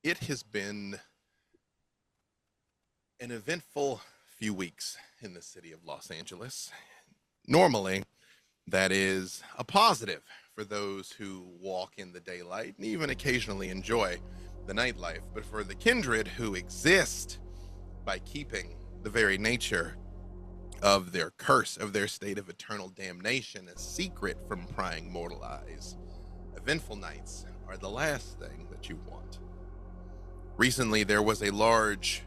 It has been an eventful few weeks in the city of Los Angeles. Normally, that is a positive for those who walk in the daylight and even occasionally enjoy the nightlife. But for the kindred who exist by keeping the very nature of their curse, of their state of eternal damnation, a secret from prying mortal eyes, eventful nights are the last thing that you want. Recently, there was a large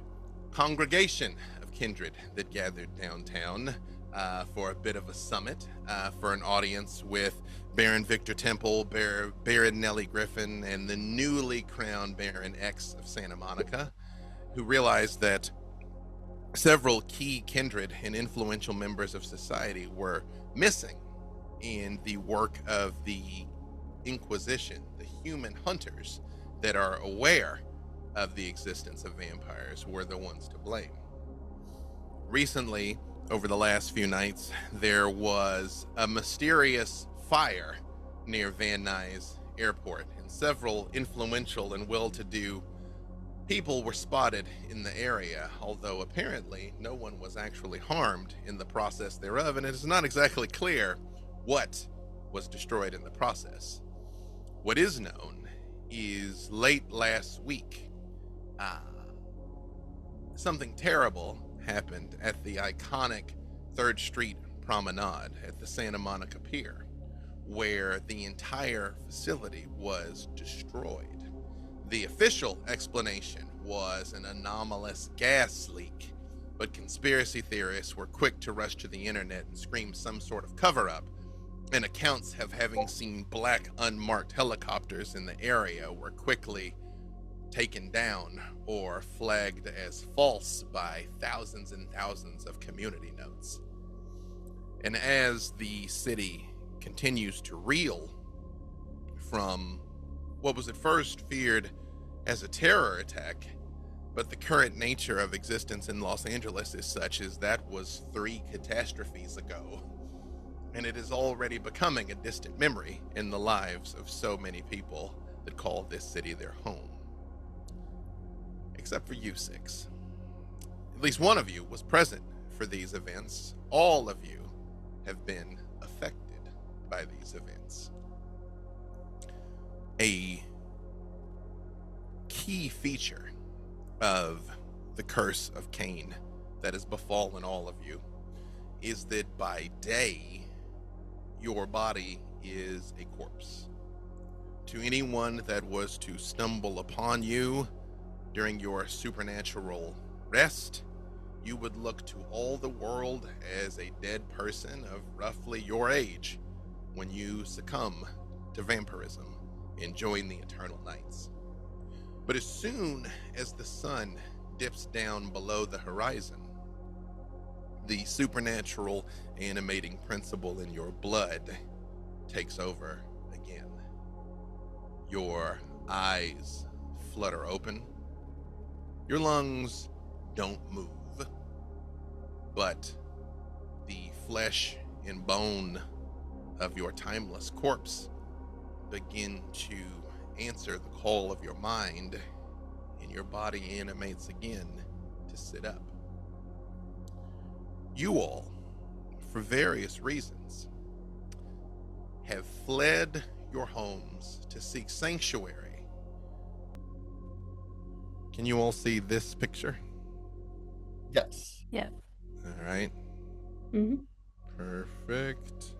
congregation of kindred that gathered downtown for a bit of a summit, for an audience with Baron Victor Temple, Baron Nellie Griffin, and the newly crowned Baron X of Santa Monica, who realized that several key kindred and influential members of society were missing in the work of the Inquisition, the human hunters that are aware of the existence of vampires were the ones to blame. Recently, over the last few nights, there was a mysterious fire near Van Nuys Airport, and several influential and well-to-do people were spotted in the area, although apparently no one was actually harmed in the process thereof, and it is not exactly clear what was destroyed in the process. What is known is late last week, uh, something terrible happened at the iconic 3rd Street Promenade at the Santa Monica Pier, where the entire facility was destroyed. The official explanation was an anomalous gas leak, but conspiracy theorists were quick to rush to the internet and scream some sort of cover-up, and accounts of having seen black unmarked helicopters in the area were quickly taken down or flagged as false by thousands and thousands of community notes. And as the city continues to reel from what was at first feared as a terror attack, but the current nature of existence in Los Angeles is such as that was 3 catastrophes ago, and it is already becoming a distant memory in the lives of so many people that call this city their home. Except for you 6. At least one of you was present for these events. All of you have been affected by these events. A key feature of the curse of Cain that has befallen all of you is that by day, your body is a corpse. To anyone that was to stumble upon you during your supernatural rest, you would look to all the world as a dead person of roughly your age when you succumb to vampirism and join the eternal nights. But as soon as the sun dips down below the horizon, the supernatural animating principle in your blood takes over again. Your eyes flutter open. Your lungs don't move, but the flesh and bone of your timeless corpse begin to answer the call of your mind, and your body animates again to sit up. You all, for various reasons, have fled your homes to seek sanctuary. Can you all see this picture? Yes. Yeah. All right. Mm-hmm. Perfect.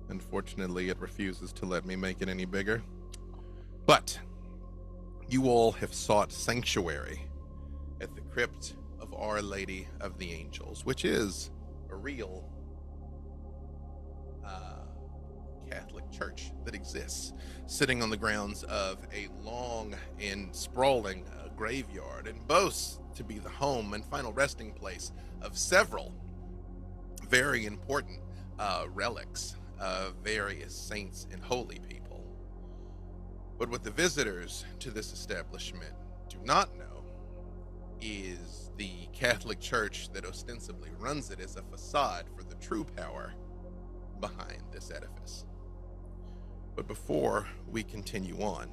Unfortunately, it refuses to let me make it any bigger. But you all have sought sanctuary at the crypt of Our Lady of the Angels, which is a real Catholic church that exists, sitting on the grounds of a long and sprawling graveyard, and boasts to be the home and final resting place of several very important relics of various saints and holy people. But what the visitors to this establishment do not know is the Catholic Church that ostensibly runs it as a facade for the true power behind this edifice. But before we continue on,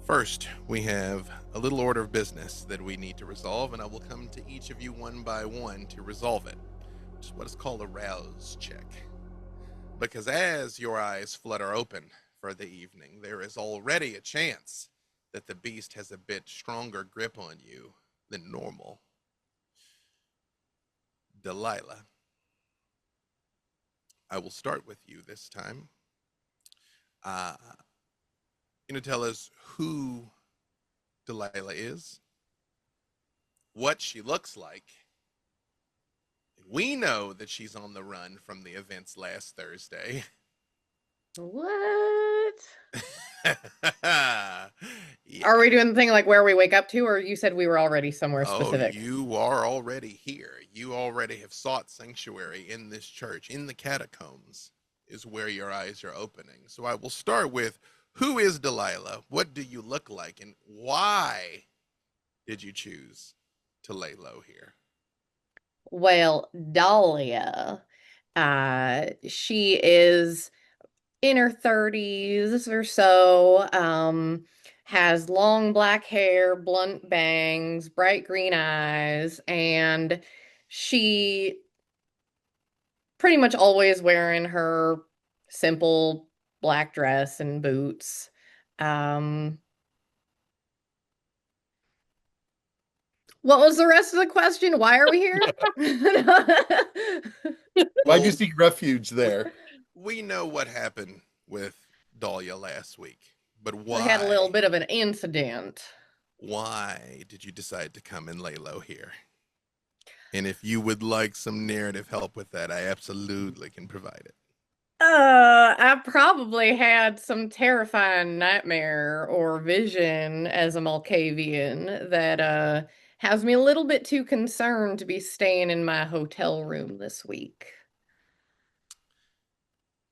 First, we have a little order of business that we need to resolve, and I will come to each of you one by one to resolve it. Which is what is called a rouse check. Because as your eyes flutter open for the evening, there is already a chance that the beast has a bit stronger grip on you than normal. Delilah, I will start with you this time. You know, tell us who Delilah is, what she looks like. We know that she's on the run from the events last Thursday. What? Yeah. Are we doing the thing like where we wake up to, or you said we were already somewhere specific? You are already here. You already have sought sanctuary in this church. In the catacombs is where your eyes are opening. So I will start with, who is Delilah? What do you look like? And why did you choose to lay low here? Well, Dahlia, she is in her 30s or so, has long black hair, blunt bangs, bright green eyes, and she pretty much always wearing her simple black dress and boots. Um, what was the rest of the question? Why are we here? Why'd you seek refuge there? We know what happened with Dahlia last week, but We why? had a little bit of an incident. Why did you decide to come and lay low here? And if you would like some narrative help with that, I absolutely can provide it. I probably had some terrifying nightmare or vision as a Malkavian that has me a little bit too concerned to be staying in my hotel room this week.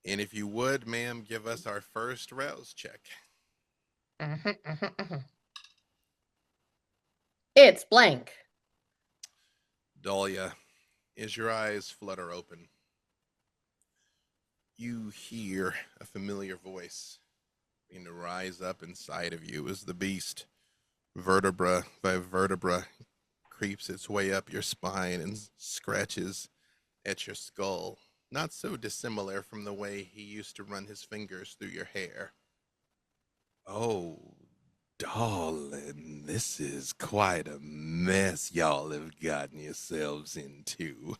And if you would, ma'am, give us our first rouse check. It's blank. Dahlia, as your eyes flutter open, you hear a familiar voice begin to rise up inside of you as the beast, vertebra by vertebra, creeps its way up your spine and scratches at your skull, not so dissimilar from the way he used to run his fingers through your hair. Oh, darling, this is quite a mess y'all have gotten yourselves into.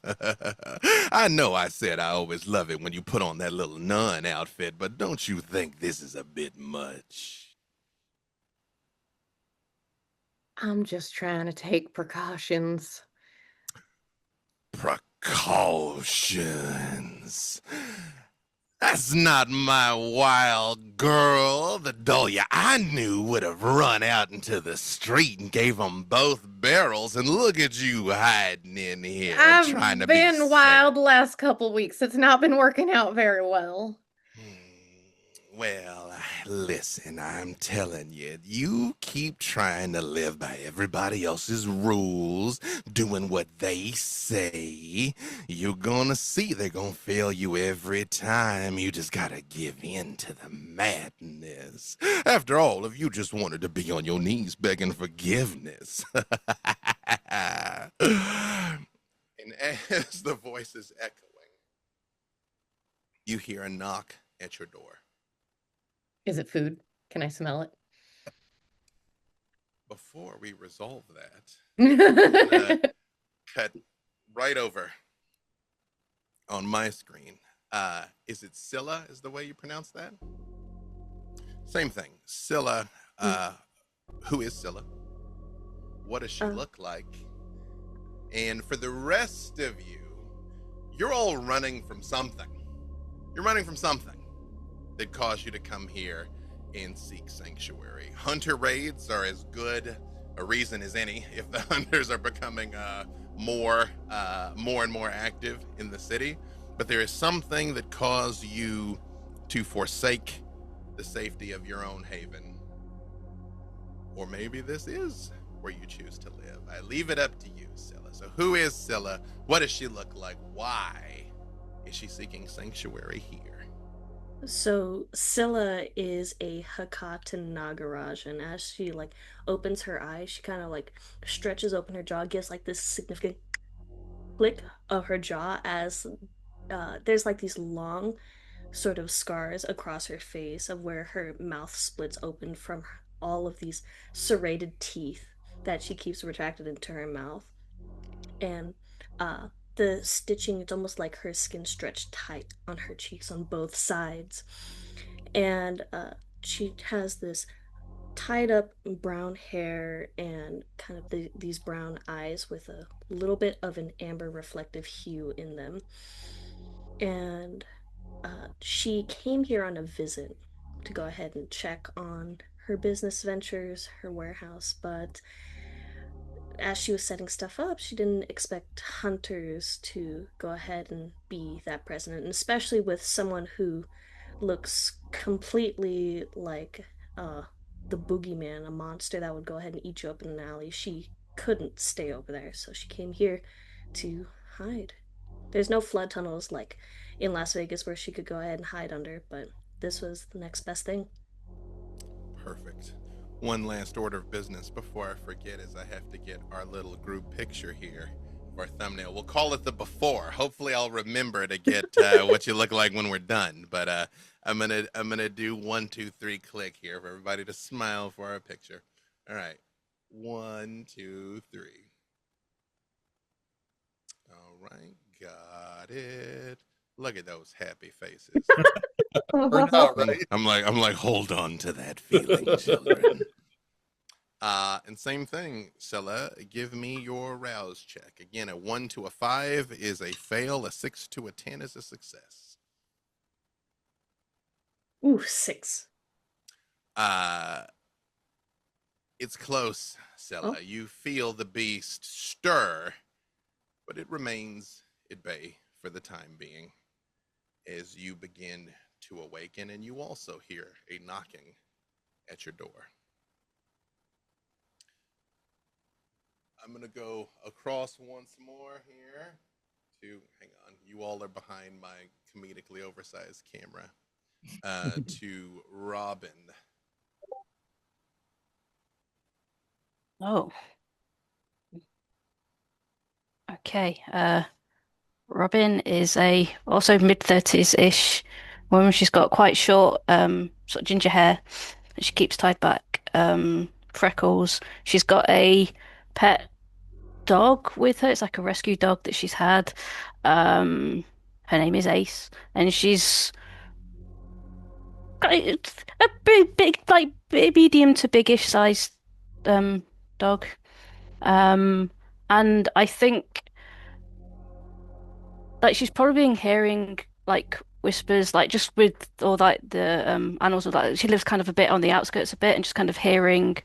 I know I said I always love it when you put on that little nun outfit, but don't you think this is a bit much? I'm just trying to take precautions. Precautions. That's not my wild girl. The Dahlia I knew would have run out into the street and gave them both barrels, and look at you hiding in here trying to be I've been wild the last couple weeks. It's not been working out very well. Well, listen, I'm telling you, you keep trying to live by everybody else's rules, doing what they say. You're gonna see they're gonna fail you every time. You just gotta give in to the madness. After all, if you just wanted to be on your knees begging forgiveness. And as the voice is echoing, you hear a knock at your door. Is it food? Can I smell it? Before we resolve that, cut right over on my screen. Is it Scylla is the way you pronounce that? Same thing. Scylla, who is Scylla? What does she look like? And for the rest of you, you're all running from something. You're running from something that caused you to come here and seek sanctuary. Hunter raids are as good a reason as any if the hunters are becoming more and more active in the city. But there is something that caused you to forsake the safety of your own haven. Or maybe this is where you choose to live. I leave it up to you, Scylla. So who is Scylla? What does she look like? Why is she seeking sanctuary here? So Scylla is a Hakata Nagaraj, and as she like opens her eyes, she kind of like stretches open her jaw, gives like this significant click of her jaw as there's like these long sort of scars across her face of where her mouth splits open from all of these serrated teeth that she keeps retracted into her mouth. And the stitching, it's almost like her skin stretched tight on her cheeks on both sides. And she has this tied up brown hair and kind of these brown eyes with a little bit of an amber reflective hue in them. And she came here on a visit to go ahead and check on her business ventures, her warehouse, but as she was setting stuff up, she didn't expect hunters to go ahead and be that present, and especially with someone who looks completely like uh, the boogeyman, a monster that would go ahead and eat you up in an alley. She couldn't stay over there, so she came here to hide. There's no flood tunnels like in Las Vegas where she could go ahead and hide under, but this was the next best thing. Perfect. One last order of business before I forget is I have to get our little group picture here for our thumbnail. We'll call it the before. Hopefully I'll remember to get what you look like when we're done. But I'm gonna do 1, 2, 3 click here for everybody to smile for our picture. All right. 1, 2, 3. All right, got it. Look at those happy faces. Turned out I'm, right. I'm like, hold on to that feeling, children. And same thing, Scylla. Give me your rouse check. Again, a 1 to a 5 is a fail. A 6 to a 10 is a success. Ooh, 6. Uh, it's close, Oh, Scylla. You feel the beast stir, but it remains at bay for the time being as you begin to awaken, and you also hear a knocking at your door. I'm gonna go across once more here to hang on. You all are behind my comedically oversized camera. To Robin. Oh, okay. Robin is a also mid-30s ish woman. She's got quite short, sort of ginger hair that she keeps tied back, freckles. She's got a pet dog with her. It's like a rescue dog that she's had. Um, Her name is Ace, and she's got a big, like medium to biggish sized um dog. Um, and I think. Like she's probably been hearing like whispers, like just with all like the animals, or like she lives kind of a bit on the outskirts a bit, and just kind of hearing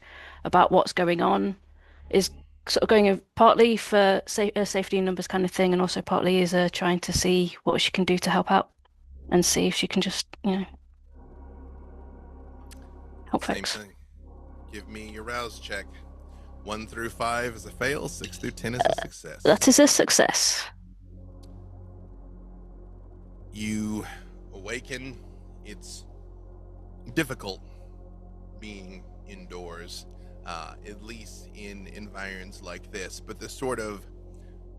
about what's going on is sort of going partly for safety in numbers kind of thing, and also partly is trying to see what she can do to help out and see if she can just help Same folks. thing. Give me your rouse check. 1 through 5 is a fail. 6 through 10 is a success. That is a success. You awaken. It's difficult being indoors, at least in environs like this, but the sort of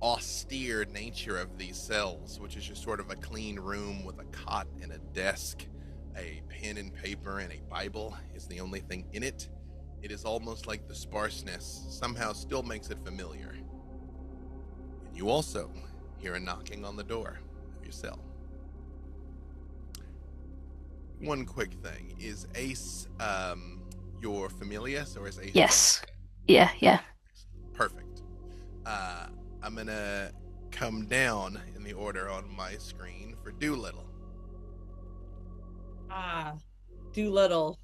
austere nature of these cells, which is just sort of a clean room with a cot and a desk, a pen and paper, and a Bible, is the only thing in it. It is almost like the sparseness somehow still makes it familiar. And you also hear a knocking on the door of your cell. One quick thing, is Ace your familius, or is Ace Yes. Yeah, yeah. perfect? uh I'm gonna come down in the order on my screen for Doolittle. Ah, Doolittle.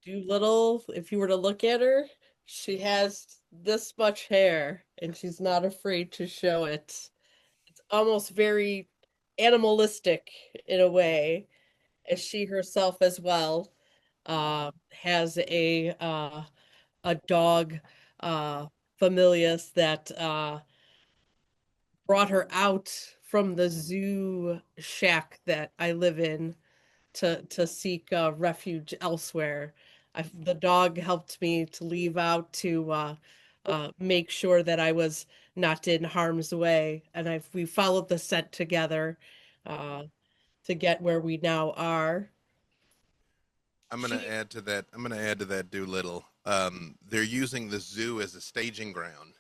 Doolittle, if you were to look at her, she has this much hair and she's not afraid to show it. It's almost very animalistic in a way, as she herself as well has a dog familius that brought her out from the zoo shack that I live in to seek refuge elsewhere. The dog helped me to leave out to make sure that I was not in harm's way, and we followed the scent together uh, to get where we now are. I'm gonna She, add to that. I'm gonna add to that Doolittle. They're using the zoo as a staging ground.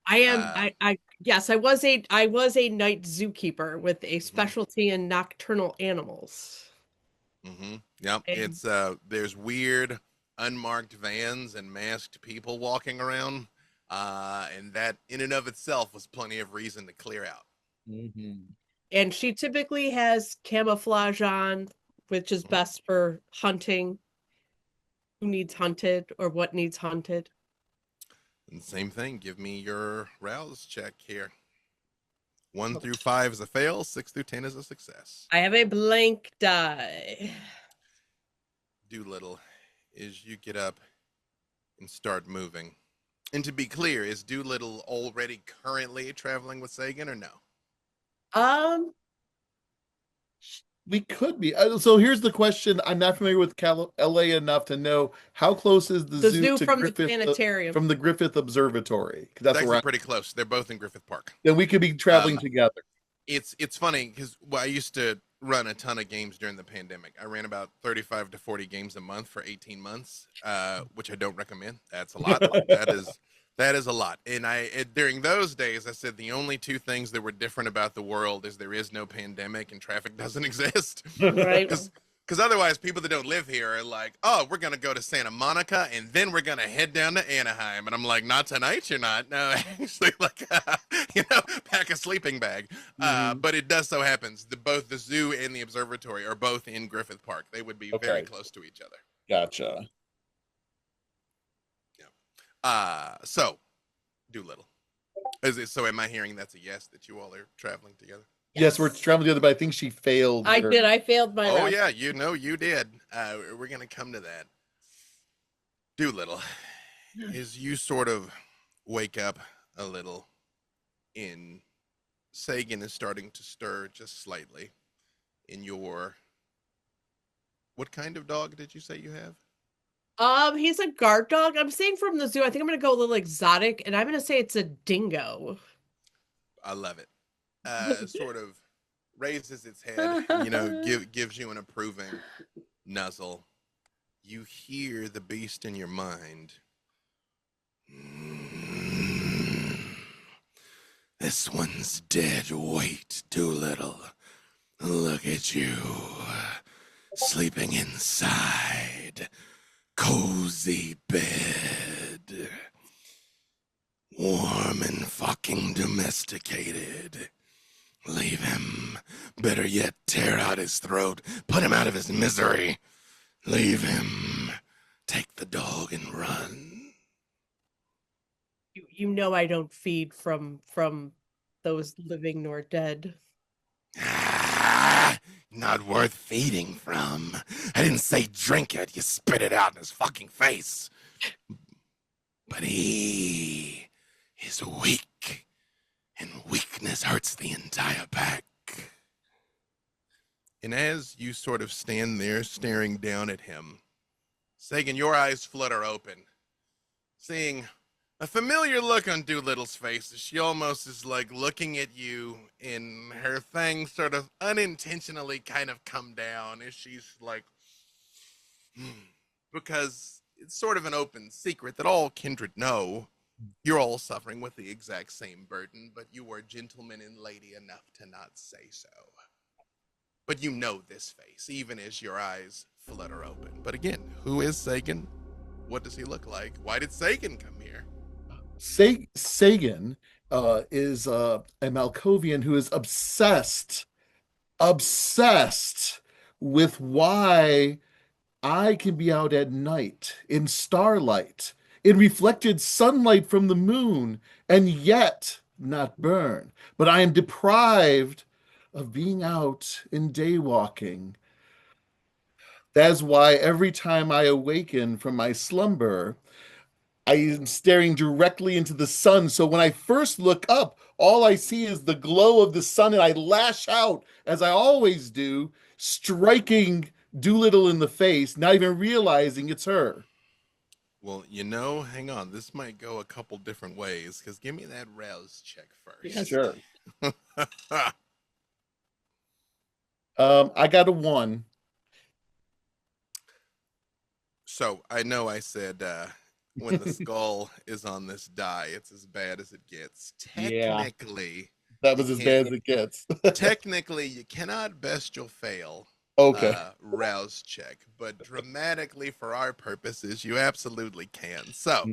I am, Uh, yes, I was a night zookeeper with a mhm, specialty in nocturnal animals. Yep. And It's there's weird unmarked vans and masked people walking around. And that in and of itself was plenty of reason to clear out. Mhm. and she typically has camouflage on, which is Mhm. best for hunting. Who needs hunted or what needs hunted? And same thing. Give me your rouse check here. 1 through 5 is a fail. 6 through 10 is a success. I have a blank die. Doolittle, as you get up and start moving. And to be clear, is Doolittle already currently traveling with Sagan or no? Um, We could be. So here's the question. I'm not familiar with LA enough to know how close is the the zoo zoo to from the Griffith planetarium. from the Griffith Observatory? Because It's that's where actually I'm. pretty close. They're both in Griffith Park. Then we could be traveling Um, together. it's funny because I used to run a ton of games during the pandemic. I ran about 35 to 40 games a month for 18 months, which I don't recommend. That's a lot. That is a lot. And during those days, I said the only two things that were different about the world is there is no pandemic and traffic doesn't exist. Right. Because otherwise, people that don't live here are like, oh, we're going to go to Santa Monica and then we're going to head down to Anaheim. And I'm like, not tonight, you're not. No, actually, like, pack a sleeping bag. Mhm. But it does so happens that both the zoo and the observatory are both in Griffith Park. They would be very Okay. close to each other. Gotcha. So, Doolittle. So am I hearing that's a yes that you all are traveling together? Yes, we're traveling together, but I think she failed. I did. I failed my Oh round. yeah, you did. We're gonna come to that. Doolittle, as you sort of wake up a little, in Sagan is starting to stir just slightly. In your, what kind of dog did you say you have? He's a guard dog. I'm saying from the zoo. I think I'm gonna go a little exotic, and I'm gonna say it's a dingo. I love it. Sort of raises its head, gives you an approving nuzzle. You hear the beast in your mind. This one's dead weight, Doolittle. Look at you, sleeping inside, cozy bed, warm and fucking domesticated. Leave him. Better yet, tear out his throat. Put him out of his misery. Leave him. Take the dog and run. You know I don't feed from those living nor dead. Not worth feeding from. I didn't say drink it. You spit it out in his fucking face. But he is weak, and weakness hurts the entire pack. And as you sort of stand there staring down at him, Sagan, your eyes flutter open, seeing a familiar look on Doolittle's face as she almost is like looking at you, and her fangs sort of unintentionally kind of come down as she's like, because it's sort of an open secret that all kindred know. You're all suffering with the exact same burden, but you are gentleman and lady enough to not say so. But you know this face, even as your eyes flutter open. But again, who is Sagan? What does he look like? Why did Sagan come here? Sagan is a Malkovian who is obsessed with why I can be out at night in starlight, in reflected sunlight from the moon, and yet not burn. But I am deprived of being out in day walking. That's why every time I awaken from my slumber, I am staring directly into the sun. So when I first look up, all I see is the glow of the sun, and I lash out, as I always do, striking Doolittle in the face, not even realizing it's her. Well, hang on. This might go a couple different ways, because give me that rouse check first. Sure. I got a 1. So I know I said when the skull is on this die, it's as bad as it gets. Yeah. Technically, That was as bad as it gets. technically, you cannot best you'll fail Okay. rouse check, but dramatically for our purposes, you absolutely can. So,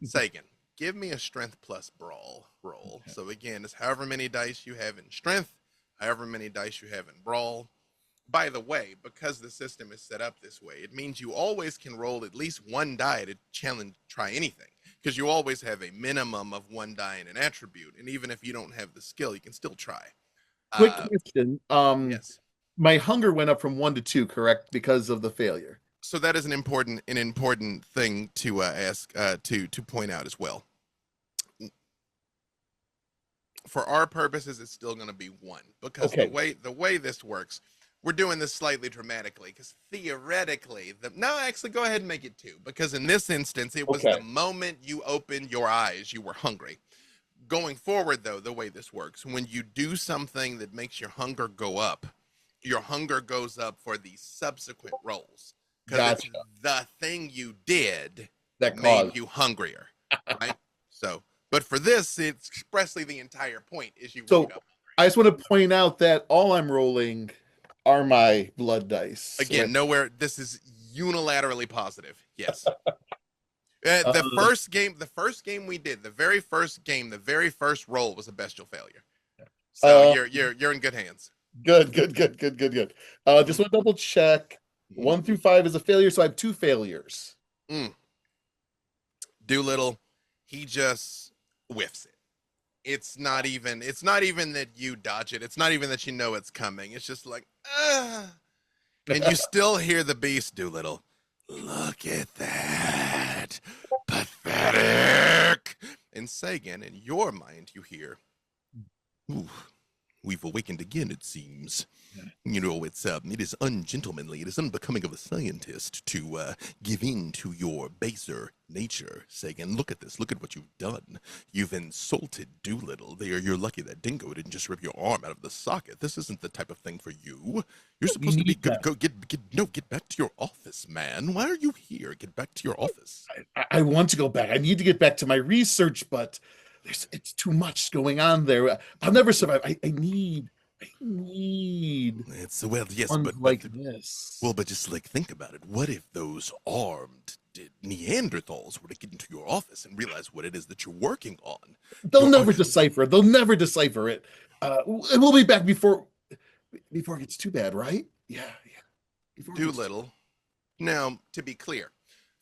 Sagan, give me a strength plus brawl roll. Okay. So again, it's however many dice you have in strength, however many dice you have in brawl. By the way, because the system is set up this way, it means you always can roll at least one die to try anything, because you always have a minimum of one die in an attribute, and even if you don't have the skill, you can still try. Quick question. Yes. My hunger went up from 1 to 2, correct? Because of the failure. So that is an important thing to ask to point out as well. For our purposes, it's still going to be 1, because Okay. the way this works, we're doing this slightly dramatically, because theoretically, actually go ahead and make it 2, because in this instance, it was the moment you opened your eyes, you were hungry. Going forward, though, the way this works, when you do something that makes your hunger go up, your hunger goes up for the subsequent rolls, because it's the thing you did that made you hungrier, right? So, but for this, it's expressly the entire point is you wake up. I just want to point out that all I'm rolling are my blood dice. Again, nowhere. This is unilaterally positive. Yes. The first game we did, the very first roll was a bestial failure. So you're in good hands. Good. Just want to double check. 1 through 5 is a failure, so I have 2 failures. Doolittle, he just whiffs it. It's not even that you dodge it. It's not even that you know it's coming. It's just like, and you still hear the beast, Doolittle. Look at that. Pathetic. And Sagan, in your mind, you hear, ooh, we've awakened again, it seems. It is ungentlemanly, it is unbecoming of a scientist to give in to your baser nature. Sagan, look at this, look at what you've done. You've insulted Doolittle. You're lucky that Dingo didn't just rip your arm out of the socket. This isn't the type of thing for you. You're supposed to be good. Get back to your office, man. Why are you here? Get back to your office. I want to go back. I need to get back to my research, but it's too much going on there. I'll never survive. I need it's yes, but like this. Well, but just think about it. What if those armed Neanderthals were to get into your office and realize what it is that you're working on? They'll never decipher it. We'll be back before it gets too bad, right? Yeah. Doolittle. Now, to be clear,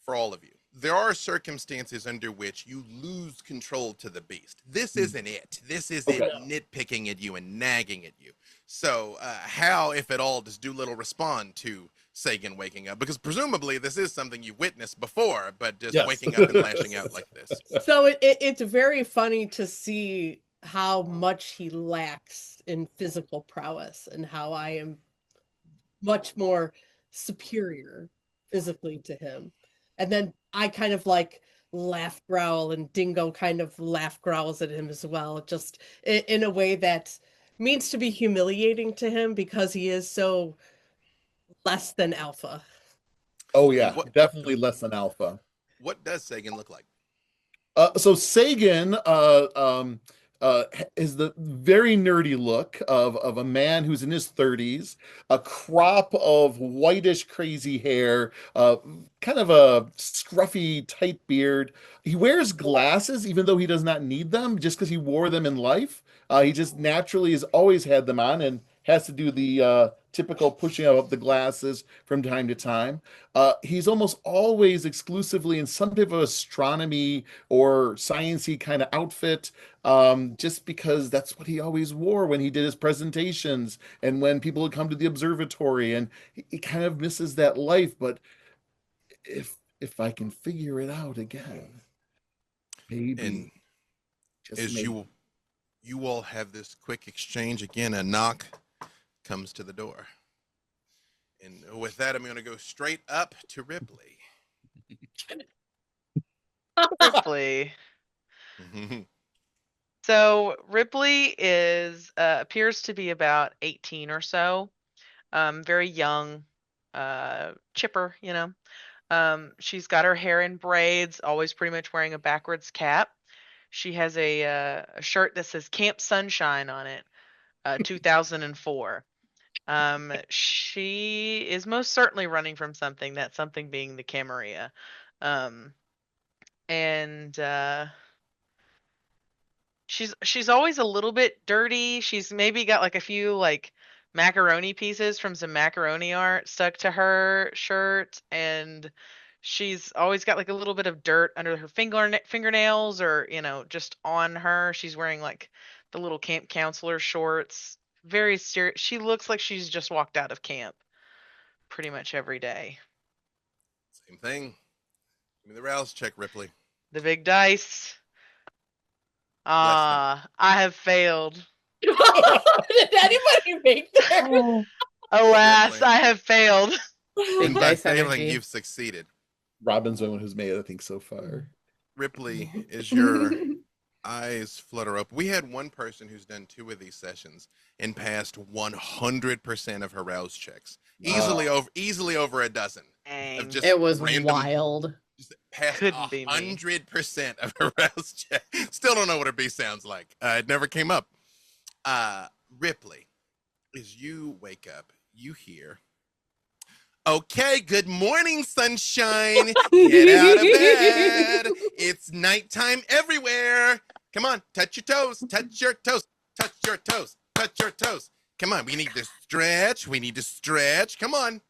for all of you, there are circumstances under which you lose control to the beast. This isn't it. This is it nitpicking at you and nagging at you. So how, if at all, does Doolittle respond to Sagan waking up? Because presumably this is something you witnessed before, but just waking up and lashing out like this. So it's very funny to see how much he lacks in physical prowess and how I am much more superior physically to him. And then I kind of laugh growl, and Dingo kind of laugh growls at him as well, just in a way that means to be humiliating to him because he is so less than alpha. Oh yeah, definitely less than alpha. What does Sagan look like? So Sagan is the very nerdy look of a man who's in his 30s, a crop of whitish crazy hair, kind of a scruffy tight beard. He wears glasses even though he does not need them, just because he wore them in life. He just naturally has always had them on and has to do the typical pushing up the glasses from time to time. He's almost always exclusively in some type of astronomy or sciencey kind of outfit, just because that's what he always wore when he did his presentations and when people would come to the observatory, and he kind of misses that life. But if I can figure it out again, maybe. And as maybe. You all have this quick exchange again, a knock comes to the door. And with that, I'm going to go straight up to Ripley. Ripley. So Ripley appears to be about 18 or so. Very young, chipper, she's got her hair in braids, always pretty much wearing a backwards cap. She has a shirt that says Camp Sunshine on it, 2004. She is most certainly running from something, that something being the Camarilla. And she's always a little bit dirty. She's maybe got like a few like macaroni pieces from some macaroni art stuck to her shirt, and she's always got like a little bit of dirt under her fingernails, or just on her. She's wearing like the little camp counselor shorts. Very serious. She looks like she's just walked out of camp pretty much every day. Same thing. Give me the rouse check, Ripley. The big dice. I have failed. Did anybody make that? Oh, Alas, Ripley. I have failed. big And by dice failing, energy. you've succeeded. Robin's the one who's made it, I think, so far. Ripley, as your eyes flutter up, we had one person who's done 2 of these sessions and passed 100% of her rouse checks, easily over a dozen. Dang. Just It was random- wild. Just passed Couldn't be me. 100% of her rouse check. Still don't know what her B sounds like. It never came up. Ripley, as you wake up, you hear, "Okay, good morning, sunshine. Get out of bed. It's nighttime everywhere. Come on, touch your toes, touch your toes, touch your toes, touch your toes. Come on, we need to stretch. We need to stretch. Come on.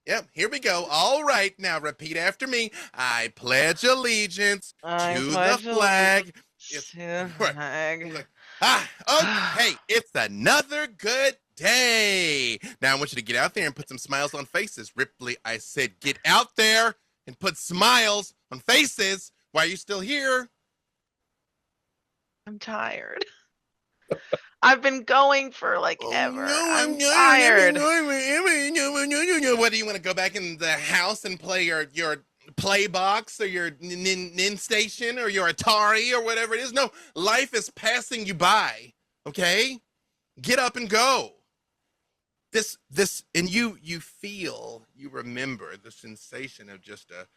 Yep, here we go. All right, now repeat after me. I pledge allegiance to the flag. It's- Flag. Okay, it's another good day. Now I want you to get out there and put some smiles on faces. Ripley, I said get out there and put smiles on faces. Why are you still here? I'm tired. I've been going for like ever. I'm no, tired. What, do you want to go back in the house and play your play box or your nin station or your Atari or whatever it is? No, life is passing you by. Okay, get up and go. This, and you remember the sensation of just a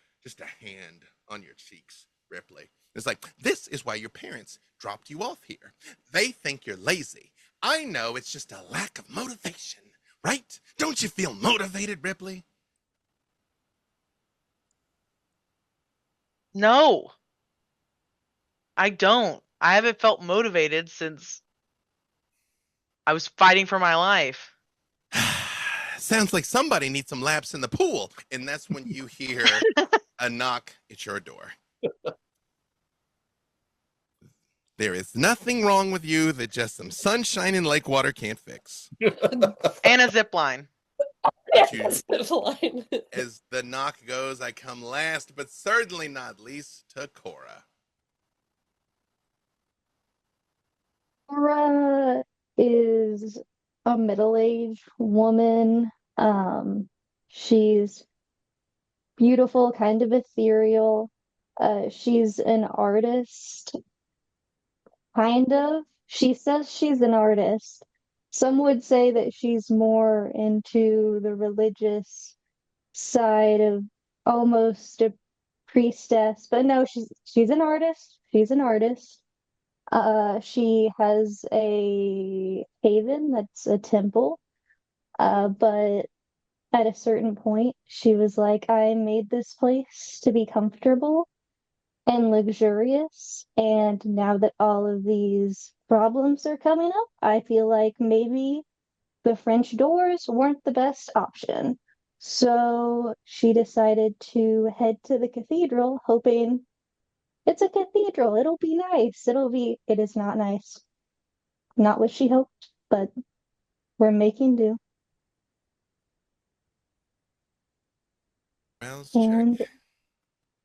hand on your cheeks, Ripley. It's like, this is why your parents dropped you off here. They think you're lazy. I know it's just a lack of motivation, right? Don't you feel motivated, Ripley? No, I don't. I haven't felt motivated since I was fighting for my life. Sounds like somebody needs some laps in the pool. And that's when you hear a knock at your door. There is nothing wrong with you that just some sunshine and lake water can't fix. And a zip line. As the knock goes, I come last, but certainly not least, to Cora. Cora is a middle-aged woman. She's beautiful, kind of ethereal. She's an artist, kind of. She says she's an artist. Some would say that she's more into the religious side of almost a priestess, but no, she's an artist. She's an artist. She has a haven that's a temple. But at a certain point, she was like, I made this place to be comfortable and luxurious. And now that all of these problems are coming up, I feel like maybe the French doors weren't the best option. So she decided to head to the cathedral, hoping it's a cathedral. It'll be nice. It is not nice. Not what she hoped, but we're making do. Rouse And check.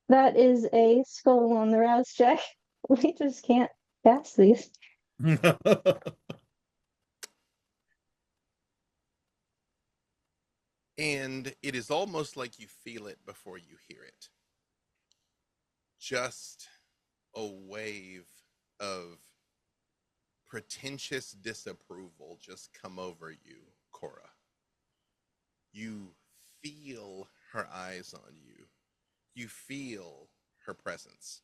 that is a skull on the rouse check. We just can't pass these. And it is almost like you feel it before you hear it. Just a wave of pretentious disapproval just come over you, Cora. You feel her eyes on you. You feel her presence.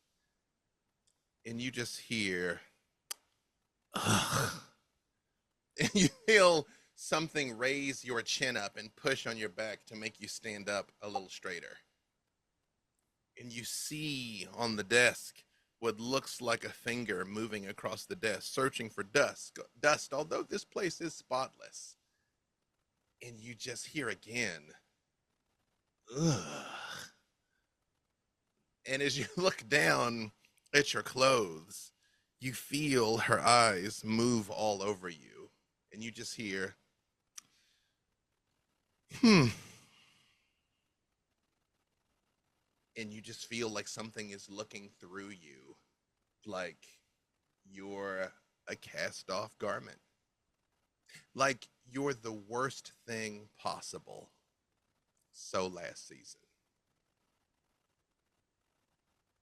And you just hear, ugh. And you feel something raise your chin up and push on your back to make you stand up a little straighter. And you see on the desk what looks like a finger moving across the desk, searching for dust, although this place is spotless. And you just hear again, ugh. And as you look down at your clothes, you feel her eyes move all over you. And you just hear, and you just feel like something is looking through you, like you're a cast off garment, like you're the worst thing possible. So last season.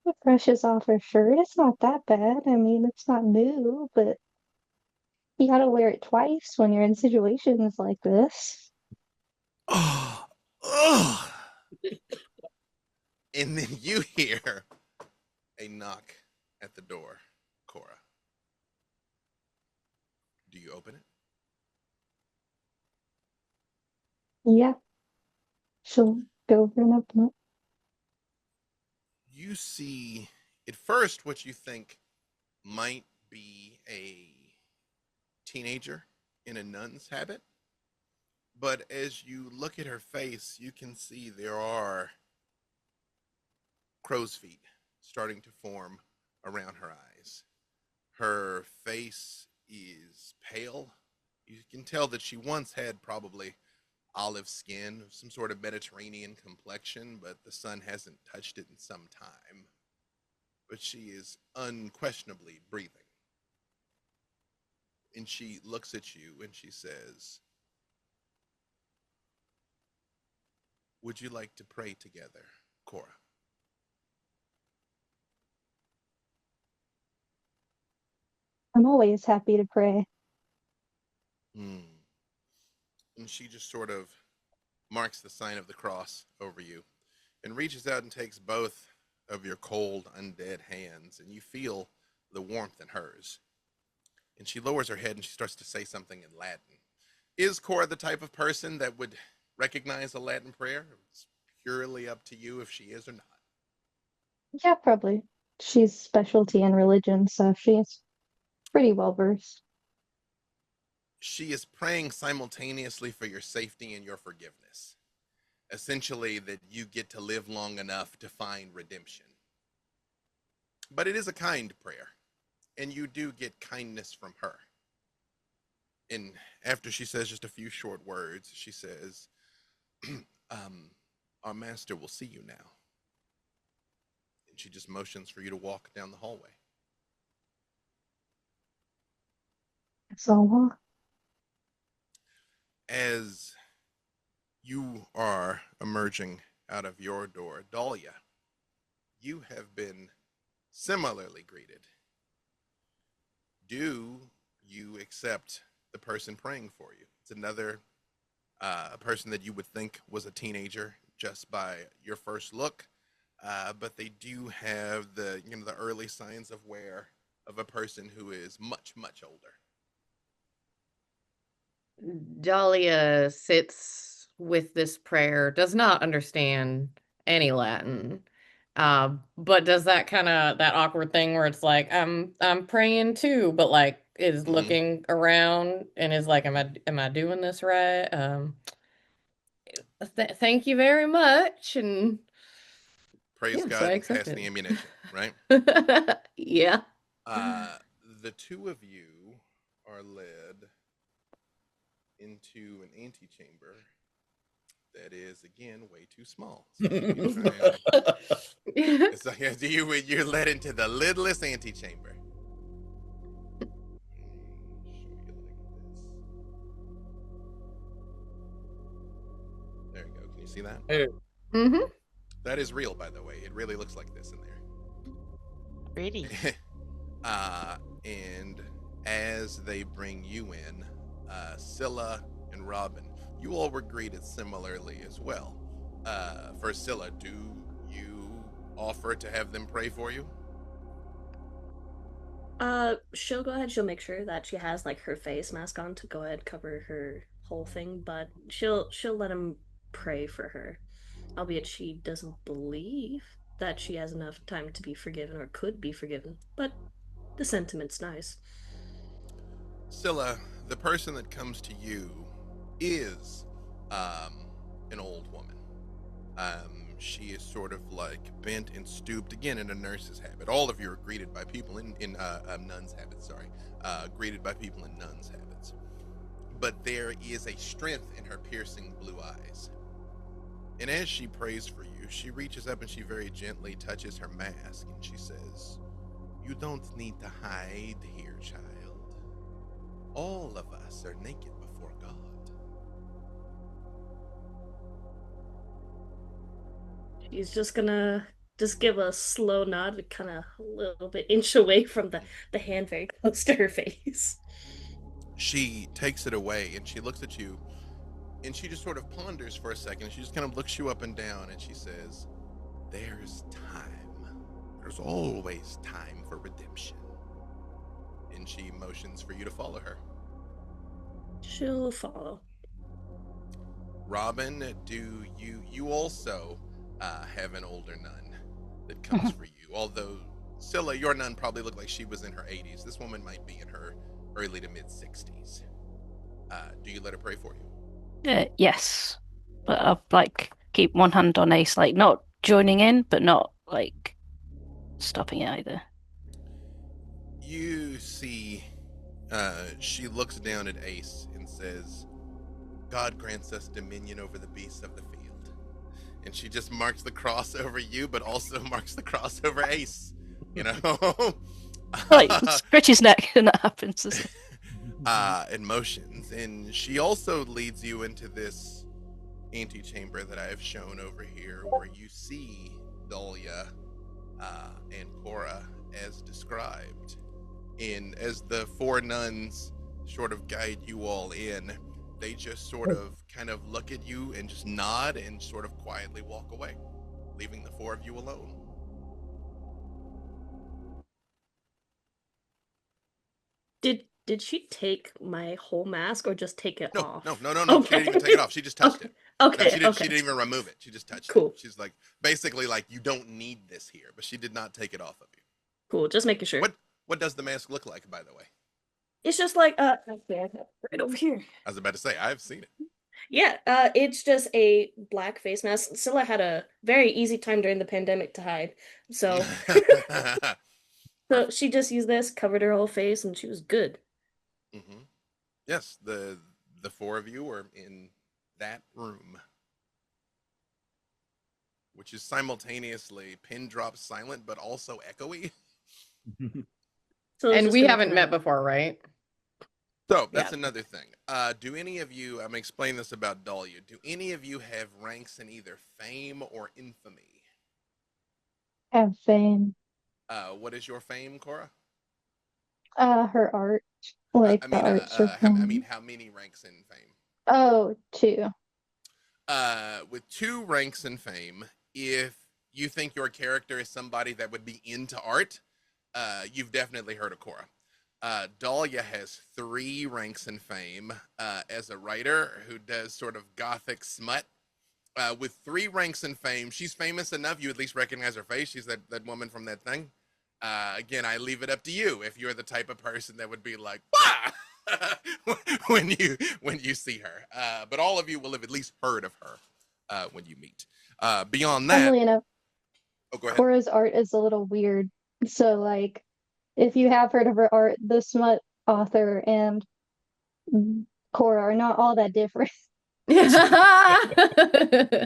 It brushes off her shirt. It's not that bad. I mean, it's not new, but you gotta wear it twice when you're in situations like this. Oh, oh. And then you hear a knock at the door, Cora. Do you open it? Yeah, she'll go over and open it. You see, at first, what you think might be a teenager in a nun's habit. But as you look at her face, you can see there are crow's feet starting to form around her eyes. Her face is pale. You can tell that she once had probably olive skin, some sort of Mediterranean complexion, but the sun hasn't touched it in some time. But she is unquestionably breathing. And she looks at you and she says, "Would you like to pray together, Cora?" I'm always happy to pray. And she just sort of marks the sign of the cross over you and reaches out and takes both of your cold, undead hands, and you feel the warmth in hers. And she lowers her head and she starts to say something in Latin. Is Cora the type of person that would recognize a Latin prayer? It's purely up to you if she is or not. Yeah, probably. She's specialty in religion, so she's pretty well versed. She is praying simultaneously for your safety and your forgiveness. Essentially, that you get to live long enough to find redemption. But it is a kind prayer, and you do get kindness from her. And after she says just a few short words, she says, our master will see you now. And she just motions for you to walk down the hallway. So, As you are emerging out of your door, Dahlia, you have been similarly greeted. Do you accept the person praying for you? It's another person that you would think was a teenager just by your first look, but they do have the the early signs of wear of a person who is much older. Dahlia sits with this prayer, does not understand any Latin, but does that kind of that awkward thing where it's like I'm praying too, but like is looking around and is like, am I doing this right? Thank you very much, and Praise yeah, so God I and accept pass the it. ammunition, right? Yeah. The two of you are led into an antechamber that is again way too small. So keep trying. It's like you're led into the lidless antechamber. Show you like this. There you see that? Mm-hmm. That is real, by the way. It really looks like this in there. Pretty. And as they bring you in, Scylla and Robin, you all were greeted similarly as well. For Scylla, do you offer to have them pray for you? She'll go ahead, she'll make sure that she has like her face mask on to go ahead cover her whole thing, but she'll let him pray for her. Albeit she doesn't believe that she has enough time to be forgiven or could be forgiven, but the sentiment's nice. Scylla, the person that comes to you is an old woman. She is sort of like bent and stooped again in a nurse's habit. All of you are greeted by people in nuns' habits. Sorry, greeted by people in nuns' habits. But there is a strength in her piercing blue eyes. And as she prays for you, she reaches up and she very gently touches her mask and she says, "You don't need to hide here, child. All of us are naked before God." He's just gonna just give a slow nod, kind of a little bit inch away from the hand very close to her face. She takes it away and she looks at you and she just sort of ponders for a second. She just kind of looks you up and down and she says, "There's time. There's always time for redemption." And she motions for you to follow her. She'll follow. Robin, do you also have an older nun that comes for you? Although Scylla, your nun probably looked like she was in her 80s. This woman might be in her early to mid 60s. Do you let her pray for you? Yes, but I'll like keep one hand on Ace, like not joining in, but not like stopping it either. You see, she looks down at Ace and says, "God grants us dominion over the beasts of the field." And she just marks the cross over you, but also marks the cross over Ace. You know? Like stretch his neck, and that happens. And motions. And she also leads you into this antechamber that I have shown over here, where you see Dahlia and Cora as described. And as the four nuns sort of guide you all in, they just sort of kind of look at you and just nod and sort of quietly walk away, leaving the four of you alone. Did she take my whole mask or just take it off? No. Okay. She didn't even take it off. She just touched it. Okay, No, she okay. didn't even remove it. She just touched Cool. it. She's like, basically like, "You don't need this here," but she did not take it off of you. Cool, just making sure. What does the mask look like, by the way? It's just like actually, I have it right over here. I was about to say, I've seen it. Yeah, it's just a black face mask. Scylla had a very easy time during the pandemic to hide. So so she just used this, covered her whole face, and she was good. Mm-hmm. Yes, the four of you are in that room, which is simultaneously pin drop silent but also echoey. So it's And just we gonna haven't kinda- met before, right? So that's Yeah. another thing. Do any of you? I'm explaining this about Dahlia. Do any of you have ranks in either fame or infamy? Have fame. What is your fame, Cora? Her art. Like I the mean, arts are I mean, fun. how many ranks in fame? Oh, two. With 2 ranks in fame, if you think your character is somebody that would be into art, you've definitely heard of Cora. Dahlia has 3 ranks in fame as a writer who does sort of gothic smut. With 3 ranks in fame, she's famous enough you at least recognize her face. She's that woman from that thing. Again, I leave it up to you if you're the type of person that would be like, "Wah!" when you see her. But all of you will have at least heard of her when you meet. Beyond that, Funnily enough, go ahead. Cora's art is a little weird. So, like, if you have heard of her art, the smut author and Cora are not all that different.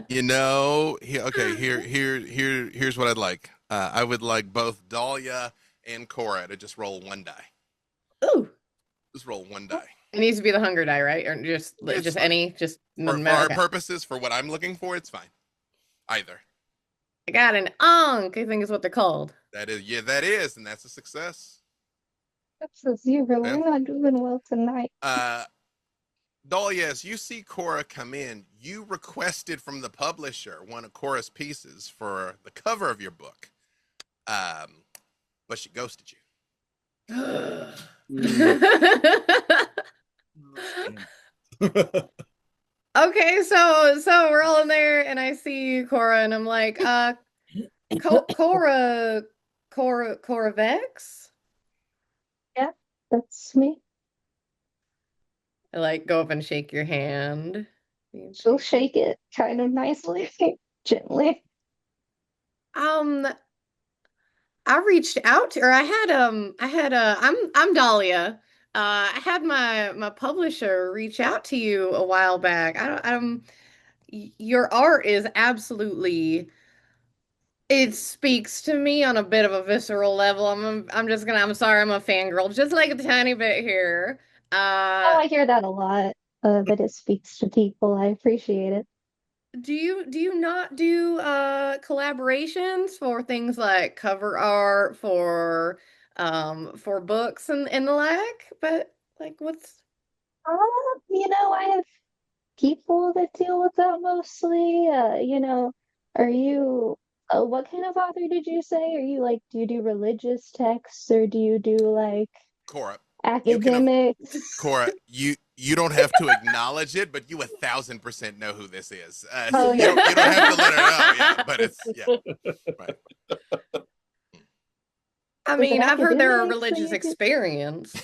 You know, here's what I'd like. I would like both Dahlia and Cora to just roll 1 die. Ooh. Just roll 1 die. It needs to be the hunger die, right? Or just It's fine. any, just no For matter. our Okay. purposes, for what I'm looking for, it's fine. Either. I got an Ankh, I think is what they're called. That is, and that's a success. That's a 0. Yeah. We're not doing well tonight. Dahlia, as you see Cora come in, you requested from the publisher one of Cora's pieces for the cover of your book, but she ghosted you. Okay, so we're all in there, and I see Cora, and I'm like, Cora Vex? Yeah, that's me. I like go up and shake your hand. She'll shake it kind of nicely, gently. I reached out to, or I'm Dahlia. I had my publisher reach out to you a while back. Your art is absolutely, it speaks to me on a bit of a visceral level. I'm sorry, I'm a fangirl just like a tiny bit here. Oh, I hear that a lot, that it speaks to people. I appreciate it. Do you not do collaborations for things like cover art for books and the like? But like what's I have people that deal with that mostly. Are you, what kind of author did you say? Are you like, do you do religious texts or do you do like Cora, academics? Cora, you don't have to acknowledge it, but you 1,000% know who this is. Oh, you yeah. don't have to let her know, yeah, but it's, right. I Is mean, it I've heard there are academics that religious you do? experience.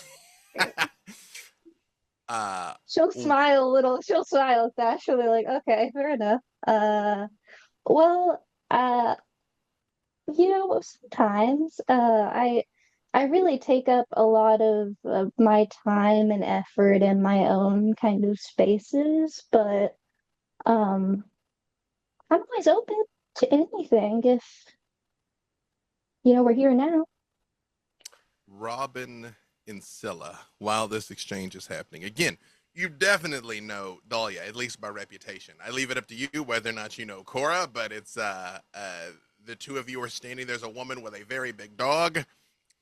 She'll smile a little. She'll smile at that. She'll be like, okay, fair enough. Well, sometimes I really take up a lot of my time and effort in my own kind of spaces, but um, I'm always open to anything if we're here now. Robin and Scylla, while this exchange is happening, again, you definitely know Dahlia, at least by reputation. I leave it up to you whether or not you know Cora, but it's the two of you are standing. There's a woman with a very big dog,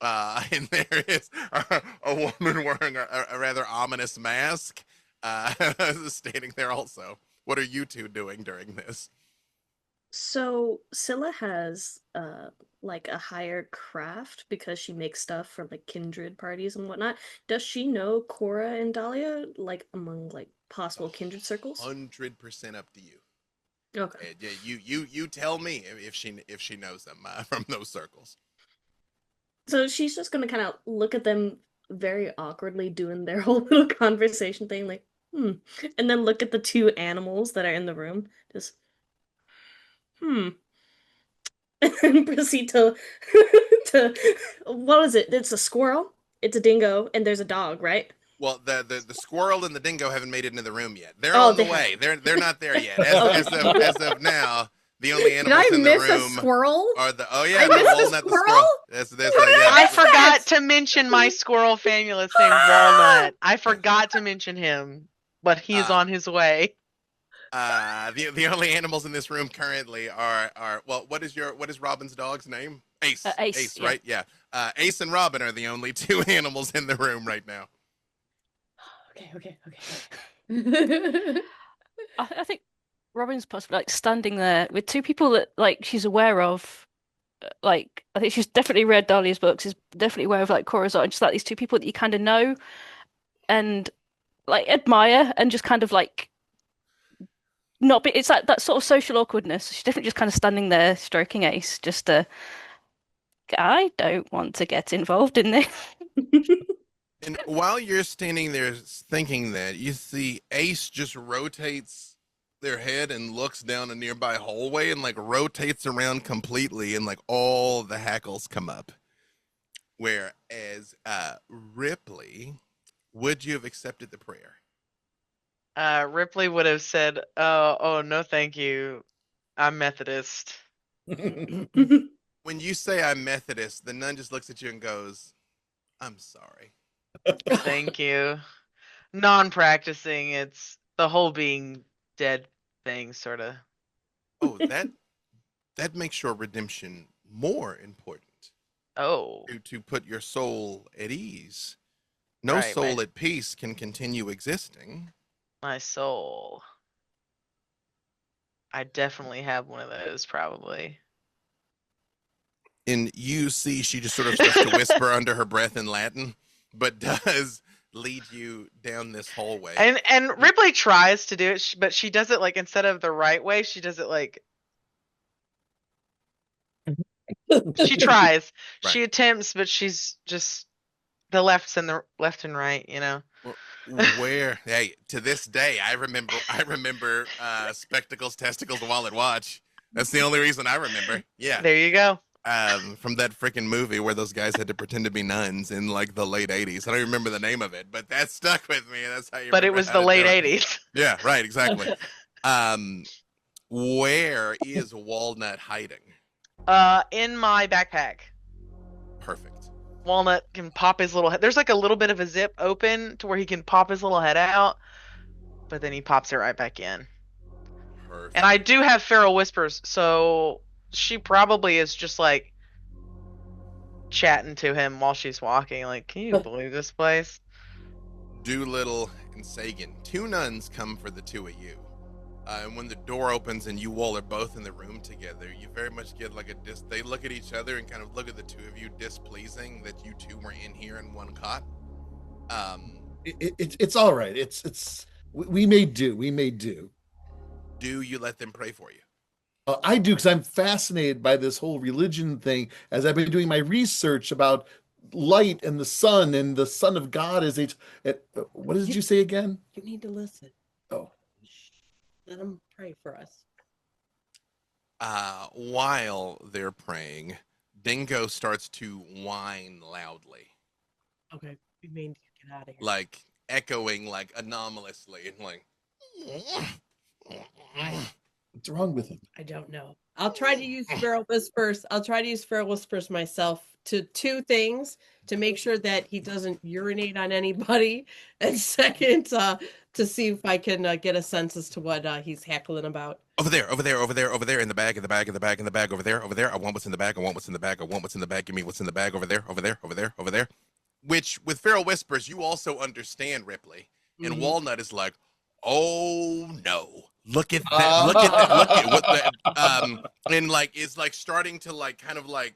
and there is a woman wearing a rather ominous mask, standing there also. What are you two doing during this? So Scylla has like a higher craft because she makes stuff for like kindred parties and whatnot. Does she know Cora and Dahlia like among like possible kindred circles? 100% up to you. Okay. Yeah, you tell me if she knows them from those circles. So she's just gonna kind of look at them very awkwardly doing their whole little conversation thing, like, and then look at the two animals that are in the room, just, and proceed to, what is it? It's a squirrel, it's a dingo, and there's a dog, right? Well, the squirrel and the dingo haven't made it into the room yet. They're Oh, on the they way. haven't. They're not there yet. Okay. As of now, the only Did animals I in the miss a room squirrel? are the I missed a walnut, the squirrel? squirrel. There's I yeah. forgot to mention my squirrel famulus named Walnut. I forgot to mention him, but he's on his way. The only animals in this room currently are well, what is Robin's dog's name? Ace. Ace, yeah. Right? Yeah. Ace and Robin are the only two animals in the room right now. Okay. I think Robin's possibly like standing there with two people that like she's aware of. Like I think she's definitely read Dahlia's books, is definitely aware of like Cora's art, and just like these two people that you kind of know and like admire and just kind of like not be, it's like that sort of social awkwardness. She's definitely just kind of standing there stroking Ace, just I don't want to get involved in this. And while you're standing there thinking that, you see Ace just rotates their head and looks down a nearby hallway and like rotates around completely, and like all the hackles come up. Whereas Ripley, would you have accepted the prayer? Ripley would have said, "Oh no, thank you. I'm Methodist." When you say I'm Methodist, the nun just looks at you and goes, "I'm sorry." Thank you. non-practicing. It's the whole being dead thing, sort of. Oh, that makes your redemption more important. Oh, To put your soul at ease. No right. soul at peace can continue existing. My soul. I definitely have one of those, probably. And you see she just sort of starts to whisper under her breath in Latin, but does lead you down this hallway. And Ripley tries to do it, but she does it like instead of the right way, she does it like she tries. Right. She attempts, but she's just the left and right, you know. Where hey, to this day I remember Spectacles, Testicles, Wallet, Watch. That's the only reason I remember. Yeah. There you go. From that freaking movie where those guys had to pretend to be nuns in like the late 80s. I don't remember the name of it, but that stuck with me. That's how you But it remember was how the to late do it. 80s. Yeah, right, exactly. Where is Walnut hiding? In my backpack. Perfect. Walnut can pop his little head. There's like a little bit of a zip open to where he can pop his little head out, but then he pops it right back in. Perfect. And I do have feral whispers, so she probably is just like chatting to him while she's walking. Like, can you believe this place? Doolittle and Sagan, two nuns come for the two of you. And when the door opens and you all are both in the room together, you very much get like they look at each other and kind of look at the two of you displeasing that you two were in here in one cot. It's all right. We may do. Do you let them pray for you? I do, because I'm fascinated by this whole religion thing as I've been doing my research about light and the sun of God is what did you say again? You need to listen. Oh. Let them pray for us. While they're praying, Dingo starts to whine loudly. Okay, we may need to get out of here. Like echoing like anomalously and like What's wrong with him? I don't know. I'll try to use feral whispers myself to two things: to make sure that he doesn't urinate on anybody, and second, to see if I can get a sense as to what he's heckling about. over there, in the bag, over there. I want what's in the bag. I want what's in the bag. Give me what's in the bag over there. Which with feral whispers, you also understand, Ripley. And Walnut is like, oh no. Look at that. Look at what the and like it's like starting to like kind of like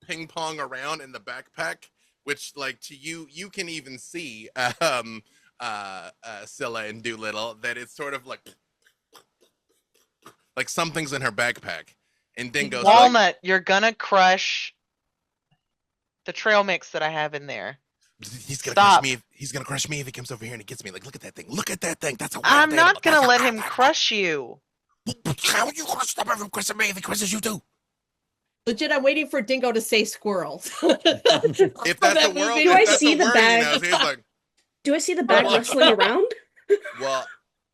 ping pong around in the backpack, which like to you can even see Scylla and Doolittle that it's sort of like something's in her backpack. And Dingo's Walnut, like, you're gonna crush the trail mix that I have in there. he's gonna Stop. crush me. He's gonna crush me if he comes over here and he gets me. Like, look at that thing. Look at that thing. That's a I'm wild not animal. gonna let him crush you. How are you gonna stop him from crushing me if he crushes you too? Legit, I'm waiting for Dingo to say squirrels. If that's that the world, movie. Do if I that's see the the word bag? he knows, he's like, Do I see the bag rustling around? well,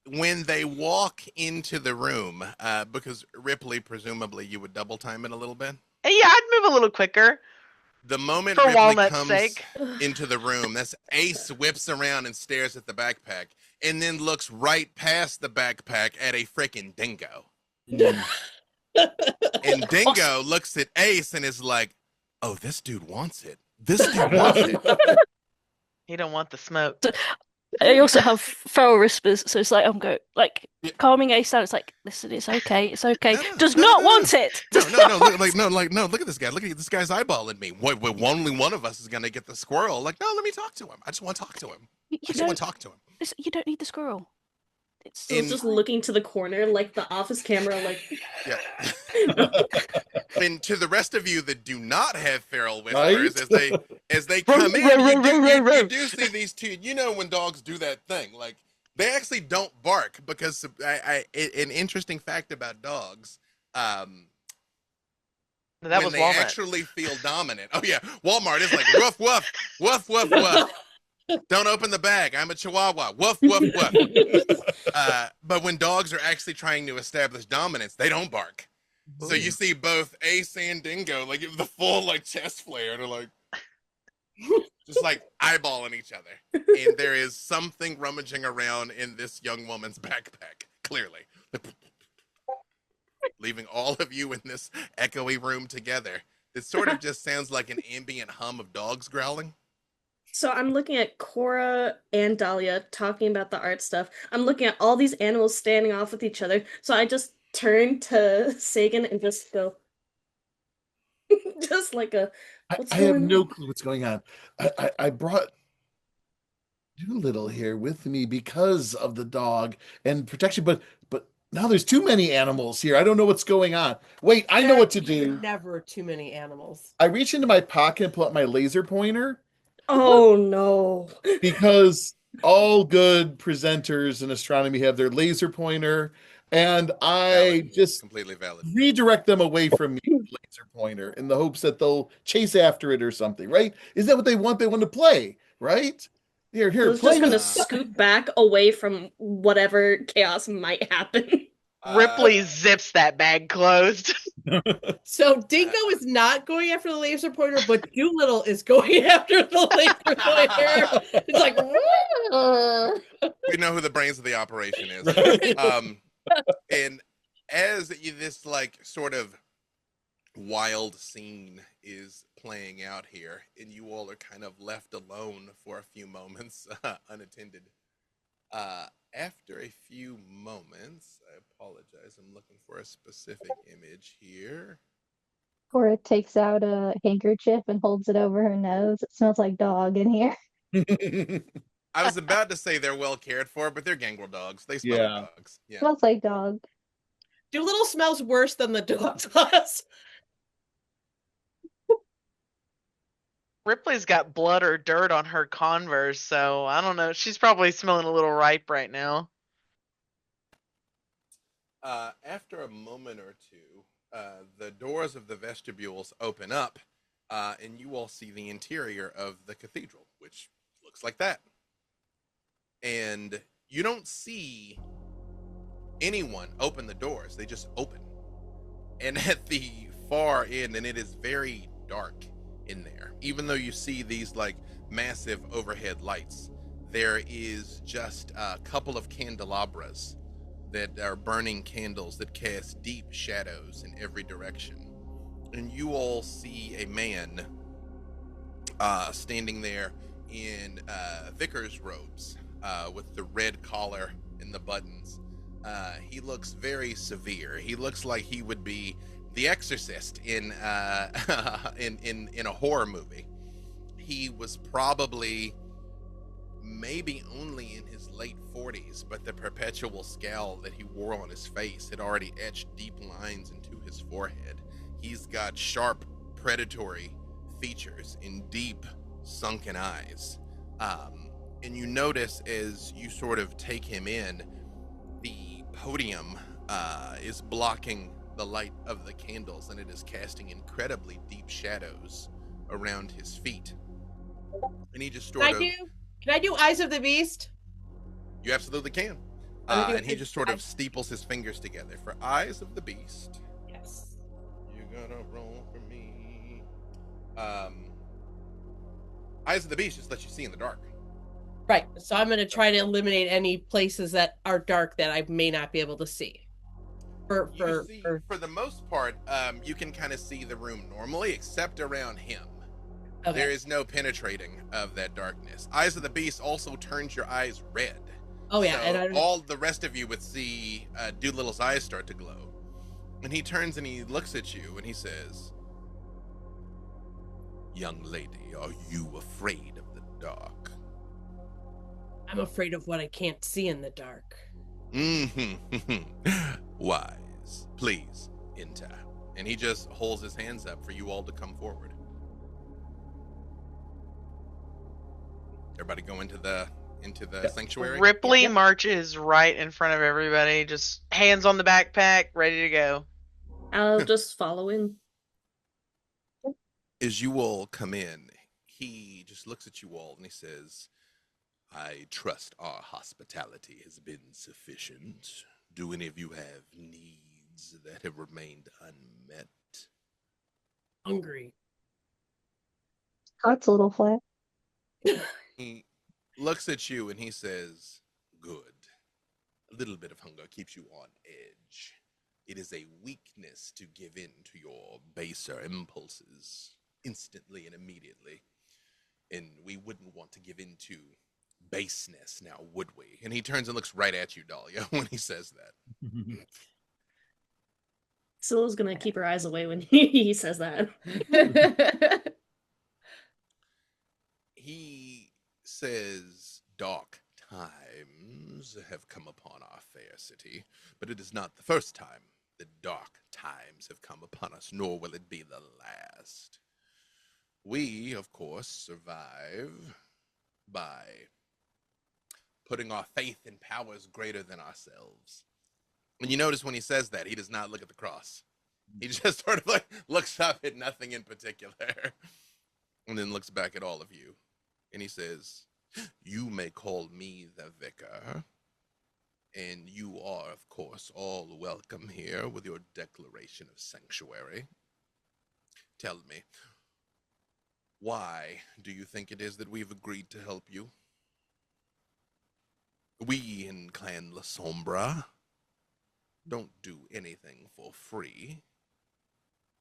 when they walk into the room, because Ripley, presumably you would double time it a little bit. Yeah, I'd move a little quicker. The moment For Ripley Walnut's comes sake. into the room, that's Ace whips around and stares at the backpack and then looks right past the backpack at a freaking Dingo. And Dingo looks at Ace and is like, oh, this dude wants it. This dude wants it. He don't want the smoke. I also have feral whispers, so it's like I'm like Yeah. calming Ace down. It's like, listen, it's okay, it's okay. No, no, Does no, not no, want it. No, Does no, not no, want look at this guy. Look at this guy's eyeballing me. Only one of us is gonna get the squirrel. Like, no, let me talk to him. I just want to talk to him. You I just want don't. to talk to him. You don't need the squirrel. It's So it's just looking to the corner, like the office camera, like. Yeah. And to the rest of you that do not have feral whispers, as they come in, you do see these two. You know when dogs do that thing, like they actually don't bark because an interesting fact about dogs. That when was they Walnut. actually feel dominant. Oh yeah, Walmart is like woof woof woof woof woof. Don't open the bag. I'm a Chihuahua. Woof woof woof. But when dogs are actually trying to establish dominance, they don't bark. So you see both Ace and Dingo like give the full like chest flare. They're like, just like eyeballing each other. And there is something rummaging around in this young woman's backpack, clearly. Leaving all of you in this echoey room together. It sort of just sounds like an ambient hum of dogs growling. So I'm looking at Cora and Dahlia talking about the art stuff. I'm looking at all these animals standing off with each other. So I just turn to Sagan and just go, just like a, what's I have going no on? clue what's going on. I brought Doolittle here with me because of the dog and protection, but now there's too many animals here. I don't know what's going on. Wait, I know what to do. Never too many animals. I reach into my pocket and pull out my laser pointer Oh no. because all good presenters in astronomy have their laser pointer, and I Valid. just Completely valid. redirect them away from me with the laser pointer in the hopes that they'll chase after it or something, right? Is that what they want? They want to play, right? Here, I here, was just play gonna with. scoot back away from whatever chaos might happen. Ripley zips that bag closed. So Dingo is not going after the laser pointer, but Doolittle is going after the laser pointer. It's like, We know who the brains of the operation is. Right. And as this like sort of wild scene is playing out here, and you all are kind of left alone for a few moments, unattended. After a few moments, I apologize. I'm looking for a specific image here. Cora takes out a handkerchief and holds it over her nose. It smells like dog in here. I was about to say they're well cared for, but they're gangrel dogs. They smell Yeah. like dogs. Yeah. Smells like dog. Doolittle smells worse than the dog does. Ripley's got blood or dirt on her Converse, so I don't know. She's probably smelling a little ripe right now. After a moment or two, the doors of the vestibules open up, and you all see the interior of the cathedral, which looks like that. And you don't see anyone open the doors, they just open. And at the far end, and it is very dark in there, even though you see these like massive overhead lights, there is just a couple of candelabras that are burning candles that cast deep shadows in every direction. And you all see a man standing there in vicar's robes with the red collar and the buttons. He looks very severe. He looks like he would be the exorcist in in a horror movie. He was probably maybe only in his late 40s, but the perpetual scowl that he wore on his face had already etched deep lines into his forehead. He's got sharp, predatory features and deep, sunken eyes. And you notice as you sort of take him in, the podium is blocking the light of the candles, and it is casting incredibly deep shadows around his feet. And he just sort of... Can I do Eyes of the Beast? You absolutely can. And he just sort of steeples his fingers together for Eyes of the Beast. Yes. You're gonna roll for me. Eyes of the Beast just lets you see in the dark. Right. So I'm going to try to eliminate any places that are dark that I may not be able to see. For the most part, you can kind of see the room normally, except around him. Okay. There is no penetrating of that darkness. Eyes of the Beast also turns your eyes red. Oh yeah, so and all the rest of you would see Doolittle's eyes start to glow. And he turns and he looks at you and he says, "Young lady, are you afraid of the dark?" I'm afraid of what I can't see in the dark. Wise. Please, enter. And he just holds his hands up for you all to come forward. Everybody go into the sanctuary. Ripley marches right in front of everybody, just hands on the backpack, ready to go. I'll just follow in. As you all come in, he just looks at you all and he says, "I trust our hospitality has been sufficient. Do any of you have needs that have remained unmet?" Hungry. Heart's a little flat. He looks at you and he says, "Good. A little bit of hunger keeps you on edge. It is a weakness to give in to your baser impulses instantly and immediately. And we wouldn't want to give in to baseness now, would we?" And he turns and looks right at you, Dahlia, when he says that. Scylla's gonna keep her eyes away when he says that. He says, "Dark times have come upon our fair city, but it is not the first time that dark times have come upon us, nor will it be the last. We, of course, survive by putting our faith in powers greater than ourselves." And you notice when he says that, he does not look at the cross. He just sort of like looks up at nothing in particular and then looks back at all of you. And he says, "You may call me the vicar, and you are, of course, all welcome here with your declaration of sanctuary. Tell me, why do you think it is that we've agreed to help you? We in Clan La Sombra don't do anything for free.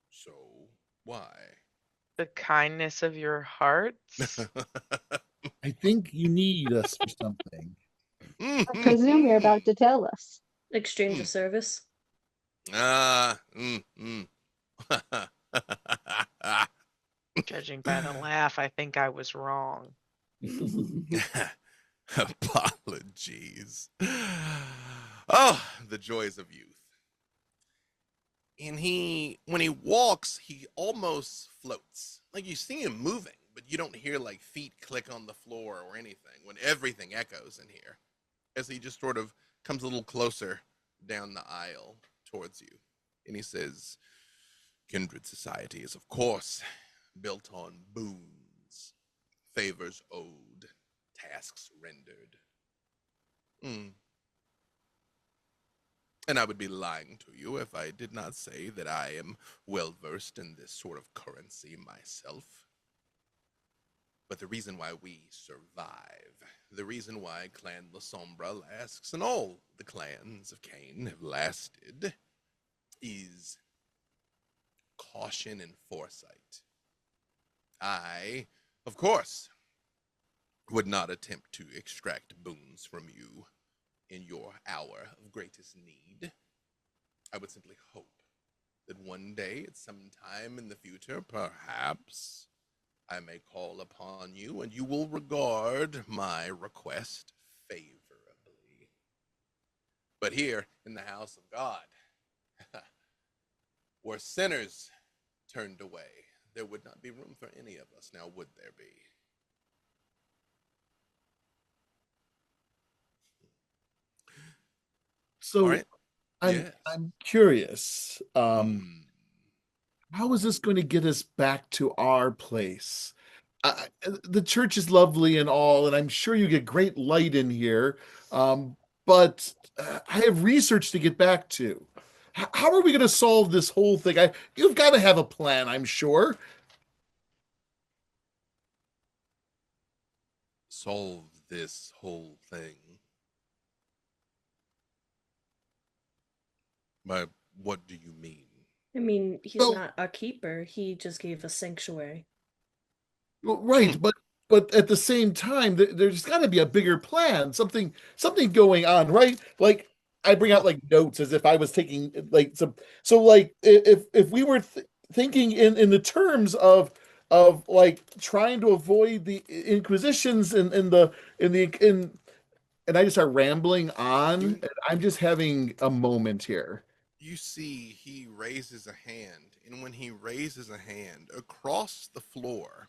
So, why?" The kindness of your hearts. I think you need us for something. I presume you're about to tell us. Exchange of service. Judging by the laugh, I think I was wrong. Apologies. Oh, the joys of youth. And when he walks, he almost floats. Like you see him moving, but you don't hear like feet click on the floor or anything when everything echoes in here. As he just sort of comes a little closer down the aisle towards you. And he says, "Kindred society is, of course, built on boons, favors owed, tasks rendered. And I would be lying to you if I did not say that I am well versed in this sort of currency myself. But the reason why we survive, the reason why Clan La Sombra lasts, and all the clans of Cain have lasted, is caution and foresight. I, of course, would not attempt to extract boons from you in your hour of greatest need. I would simply hope that one day, at some time in the future, perhaps, I may call upon you and you will regard my request favorably. But here in the house of God, were sinners turned away, there would not be room for any of us, now would there be?" So All right. Yes. I'm curious. Mm. How is this going to get us back to our place? The church is lovely and all, and I'm sure you get great light in here. But I have research to get back to. How are we going to solve this whole thing? You've got to have a plan, I'm sure. Solve this whole thing? By what do you mean? I mean, he's Well, not a keeper. He just gave a sanctuary. well, right, but at the same time, there's got to be a bigger plan, something going on, right? Like I bring out like notes as if I was taking like some. So like if we were thinking in the terms of like trying to avoid the inquisitions in and I just start rambling on, You and I'm just having a moment here. you see he raises a hand, and when he raises a hand across the floor,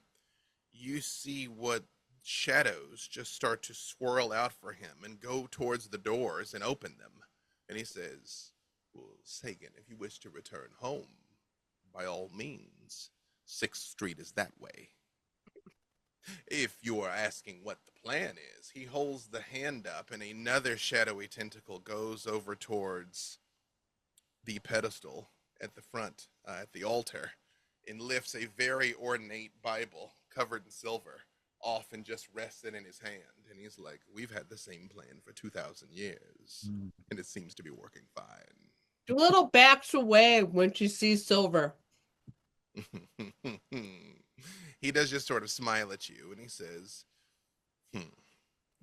you see what shadows just start to swirl out for him and go towards the doors and open them. And he says, "Well, Sagan, if you wish to return home, by all means, 6th Street is that way. If you are asking what the plan is," he holds the hand up and another shadowy tentacle goes over towards the pedestal at the front, at the altar, and lifts a very ornate Bible covered in silver off and just resting in his hand. And he's like, we've had the same plan for 2,000 years, and it seems to be working fine. Doolittle backs away when she sees Silver. He does just sort of smile at you, and he says,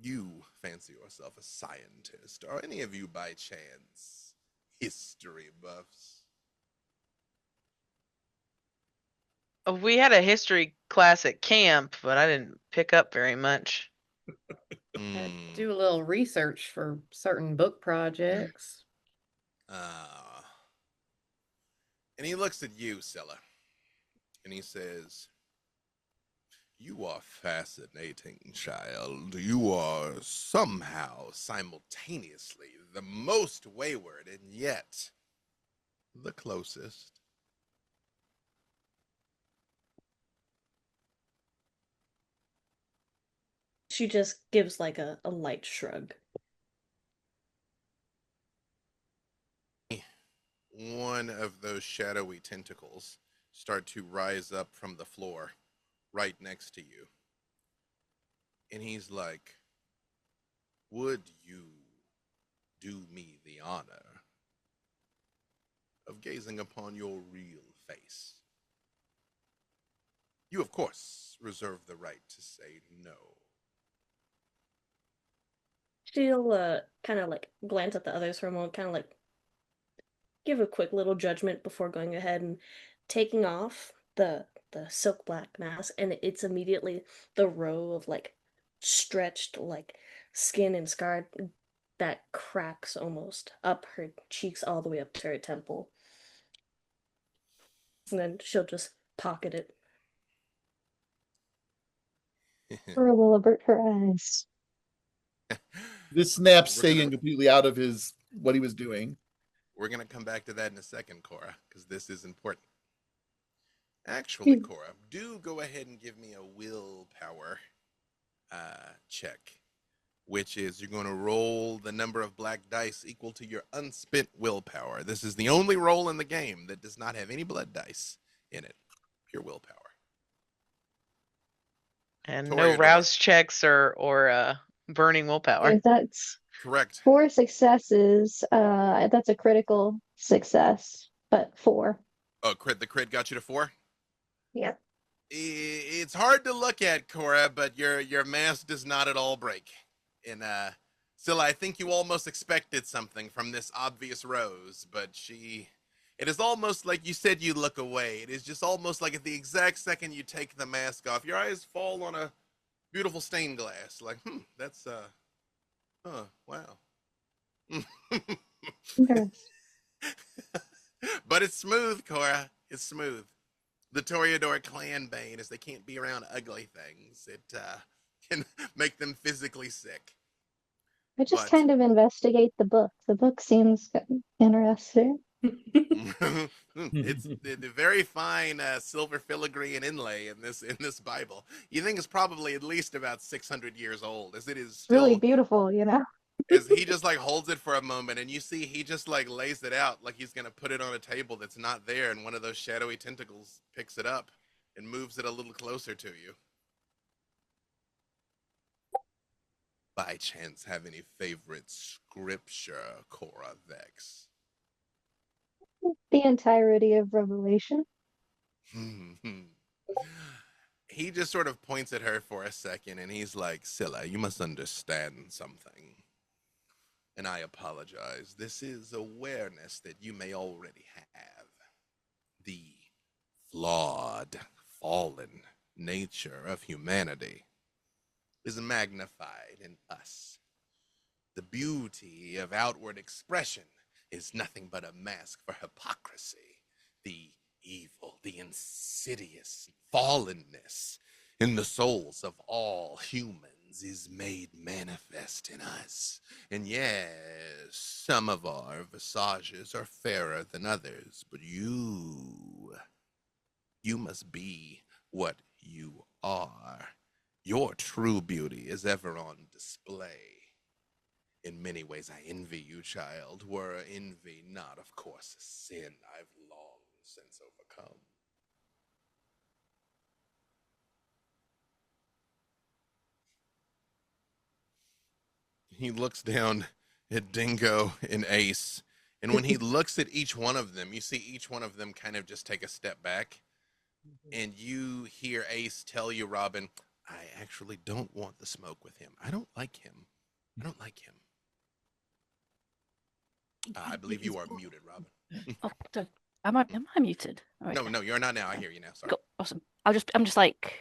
you fancy yourself a scientist. Are any of you by chance history buffs? We had a history class at camp, but I didn't pick up very much. I do a little research for certain book projects. And he looks at you, Scylla, and he says, you are fascinating, child. You are somehow simultaneously the most wayward and yet the closest. She just gives like a light shrug. One of those shadowy tentacles start to rise up from the floor right next to you. And he's like, would you do me the honor of gazing upon your real face? You, of course, reserve the right to say no. She'll kind of like glance at the others for a moment, kind of like give a quick little judgment before going ahead and taking off the silk black mask, and it's immediately the row of like stretched like skin and scar that cracks almost up her cheeks all the way up to her temple. And then she'll just pocket it. Or will avert her eyes. This snaps We're gonna- Sagan completely out of his what he was doing. We're going to come back to that in a second, Cora, because this is important. Actually, Cora, do go ahead and give me a willpower check, which is you're going to roll the number of black dice equal to your unspent willpower. This is the only roll in the game that does not have any blood dice in it. Pure willpower. And Toreador. no rouse checks or burning willpower. If that's Correct. 4 successes, that's a critical success, but 4. Oh, the crit got you to 4? Yep. It's hard to look at, Cora, but your mask does not at all break. And Scylla, I think you almost expected something from this obvious rose, but it is almost like you said you look away. It is just almost like at the exact second you take the mask off, your eyes fall on a beautiful stained glass. Like, that's wow. But it's smooth, Cora. It's smooth. The Toreador clan bane is they can't be around ugly things. It can make them physically sick. I just kind of investigate the book. The book seems interesting. It's the very fine silver filigree and inlay in this Bible. You think it's probably at least about 600 years old, as it is still Really beautiful, you know? as he just like holds it for a moment, and you see he just like lays it out like he's gonna put it on a table that's not there, and one of those shadowy tentacles picks it up and moves it a little closer to you. By chance have any favorite scripture, Cora Vex? The entirety of Revelation. He just sort of points at her for a second, and he's like, Scylla, you must understand something. And I apologize. This is awareness that you may already have. The flawed, fallen nature of humanity is magnified in us. The beauty of outward expression is nothing but a mask for hypocrisy. The evil, the insidious fallenness in the souls of all humans is made manifest in us. And yes, some of our visages are fairer than others, but you must be what you are. Your true beauty is ever on display. In many ways, I envy you, child. Were envy not, of course, a sin I've long since overcome. he looks down at Dingo and Ace, and when he looks at each one of them, you see each one of them kind of just take a step back, and you hear Ace tell you, Robin, I actually don't want the smoke with him. I don't like him. I don't like him. I believe you are muted, Robin. Oh, am I muted? All right. No, you're not now. I hear you now. Sorry. Cool. Awesome. I'm just like,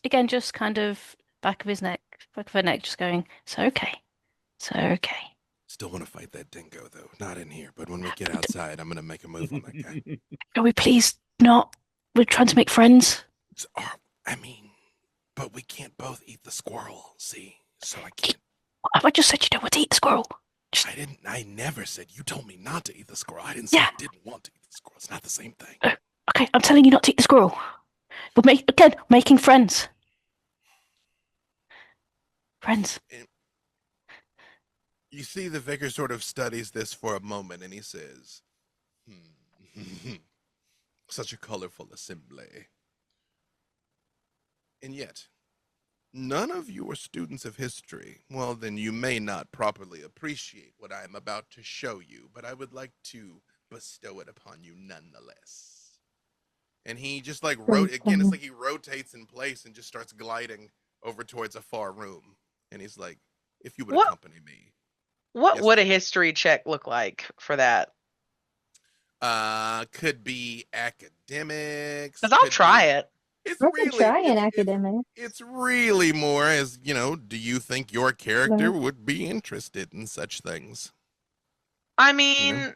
again, just kind of back of her neck, just going, it's okay. It's okay. Still want to fight that dingo, though. Not in here, but when we get outside, I'm going to make a move on that guy. Are we please not? We're trying to make friends. I mean, but we can't both eat the squirrel, see? So I can't. I just said you don't want to eat the squirrel. I never said. You told me not to eat the squirrel. I didn't say I didn't want to eat the squirrel. It's not the same thing. Okay, I'm telling you not to eat the squirrel. We're making friends. Friends. You see the vicar sort of studies this for a moment, and he says, such a colorful assembly. And yet, none of you are students of history. Well, then you may not properly appreciate what I am about to show you, but I would like to bestow it upon you nonetheless. And he just like it's like he rotates in place and just starts gliding over towards a far room. And he's like, if you would accompany me. What would a history check look like for that? Could be academics. Because I'll try it. It's I really could try an academic. It's really more as, do you think your character would be interested in such things? I mean,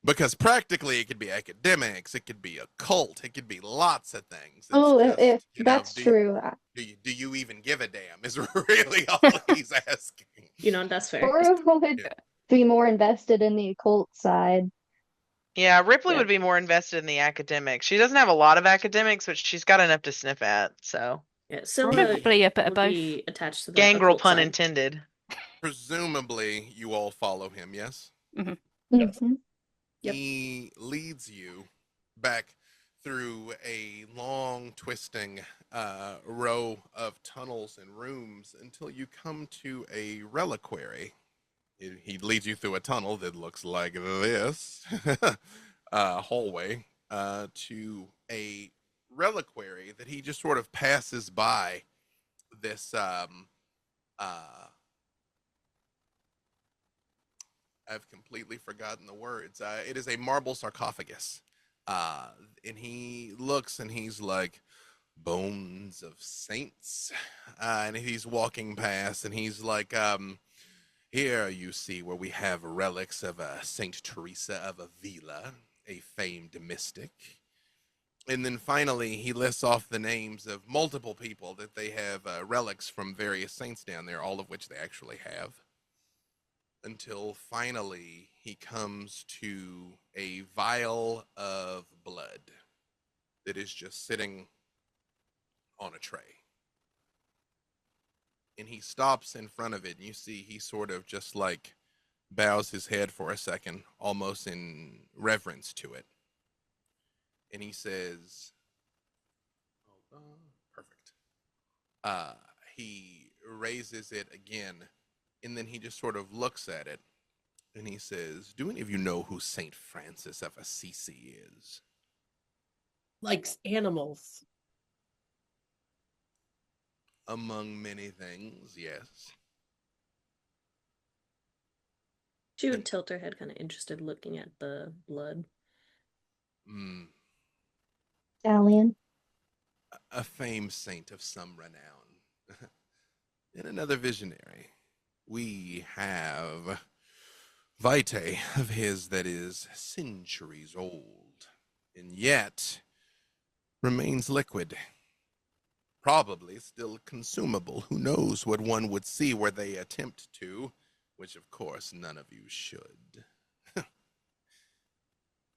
because practically it could be academics, it could be occult, it could be lots of things. If that's true. Do you even give a damn? Is really all he's asking. That's fair. Or would be more invested in the occult side. Yeah, Ripley would be more invested in the academics. She doesn't have a lot of academics, but she's got enough to sniff at. So probably a bit of both. Attached to the gangrel pun side. intended. Presumably, you all follow him. Yes. Mm-hmm. Mm-hmm. Yep. He leads you back through a long, twisting row of tunnels and rooms until you come to a reliquary. He leads you through a tunnel that looks like this hallway to a reliquary that he just sort of passes by this I've completely forgotten the words. It is a marble sarcophagus. And he looks and he's like, bones of saints. And he's walking past and he's like, here you see where we have relics of Saint Teresa of Avila, a famed mystic. And then finally, he lists off the names of multiple people that they have relics from various saints down there, all of which they actually have. Until finally, he comes to a vial of blood that is just sitting on a tray. And he stops in front of it, and you see he sort of just like bows his head for a second, almost in reverence to it. And he says, perfect. He raises it again, and then he just sort of looks at it, and he says, do any of you know who Saint Francis of Assisi is? Likes animals. Among many things, yes. She would tilt her head kind of interested looking at the blood. Stallion. A famed saint of some renown. And another visionary. We have vitae of his that is centuries old, and yet remains liquid. Probably still consumable. Who knows what one would see where they attempt to, which of course none of you should.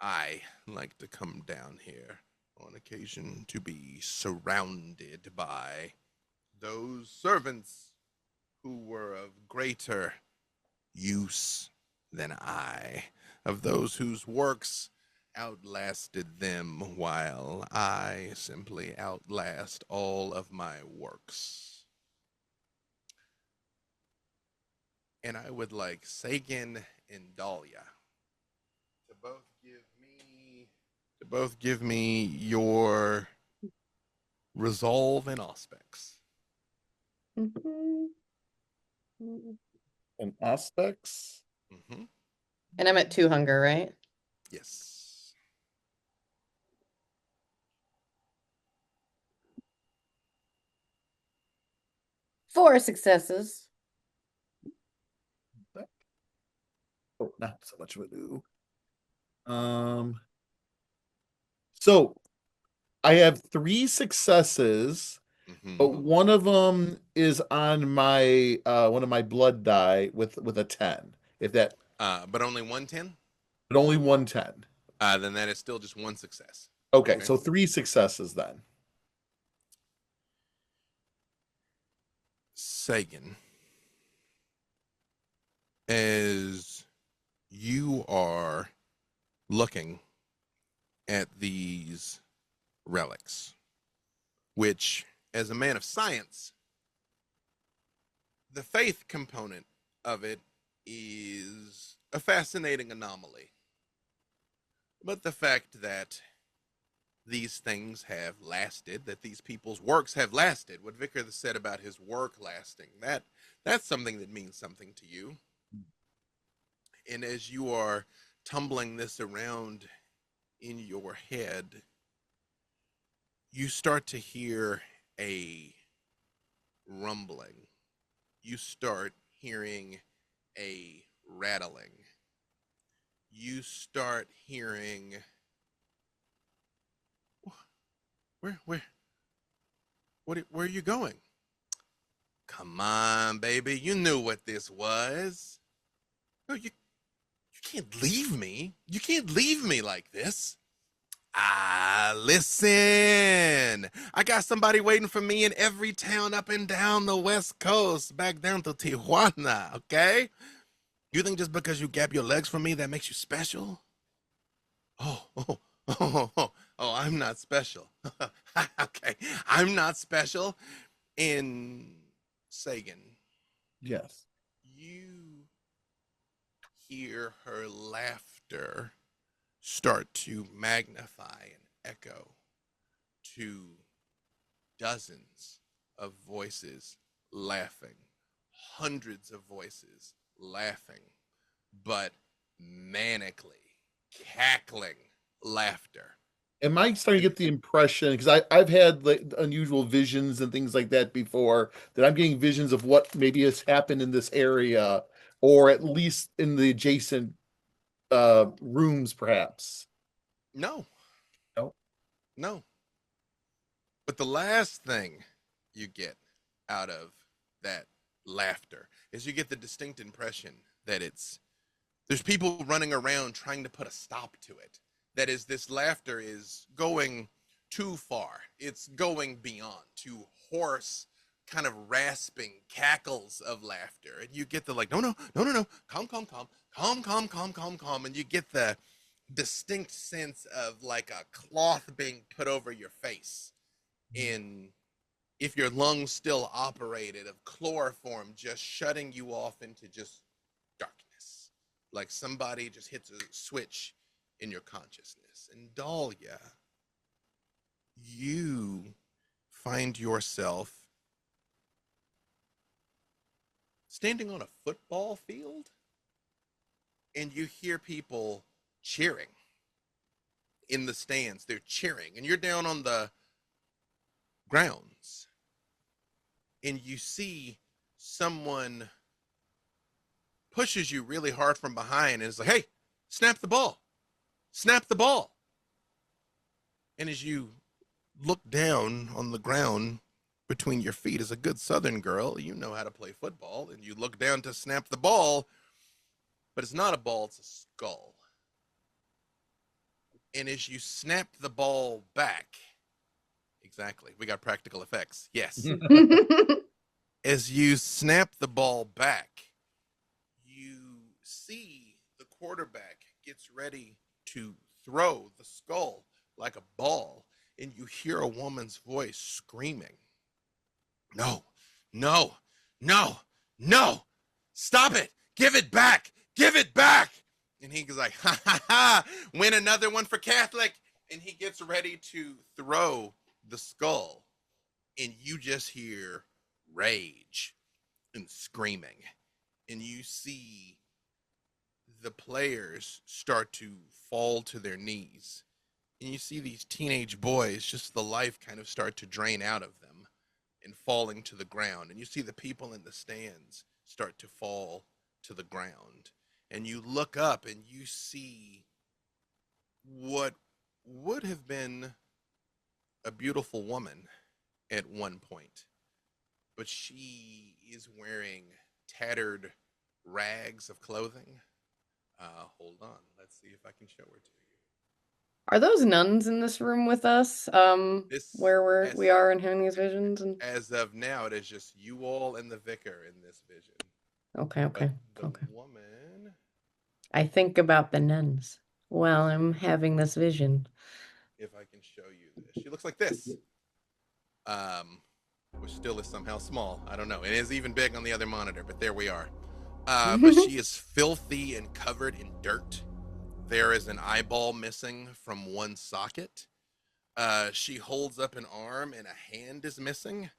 I like to come down here on occasion to be surrounded by those servants who were of greater use than I, of those whose works outlasted them, while I simply outlast all of my works. And I would like Sagan and Dahlia to both give me your resolve and aspects. Mhm. And aspects. Mm-hmm. And I'm at 2 hunger, right? Yes. Four successes. Oh, not so much of a do. So I have 3 successes, but Mm-hmm. one of them is on my one of my blood die with a 10. If that, But only 110? but only 110. Then that is still just one success. Okay, so 3 successes then. Sagan, as you are looking at these relics, which, as a man of science, the faith component of it is a fascinating anomaly. But the fact that these things have lasted, that these people's works have lasted, what Vicar said about his work lasting, that's something that means something to you. And as you are tumbling this around in your head, you start to hear a rumbling. You start hearing a rattling. You start hearing where are you going? Come on, baby. You knew what this was. No, you can't leave me. You can't leave me like this. Listen. I got somebody waiting for me in every town up and down the West Coast, back down to Tijuana, okay? You think just because you gap your legs for me, that makes you special? Oh, I'm not special. Okay, I'm not special. In Sagan, Yes. you hear her laughter start to magnify and echo to dozens of voices laughing, hundreds of voices laughing, but manically cackling laughter. Am I starting to get the impression, because I've had like unusual visions and things like that before, that I'm getting visions of what maybe has happened in this area, or at least in the adjacent rooms, perhaps? No, No. no. But the last thing you get out of that laughter is you get the distinct impression that there's people running around trying to put a stop to it. That is, this laughter is going too far. It's going beyond to hoarse, kind of rasping cackles of laughter. And you get the like, no, calm. And you get the distinct sense of like a cloth being put over your face. In if your lungs still operated, of chloroform just shutting you off into just darkness, like somebody just hits a switch in your consciousness. And Dahlia, you find yourself standing on a football field, and you hear people cheering in the stands. They're cheering, and you're down on the grounds, and you see someone pushes you really hard from behind and is like, hey, snap the ball. Snap the ball. And as you look down on the ground between your feet, as a good Southern girl, you know how to play football, and you look down to snap the ball, but it's not a ball, it's a skull. And as you snap the ball back, exactly, we got practical effects, yes. As you snap the ball back, you see the quarterback gets ready to throw the skull like a ball, and you hear a woman's voice screaming, no, no, no, no, stop it, give it back, give it back. And he's like, ha ha ha, win another one for Catholic. And he gets ready to throw the skull. And you just hear rage and screaming. And you see the players start to fall to their knees. And you see these teenage boys, just the life kind of start to drain out of them and falling to the ground. And you see the people in the stands start to fall to the ground. And you look up and you see what would have been a beautiful woman at one point, but she is wearing tattered rags of clothing. Hold on, let's see if I can show her to you. Are those nuns in this room with us? Where we are in having these visions? And as of now, it is just you all and the vicar in this vision. okay. But the Okay. woman, I think about the nuns while I'm having this vision. if I can show you this, she looks like this. Which still is somehow small. I don't know. It is even big on the other monitor, but there we are. But she is filthy and covered in dirt. There is an eyeball missing from one socket. She holds up an arm and a hand is missing.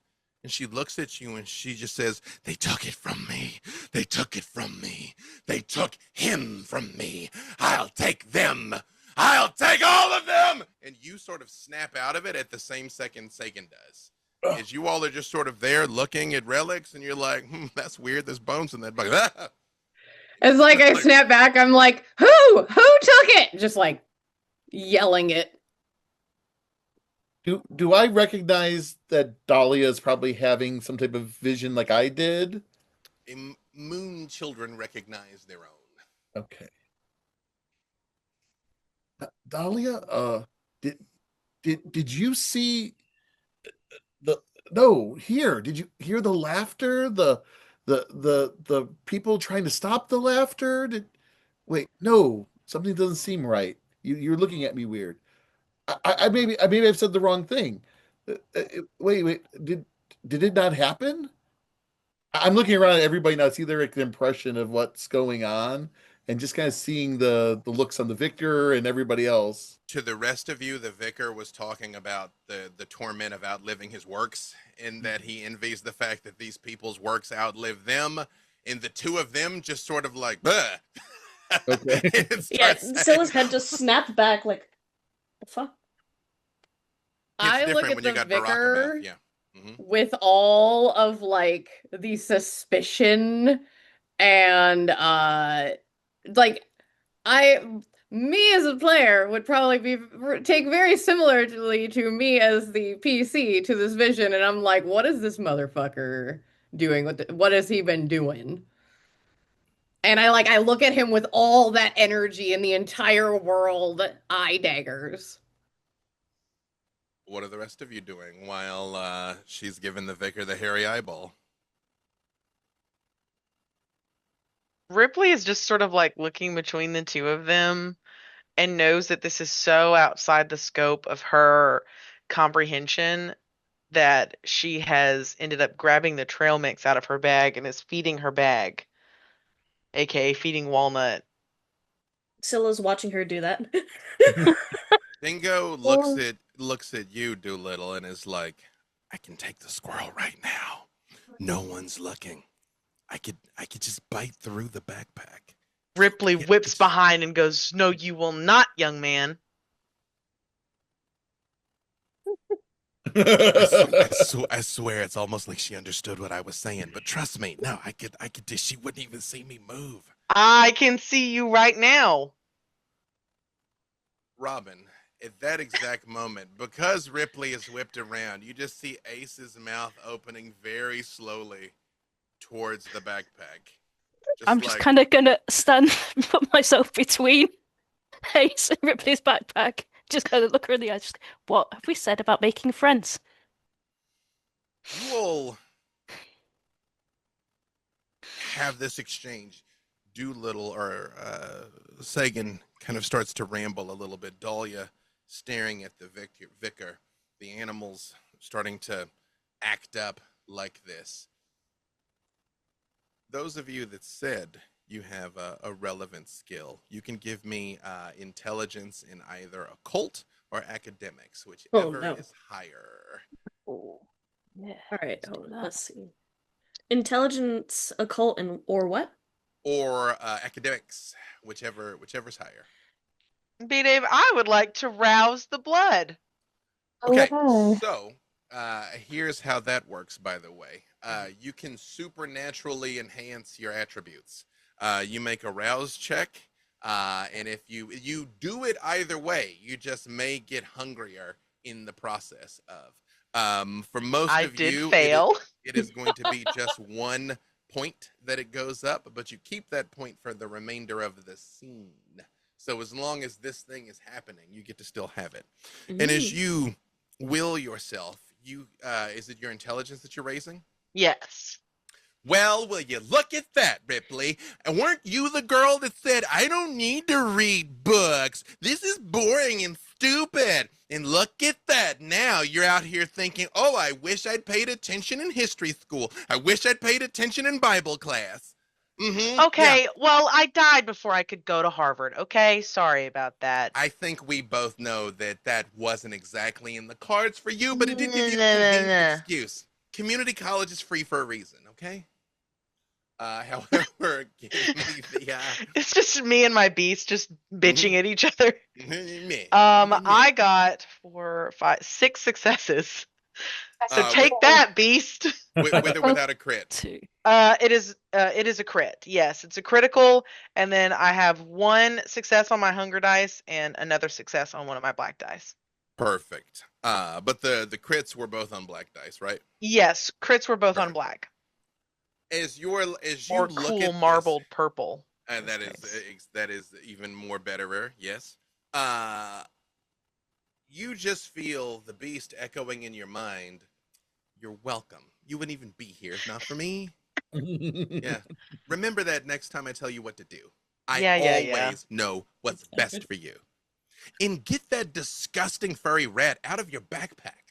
And she looks at you and she just says, they took it from me. They took it from me. They took him from me. I'll take them. I'll take all of them. And you sort of snap out of it at the same second Sagan does. As you all are just sort of there looking at relics and you're like, that's weird. There's bones in that. Like, ah. It's like I snap back. I'm like, who took it? Just like yelling it. Do I recognize that Dahlia is probably having some type of vision like I did? Moon children recognize their own. Okay. Dahlia, did you see did you hear the laughter? The people trying to stop the laughter? Wait, no, something doesn't seem right. You're looking at me weird. I maybe I've said the wrong thing. Wait, did it not happen? I'm looking around at everybody now, see their impression of what's going on, and just kind of seeing the looks on the vicar and everybody else. To the rest of you, the vicar was talking about the torment of outliving his works, and that he envies the fact that these people's works outlive them, and the two of them just sort of like, bleh. Okay. Yeah, Scylla's head just snapped back like, the fuck? I look at when the you got vicar yeah. with all of like the suspicion and like me as a player would probably take very similarly to me as the PC to this vision, and I'm like, what is this motherfucker doing? What has he been doing? And I look at him with all that energy in the entire world, eye daggers. What are the rest of you doing while she's giving the vicar the hairy eyeball? Ripley is just sort of like looking between the two of them and knows that this is so outside the scope of her comprehension that she has ended up grabbing the trail mix out of her bag and is feeding her bag, aka feeding Walnut. Scylla's watching her do that. Dingo looks at you, Doolittle, and is like, I can take the squirrel right now. No one's looking. I could just bite through the backpack. Ripley whips behind and goes, "No, you will not, young man." I swear it's almost like she understood what I was saying, but trust me, no, I could she wouldn't even see me move. I can see you right now. Robin, at that exact moment, because Ripley is whipped around, you just see Ace's mouth opening very slowly towards the backpack. I'm just kind of gonna stand, put myself between Ace and Ripley's backpack. Just kind of look her in the eyes. What have we said about making friends? You all have this exchange. Doolittle or Sagan kind of starts to ramble a little bit. Dahlia staring at the vicar. The animals starting to act up like this. Those of you that said you have a relevant skill. You can give me intelligence in either occult or academics, Oh whichever no. is higher. Oh, yeah. All right, Let's do hold on. that. Let's see. Intelligence, occult, and or what? Or academics, whichever's higher. B Dave, I would like to rouse the blood. Okay, Oh, so here's how that works, by the way. You can supernaturally enhance your attributes. You make a rouse check, and if you do it either way, you just may get hungrier in the process of. For most I of did you, fail. it is going to be just 1 point that it goes up, but you keep that point for the remainder of the scene. So as long as this thing is happening, you get to still have it. And as you will yourself, you is it your intelligence that you're raising? Yes. Well, will you look at that, Ripley? And weren't you the girl that said, I don't need to read books. This is boring and stupid. And look at that. Now you're out here thinking, oh, I wish I'd paid attention in history school. I wish I'd paid attention in Bible class. Mm-hmm. Okay, well, I died before I could go to Harvard. Okay, sorry about that. I think we both know that that wasn't exactly in the cards for you, but it did give you a Nah, nah, convenient nah. excuse. Community college is free for a reason, okay? However, give me the It's just me and my beast just bitching at each other. meh. I got 4, 5, 6 successes. So take that, beast. With or without a crit. 2. It is a crit. Yes, it's a critical, and then I have 1 success on my hunger dice and another success on one of my black dice. Perfect. But the crits were both on black dice, right? Yes, crits were both on Perfect. black. As you Or look cool at marbled purple. this, that is even more betterer. Yes. You just feel the beast echoing in your mind. You're welcome. You wouldn't even be here if not for me. Yeah. Remember that next time I tell you what to do. I always know what's best for you. And get that disgusting furry rat out of your backpack.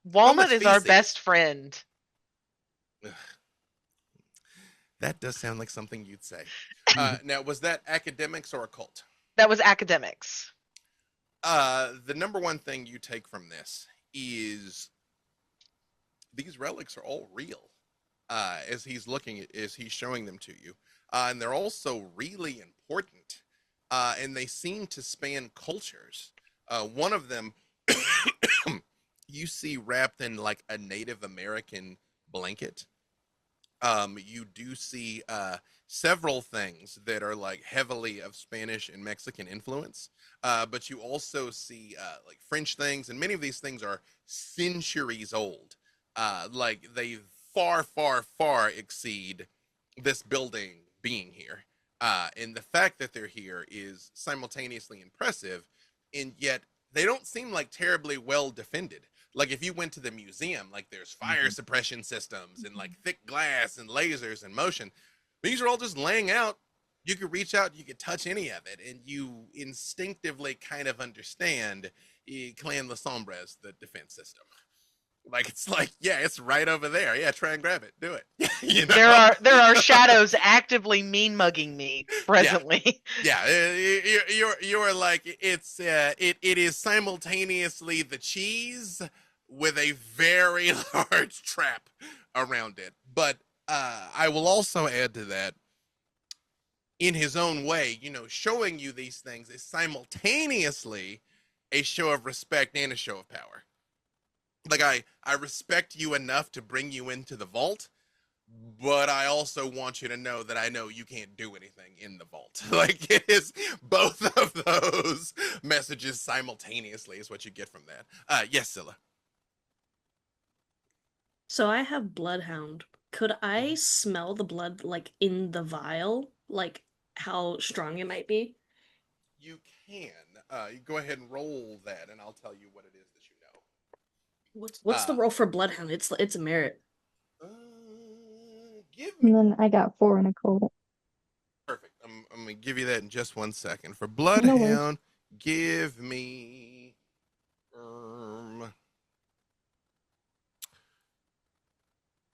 Walnut much is our feces. best friend. That does sound like something you'd say. Now, was that academics or occult? That was academics. The number one thing you take from this is these relics are all real. As he's showing them to you, and they're also really important. And they seem to span cultures. One of them you see wrapped in like a Native American blanket. You do see several things that are like heavily of Spanish and Mexican influence, but you also see like French things, and many of these things are centuries old. Like they far, far, far exceed this building being here. And the fact that they're here is simultaneously impressive, and yet they don't seem like terribly well defended. Like if you went to the museum, like there's fire suppression systems and like thick glass and lasers and motion. These are all just laying out. You could reach out, you could touch any of it, and you instinctively kind of understand Clan La Sombre's the defense system. Like it's like, yeah, it's right over there. Yeah, try and grab it. Do it. You know? There are shadows actively mean mugging me presently. Yeah, you're like it is simultaneously the cheese with a very large trap around it. But I will also add to that, in his own way, showing you these things is simultaneously a show of respect and a show of power. Like I respect you enough to bring you into the vault, but I also want you to know that I know you can't do anything in the vault. Like it is both of those messages simultaneously is what you get from that. Yes, Scylla. So I have Bloodhound. Could I smell the blood like in the vial? Like how strong it might be? You can. You go ahead and roll that, and I'll tell you what it is that you know. What's the roll for Bloodhound? It's a merit. Give me. and then I got 4 and a cold. Perfect. I'm gonna give you that in just 1 second. For No Bloodhound, give me.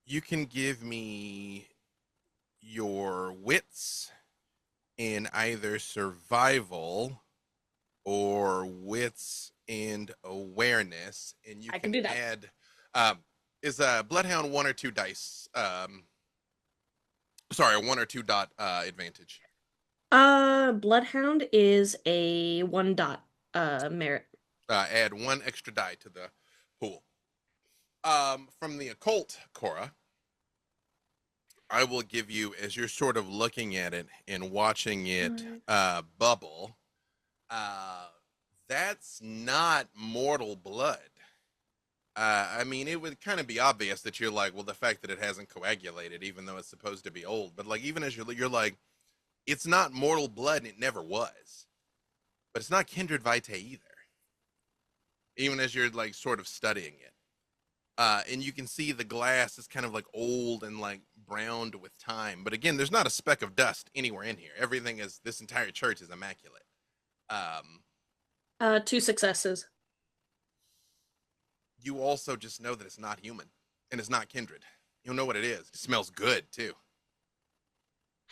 You can give me your wits in either survival or wits and awareness, and you I can can do that. add is Bloodhound 1 or 2 dice. Sorry, a 1 or 2 dot advantage. Bloodhound is a 1 dot merit. Add 1 extra die to the pool. From the occult, Cora, I will give you, as you're sort of looking at it and watching it bubble, that's not mortal blood. I mean, it would kind of be obvious that you're like, well, the fact that it hasn't coagulated, even though it's supposed to be old, but like, even as you're like, it's not mortal blood and it never was, but it's not kindred vitae either. Even as you're like sort of studying it. And you can see the glass is kind of like old and like browned with time. But again, there's not a speck of dust anywhere in here. Everything is, this entire church is immaculate. 2 successes. You also just know that it's not human and it's not kindred. You'll know what it is. It smells good too.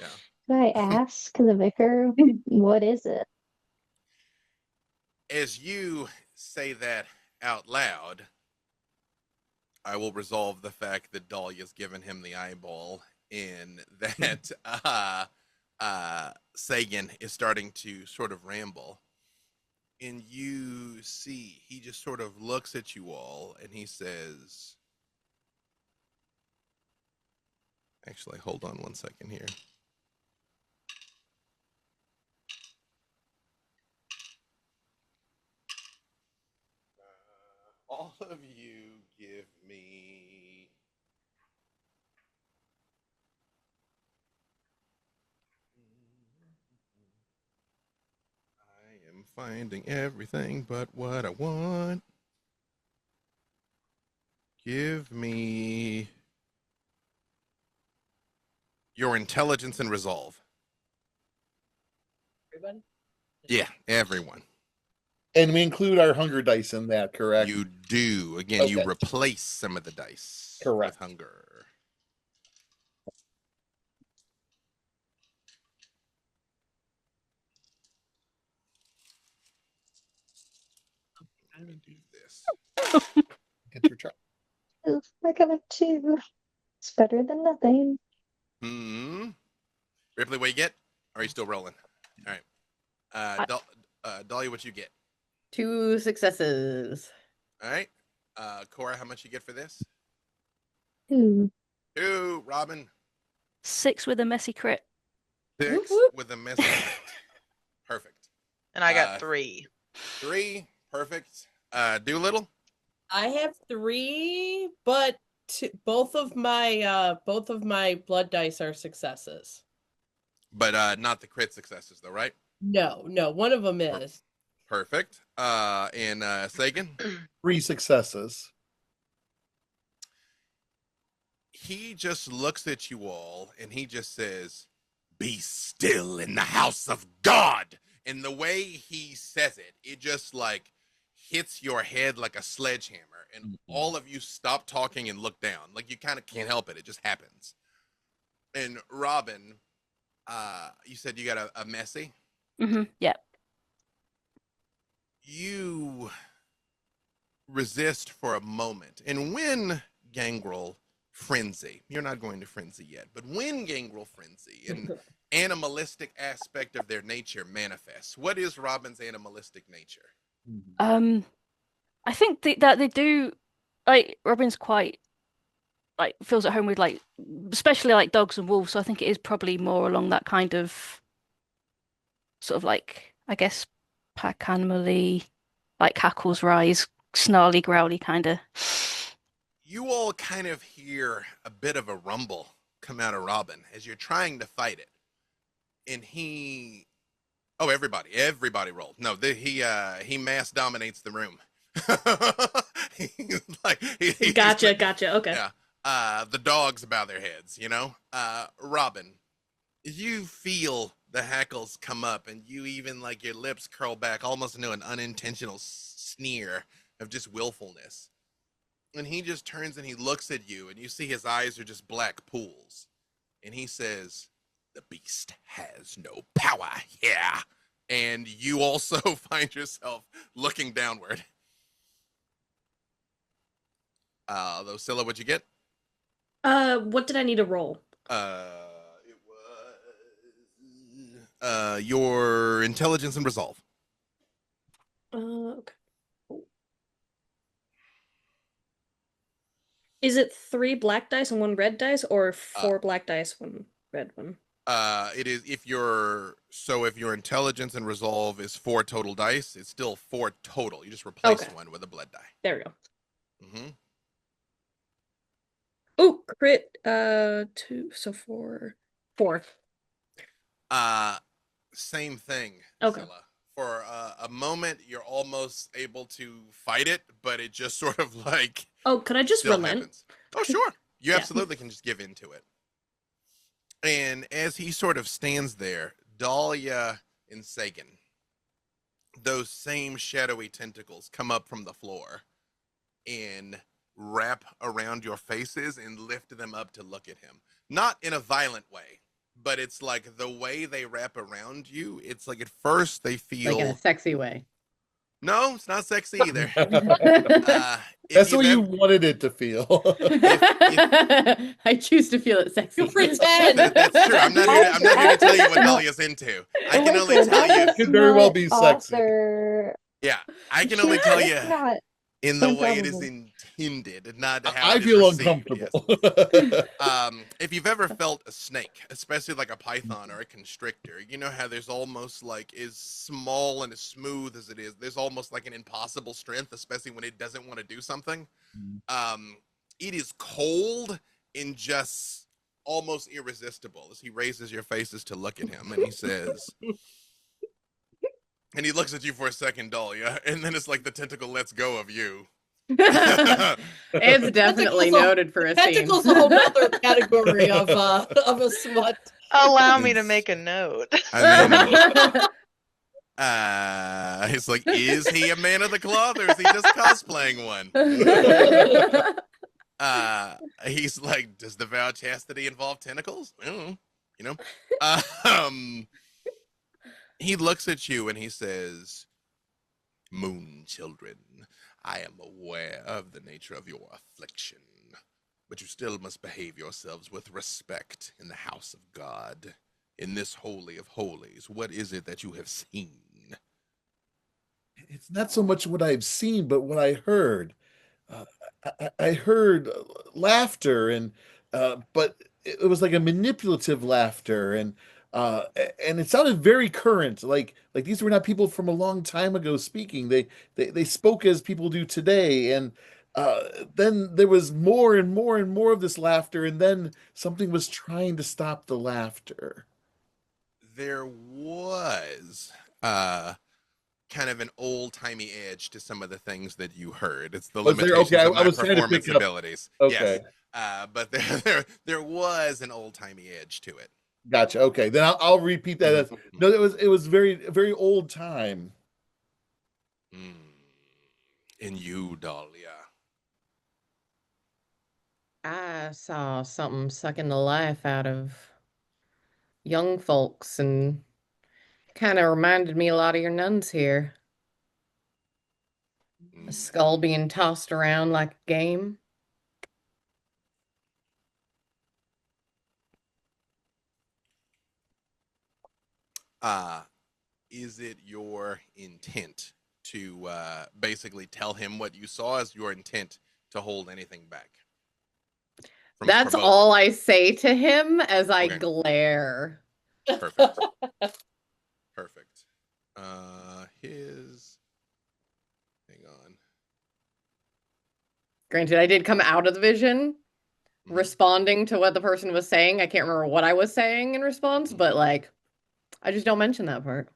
Yeah. Could I ask the vicar, what is it? As you say that out loud, I will resolve the fact that Dahlia's given him the eyeball and that Sagan is starting to sort of ramble. And you see, he just sort of looks at you all and he says, actually, hold on 1 second here. All of you give me I am finding everything but what I want. Give me your intelligence and resolve. Everybody? Yeah, everyone. And we include our hunger dice in that, correct? You do. Again, you Okay. replace some of the dice Correct. with hunger. Let me do this. Get your try. Ooh, I got a 2. It's better than nothing. Ripley, what you get? Or are you still rolling? All right. Dahlia, what you get? 2 successes. All right. Cora, how much you get for this? Ooh. 2. Robin? 6 with a messy crit. 6 Whoop, whoop. with a message. Perfect. And I got 3. 3. Perfect. Doolittle? I have 3, but both of my blood dice are successes. But not the crit successes, though, right? No, one of them is. Perfect. And Sagan? 3 successes. He just looks at you all and he just says, "Be still in the house of God." And the way he says it, it just like hits your head like a sledgehammer. And all of you stop talking and look down. Like you kind of can't help it. It just happens. And Robin, you said you got a messy? Yep. You resist for a moment. And when Gangrel frenzy, you're not going to frenzy yet, but when Gangrel frenzy and animalistic aspect of their nature manifests, what is Robin's animalistic nature? I think that they do, like, Robin's quite, like, feels at home with, like, especially like dogs and wolves, so I think it is probably more along that kind of sort of like, I guess, pack animal-y, like cackles, rise, snarly, growly kind of. You all kind of hear a bit of a rumble come out of Robin as you're trying to fight it. And everybody rolled. No, he mass dominates the room. Gotcha. Okay. Yeah. The dogs bow their heads, you know? Robin, you feel the hackles come up and you even like your lips curl back almost into an unintentional sneer of just willfulness. And he just turns and he looks at you and you see his eyes are just black pools. and he says, "The beast has no power here." And you also find yourself looking downward. Lucilla, what'd you get? What did I need to roll? It was your intelligence and resolve. Okay. Is it 3 black dice and 1 red dice, or 4 black dice, 1 red one? It is if your intelligence and resolve is 4 total dice, it's still 4 total. You just replace one with a blood die. There we go. Mm-hmm. Oh, crit. 2, so 4. Same thing. Okay. Zilla. For a moment, you're almost able to fight it, but it just sort of like. Oh, could I just relent? Happens. Oh, sure. You absolutely can just give into it. And as he sort of stands there, Dahlia and Sagan, those same shadowy tentacles come up from the floor and wrap around your faces and lift them up to look at him. Not in a violent way, but it's like the way they wrap around you, it's like at first they feel... Like in a sexy way. No, it's not sexy either. That's what you wanted it to feel. I choose to feel it sexy. You pretend. That's true. I'm not here to tell you what Dahlia's into. I can only tell you. It could very well be sexy. Yeah, I can only tell you not in the way it is intended, not to how I it is feel received, uncomfortable. yes. If you've ever felt a snake, especially like a python or a constrictor, you know how there's almost like as small and as smooth as it is, there's almost like an impossible strength, especially when it doesn't want to do something. It is cold and just almost irresistible as he raises your faces to look at him, and he says, and he looks at you for a second, Dahlia, and then it's like the tentacle lets go of you. It's definitely noted for a scene. Tentacle's a whole other category of a smut. Allow me to make a note. I mean, it's like, is he a man of the cloth or is he just cosplaying one? He's like, does the vow of chastity involve tentacles? I don't know, you know. He looks at you and he says, "Moon children, I am aware of the nature of your affliction, but you still must behave yourselves with respect in the house of God, in this holy of holies. What is it that you have seen?" It's not so much what I've seen, but what I heard. I heard laughter, and but it was like a manipulative laughter, and it sounded very current. Like these were not people from a long time ago speaking. They spoke as people do today, and then there was more and more and more of this laughter, and then something was trying to stop the laughter. There was kind of an old-timey edge to some of the things that you heard. It's the limitations of my performance abilities. Okay. Yes. But there was an old-timey edge to it. Gotcha. Okay, then I'll repeat that. No, it was very, very old time. And you, Dahlia? I saw something sucking the life out of young folks and kind of reminded me a lot of your nuns here. A skull being tossed around like a game. Is it your intent to basically tell him what you saw? Is your intent to hold anything back? That's all I say to him as I glare. Perfect. Perfect. Hang on. Granted, I did come out of the vision responding to what the person was saying. I can't remember what I was saying in response, but like, I just don't mention that part.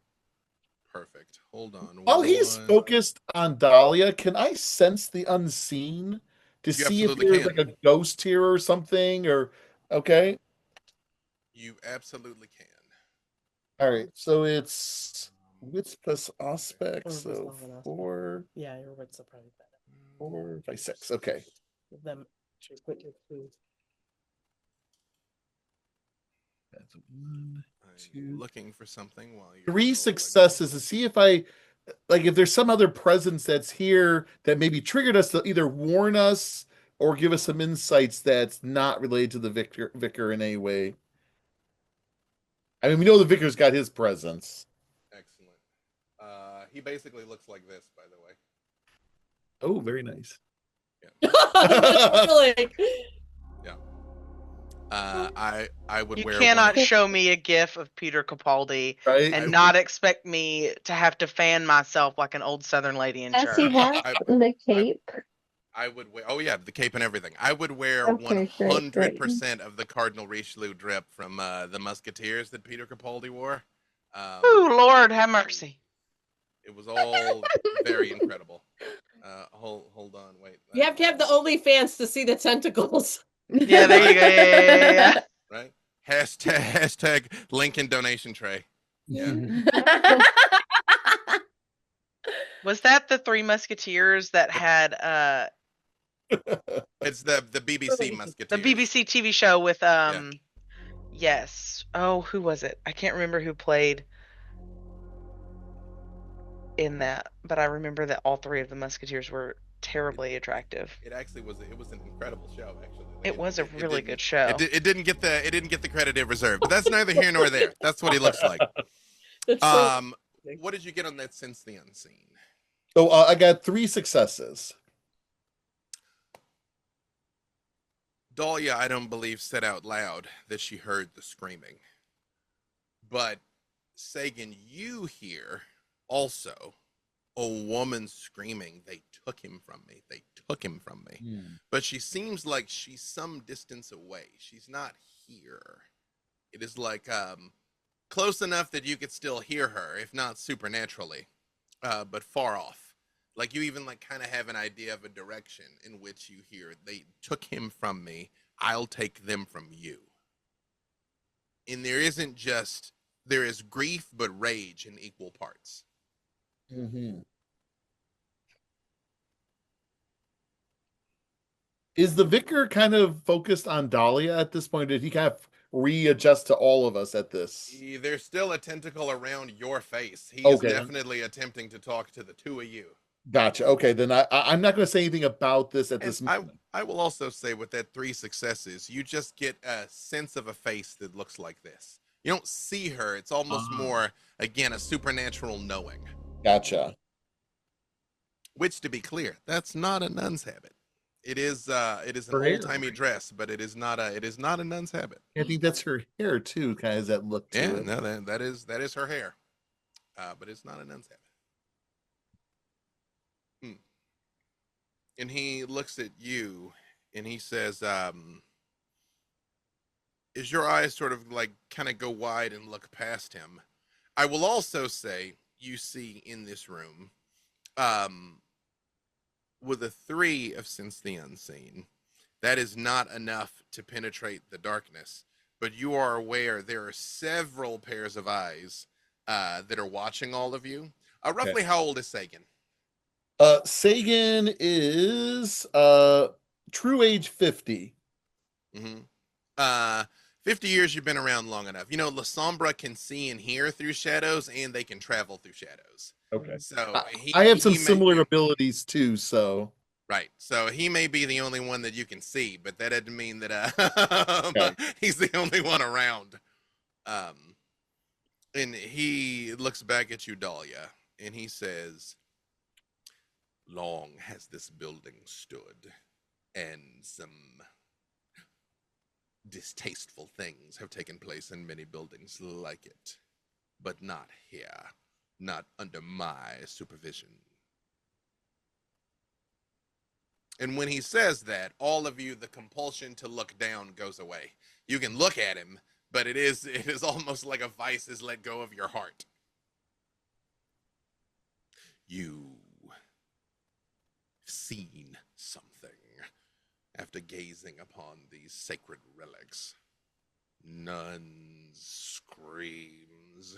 Perfect. Hold on. While he's focused on Dahlia, can I sense the unseen to see if there's like a ghost here or something? Or okay, you absolutely can. All right, so it's wits plus aspect, so 4. Yeah, your wits are probably better. 4 by 6. Okay. Give them to put your food. That's 1, I'm 2, looking for something while you're 3 rolling. successes to see if if there's some other presence that's here that maybe triggered us to either warn us or give us some insights that's not related to the vicar in any way. I mean, we know the vicar's got his presence. Excellent. He basically looks like this, by the way. Oh, very nice. Really? Yeah. I would You wear cannot one. show me a gif of Peter Capaldi Right? and not expect me to have to fan myself like an old Southern lady in Does he church. have the cape? I would wear. Oh yeah, the cape and everything. I would wear Okay, great, great. 100% of the Cardinal Richelieu drip from the Musketeers that Peter Capaldi wore. Ooh, Lord have mercy. It was all very incredible. Hold on, wait. You have to have the OnlyFans to see the tentacles. Yeah, there you go. Yeah. Right? Hashtag Lincoln donation tray. Yeah. Was that the Three Musketeers that had It's the BBC the Musketeers. BBC TV show with yes. Oh, who was it? I can't remember who played in that, but I remember that all three of the Musketeers were terribly attractive. It actually was. It was an incredible show. Actually, It was a really good show. It didn't get the credit it deserved, but that's neither here nor there. That's what he looks like. What did you get on that Since the Unseen? Oh, I got 3 successes. Dahlia, I don't believe, said out loud that she heard the screaming. But, Sagan, you hear also a woman screaming, "They took him from me. They took him from me." But she seems like she's some distance away. She's not here. It is like close enough that you could still hear her, if not supernaturally, but far off. Like you even like kind of have an idea of a direction in which you hear, "They took him from me. I'll take them from you." And there is grief but rage in equal parts. Is the vicar kind of focused on Dahlia at this point? Did he kind of readjust to all of us at this? There's still a tentacle around your face. He's Okay. definitely attempting to talk to the two of you. Gotcha. Okay, then I'm not going to say anything about this at this moment. I will also say with that 3 successes, you just get a sense of a face that looks like this. You don't see her. It's almost more, again, a supernatural knowing. Gotcha. Which, to be clear, that's not a nun's habit. It is an old-timey dress, but it is not a nun's habit. I think that's her hair too, kind of has that look to it. No, that is her hair. But it's not a nun's habit. And he looks at you and he says, as your eyes sort of like kind of go wide and look past him, I will also say you see in this room, with a 3 of Since the Unseen, that is not enough to penetrate the darkness, but you are aware there are several pairs of eyes that are watching all of you. Roughly how old is Sagan? Sagan is true age 50. 50 years you've been around long enough. You know, La Sombra can see and hear through shadows, and they can travel through shadows. Okay. So I have some similar abilities too, so. Right. So he may be the only one that you can see, but that doesn't mean that he's the only one around. And he looks back at you, Dahlia, and he says, "Long has this building stood, and some distasteful things have taken place in many buildings like it, but not here, not under my supervision." And when he says that, all of you, the compulsion to look down goes away. You can look at him, but it is almost like a vice is let go of your heart. You've seen something after gazing upon these sacred relics. Nuns, screams,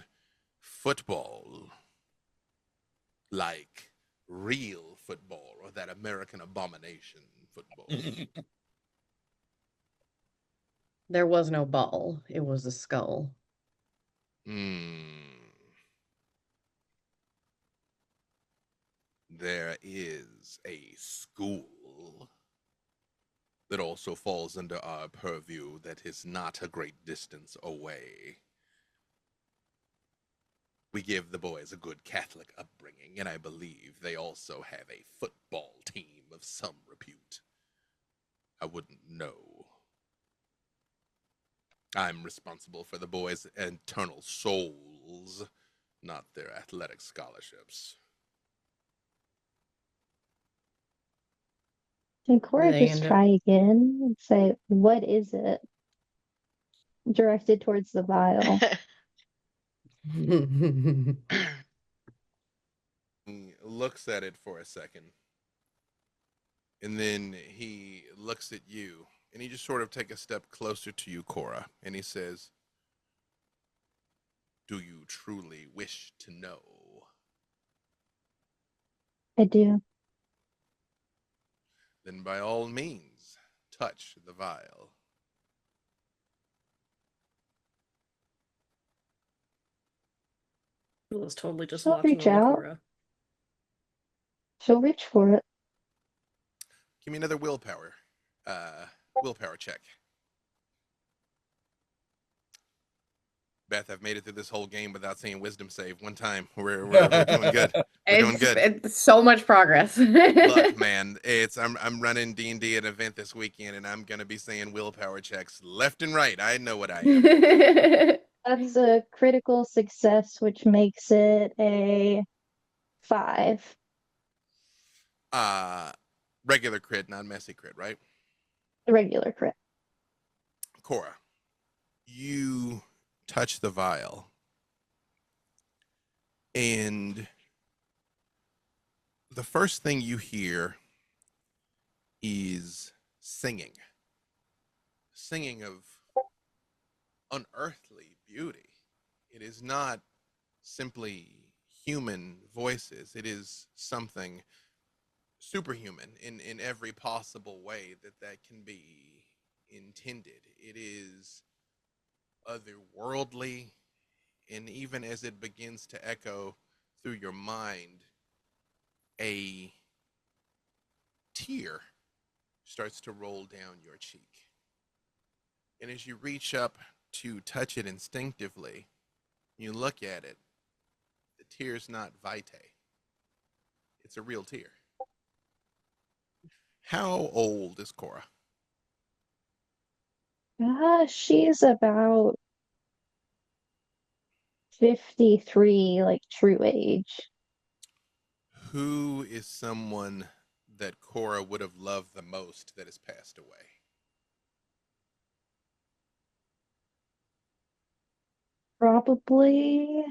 football, like real football, or that American abomination football. There was no ball. It was a skull. There is a school that also falls under our purview that is not a great distance away. We give the boys a good Catholic upbringing, and I believe they also have a football team of some repute. I wouldn't know. I'm responsible for the boys' eternal souls, not their athletic scholarships. Can Do Cora they just end up? try again and say, "What is it?" Directed towards the vial. He looks at it for a second, and then he looks at you, and he just sort of takes a step closer to you, Cora, and he says, "Do you truly wish to know?" I do. Then by all means, touch the vial. It was totally just She'll watching reach over out. Cora. She'll reach for it. Give me another willpower check. Beth, I've made it through this whole game without seeing wisdom save one time. We're doing good. We're doing good. It's so much progress. Look, man, I'm running D&D at an event this weekend, and I'm gonna be saying willpower checks left and right. I know what I am. That's a critical success, which makes it a 5. Regular crit, not messy crit, right? Regular crit. Cora, you touch the vial, and the first thing you hear is singing of unearthly beauty. It is not simply human voices. It is something superhuman in every possible way that can be intended. It is otherworldly, and even as it begins to echo through your mind, a tear starts to roll down your cheek. And as you reach up to touch it instinctively, you look at it, the tear's not vitae. It's a real tear. How old is Cora? She's about 53, like true age. Who is someone that Cora would have loved the most that has passed away? Probably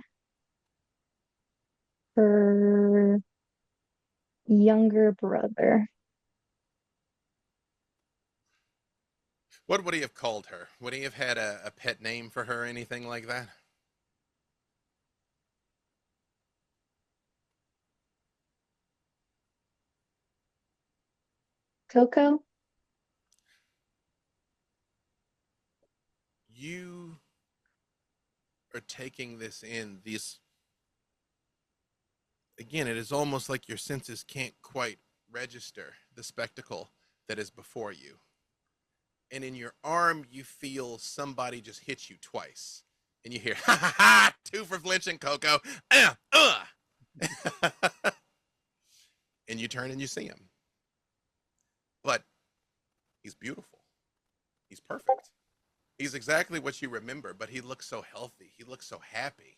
her younger brother. What would he have called her? Would he have had a pet name for her, anything like that? Coco? You are taking this in. Again, it is almost like your senses can't quite register the spectacle that is before you. And in your arm, you feel somebody just hit you twice. And you hear, ha ha ha, 2 for flinching, Coco. And you turn and you see him. But he's beautiful. He's perfect. He's exactly what you remember, but he looks so healthy. He looks so happy.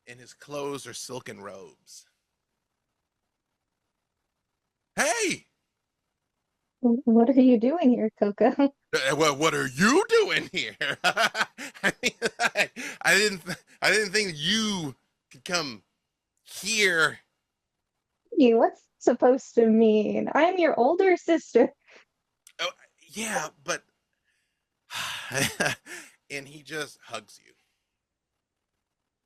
And his clothes are silken robes. Hey! What are you doing here, Coco? Well, what are you doing here? I didn't think you could come here. What's supposed to mean? I'm your older sister. Oh, yeah, but and he just hugs you.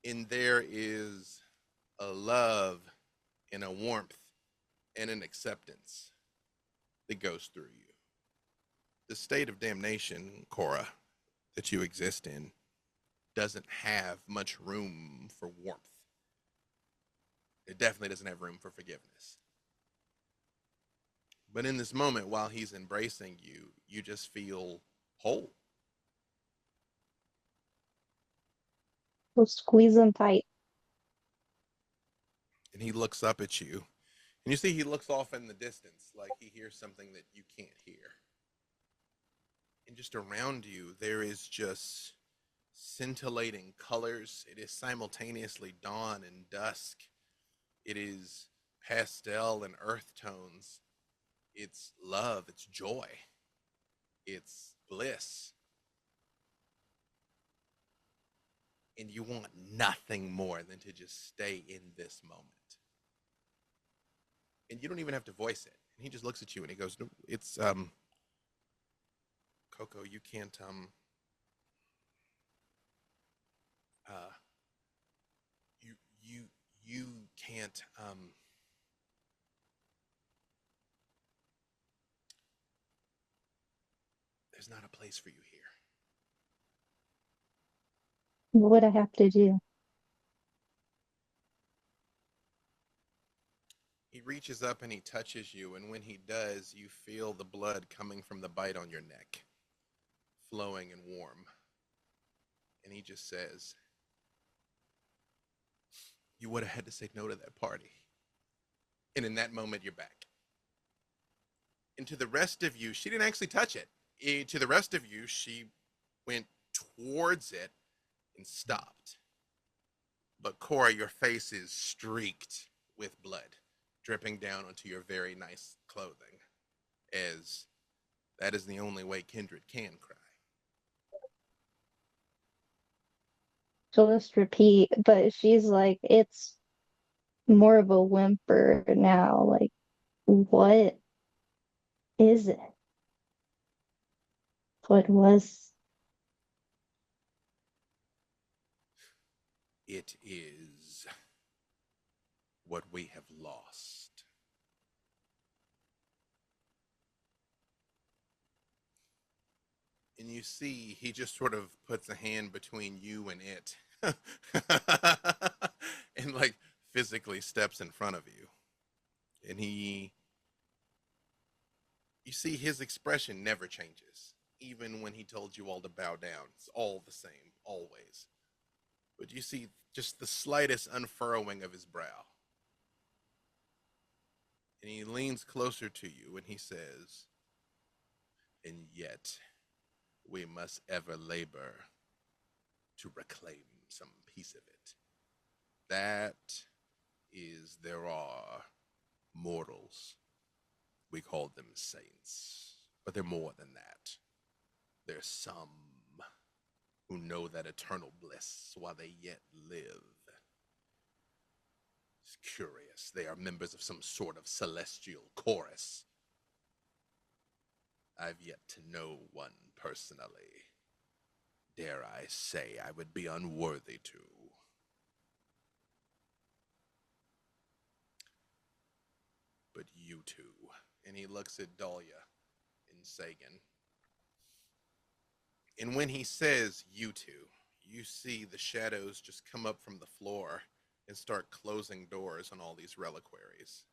And there is a love and a warmth and an acceptance that goes through you. The state of damnation, Cora, that you exist in doesn't have much room for warmth. It definitely doesn't have room for forgiveness. But in this moment, while he's embracing you, you just feel whole. We'll squeeze them tight. And he looks up at you. And you see he looks off in the distance like he hears something that you can't hear. And just around you, there is just scintillating colors. It is simultaneously dawn and dusk. It is pastel and earth tones. It's love, it's joy, it's bliss. And you want nothing more than to just stay in this moment. And you don't even have to voice it. And he just looks at you and he goes, it's Coco, you can't you you you can't there's not a place for you here. What would I have to do? He reaches up and he touches you, and when he does, you feel the blood coming from the bite on your neck, flowing and warm. And he just says, you would have had to say no to that party. And in that moment, you're back. And to the rest of you, she didn't actually touch it. To the rest of you, she went towards it and stopped. But Cora, your face is streaked with blood, dripping down onto your very nice clothing, as that is the only way Kindred can cry. She'll just repeat, but she's like, it's more of a whimper now. Like, what is it? What was? It is what we have lost. And you see, he just sort of puts a hand between you and it. And like physically steps in front of you. And you see his expression never changes. Even when he told you all to bow down, it's all the same, always. But you see just the slightest unfurrowing of his brow. And he leans closer to you and he says, and yet we must ever labor to reclaim some piece of it. That is, there are mortals. We call them saints, but they're more than that. There's some who know that eternal bliss while they yet live. It's curious. They are members of some sort of celestial chorus. I've yet to know one personally. Dare I say I would be unworthy to. But you two, and he looks at Dahlia and Sagan. And when he says you two, you see the shadows just come up from the floor and start closing doors on all these reliquaries.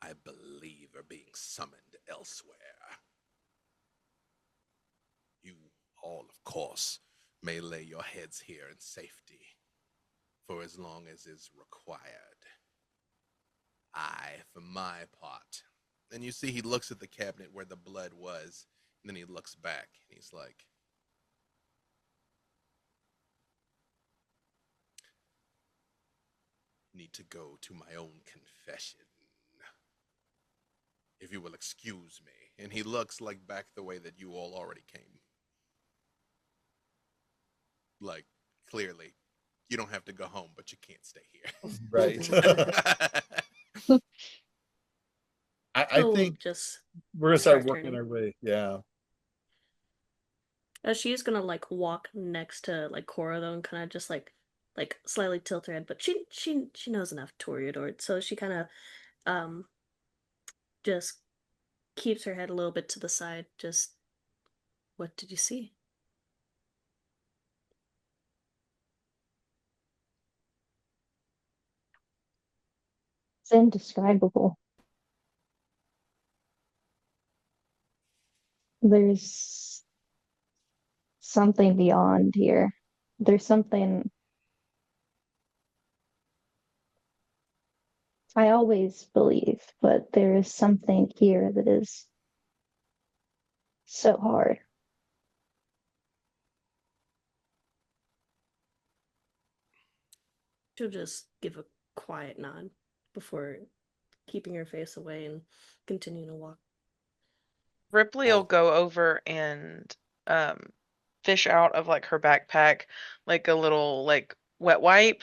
I believe are being summoned elsewhere. You all, of course, may lay your heads here in safety for as long as is required. I, for my part, and you see he looks at the cabinet where the blood was, and then he looks back and he's like, need to go to my own confession. If you will excuse me. And he looks like back the way that you all already came. Like, clearly, you don't have to go home, but you can't stay here. Right. I think just we're gonna start start working turning. our way. Yeah. She's gonna like walk next to like Cora though and kind of just like slightly tilt her head, but she knows enough Toreador, so she kind of um just keeps her head a little bit to the side. Just, what did you see? It's indescribable. There's something beyond here. There's something I always believe, but there is something here that is so hard. She'll just give a quiet nod before keeping her face away and continuing to walk. Ripley will go over and fish out of like her backpack like a little like wet wipe.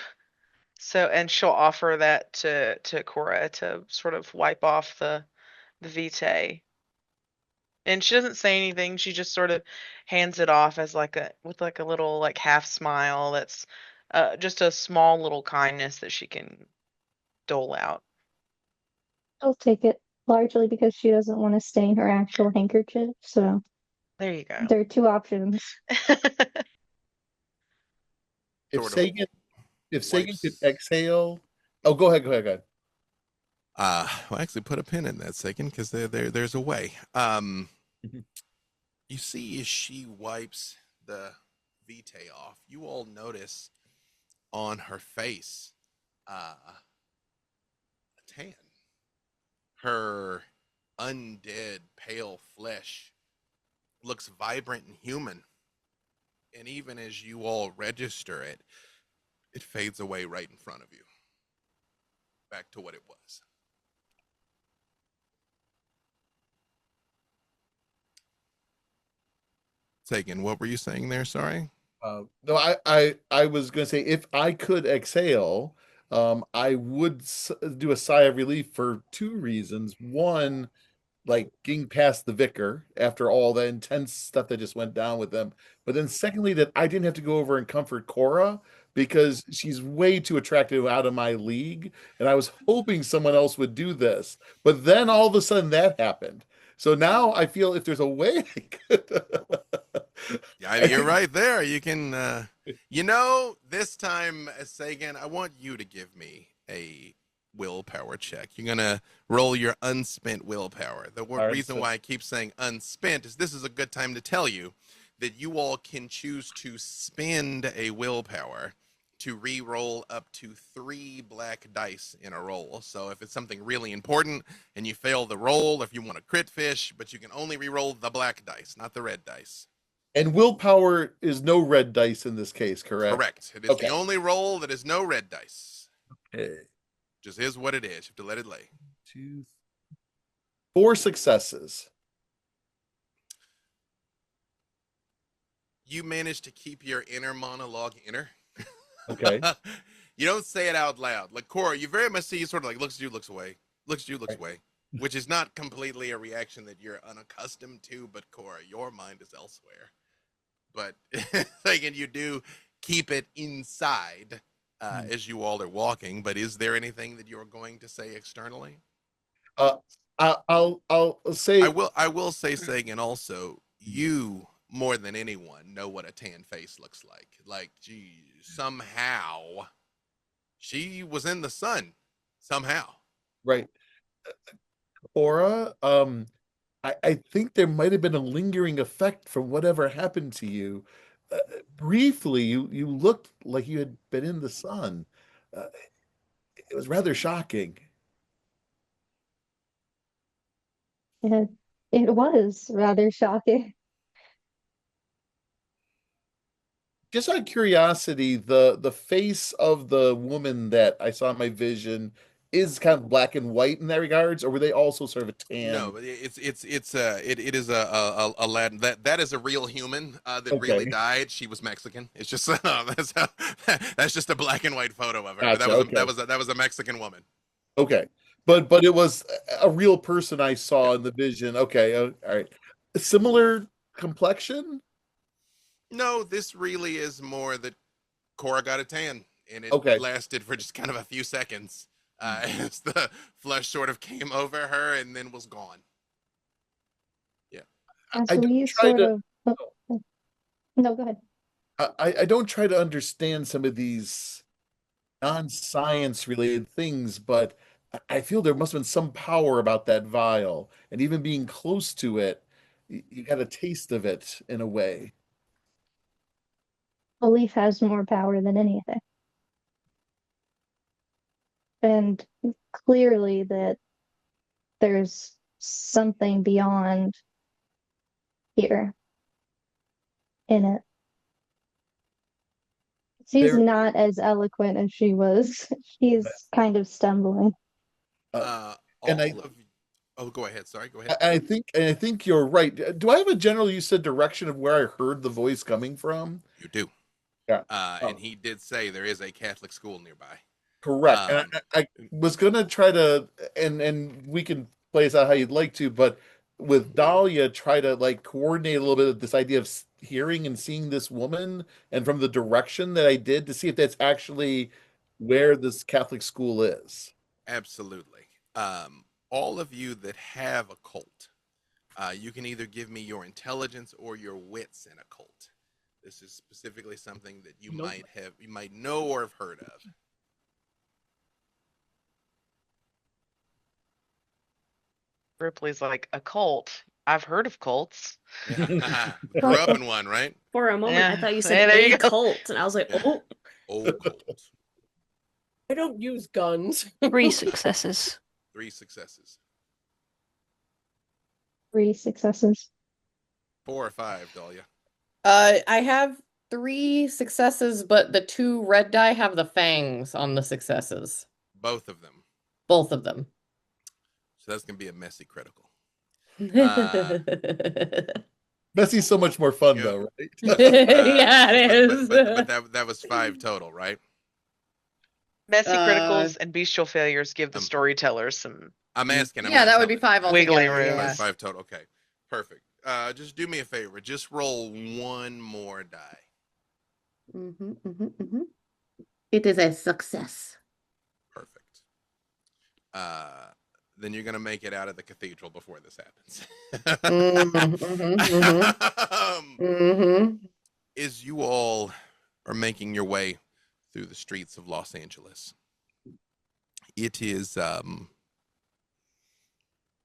So and she'll offer that to Cora to sort of wipe off the vitae. And she doesn't say anything. She just sort of hands it off as like a with like a little like half smile that's just a small little kindness that she can dole out. I'll take it largely because she doesn't want to stain her actual handkerchief. So There you go. there are two options. If Sort of Sagan, if Sagan could wipes. exhale, oh, go ahead, go ahead, go ahead. Well, actually, put a pin in that second because there's a way. You see, as she wipes the vitae off, you all notice on her face a tan. Her undead, pale flesh looks vibrant and human. And even as you all register it, it fades away right in front of you. Back to what it was. Sagan, what were you saying there? Sorry. No, I was going to say if I could exhale, I would do a sigh of relief for two reasons. One, like getting past the vicar after all the intense stuff that just went down with them. But then secondly, that I didn't have to go over and comfort Cora because she's way too attractive out of my league. And I was hoping someone else would do this. But then all of a sudden that happened. So now I feel if there's a way I could. Yeah, you're right there. You can, this time, Sagan, I want you to give me a willpower check. You're going to roll your unspent willpower. The reason why I keep saying unspent is this is a good time to tell you that you all can choose to spend a willpower to re-roll up to 3 black dice in a roll. So if it's something really important and you fail the roll, if you want to crit fish, but you can only re-roll the black dice, not the red dice. And willpower is no red dice in this case, correct? Correct. It is the only roll that is no red dice. Okay. Just is what it is. You have to let it lay. 2, 4 successes. You managed to keep your inner monologue inner. Okay. You don't say it out loud. Like Cora, you very much see you sort of like looks at you, looks away. Looks at you, looks away. Which is not completely a reaction that you're unaccustomed to, but Cora, your mind is elsewhere. But again, you do keep it inside as you all are walking. But is there anything that you're going to say externally? I'll say I will say, Sagan, also, you more than anyone know what a tan face looks like. Like, geez, somehow she was in the sun. Somehow. Right. Aura, I think there might have been a lingering effect from whatever happened to you. Briefly, you looked like you had been in the sun. It was rather shocking. It was rather shocking. Just out of curiosity, the face of the woman that I saw in my vision is kind of black and white in that regards, or were they also sort of a tan? No, but it is a lad that is a real human that really died. She was Mexican. It's just that's just a black and white photo of her. Gotcha, That was a Mexican woman. Okay, but it was a real person I saw in the vision. Okay, all right. Similar complexion? No, this really is more that Cora got a tan, and it lasted for just kind of a few seconds as the flush sort of came over her and then was gone. As I don't we try sort to. of, no, go ahead. I don't try to understand some of these non-science related things, but I feel there must have been some power about that vial, and even being close to it, you got a taste of it in a way. Belief has more power than anything. And clearly that there's something beyond here in it. She's There, not as eloquent as she was. She's kind of stumbling. uh, and All of you. Oh, go ahead. Sorry, go ahead. I think you're right. Do I have a general, you said, direction of where I heard the voice coming from? You do. Yeah. And he did say there is a Catholic school nearby. Correct. And Um, I was gonna try to, and we can play this out how you'd like to, but with Dahlia, try to like coordinate a little bit of this idea of hearing and seeing this woman, and from the direction that I did to see if that's actually where this Catholic school is. Absolutely. All of you that have a cult, you can either give me your intelligence or your wits in a cult. This is specifically something that you might know or have heard of. Ripley's like, a cult? I've heard of cults. Yeah. Grew up in one, right? For a moment, I Yeah. thought you Hey, said there a you go. cult, and I was like, Yeah. oh, Old cult. I don't use guns. 3 successes. 3 successes. 3 successes. 4 or 5, Dahlia. I have 3 successes, but the 2 red die have the fangs on the successes. Both of them. Both of them. So that's going to be a messy critical. Messy's so much more fun Yeah. though, right? Yeah, it is. But that was 5 total, right? Messy Uh, criticals and bestial failures give the Um, storytellers some. I'm asking. Yeah, that would be 5 Wiggly altogether. room. Yeah. 5 total. Okay. Perfect. Just do me a favor. Just roll 1 more die. It is a success. Perfect. Then you're gonna make it out of the cathedral before this happens. As you all are making your way through the streets of Los Angeles, it is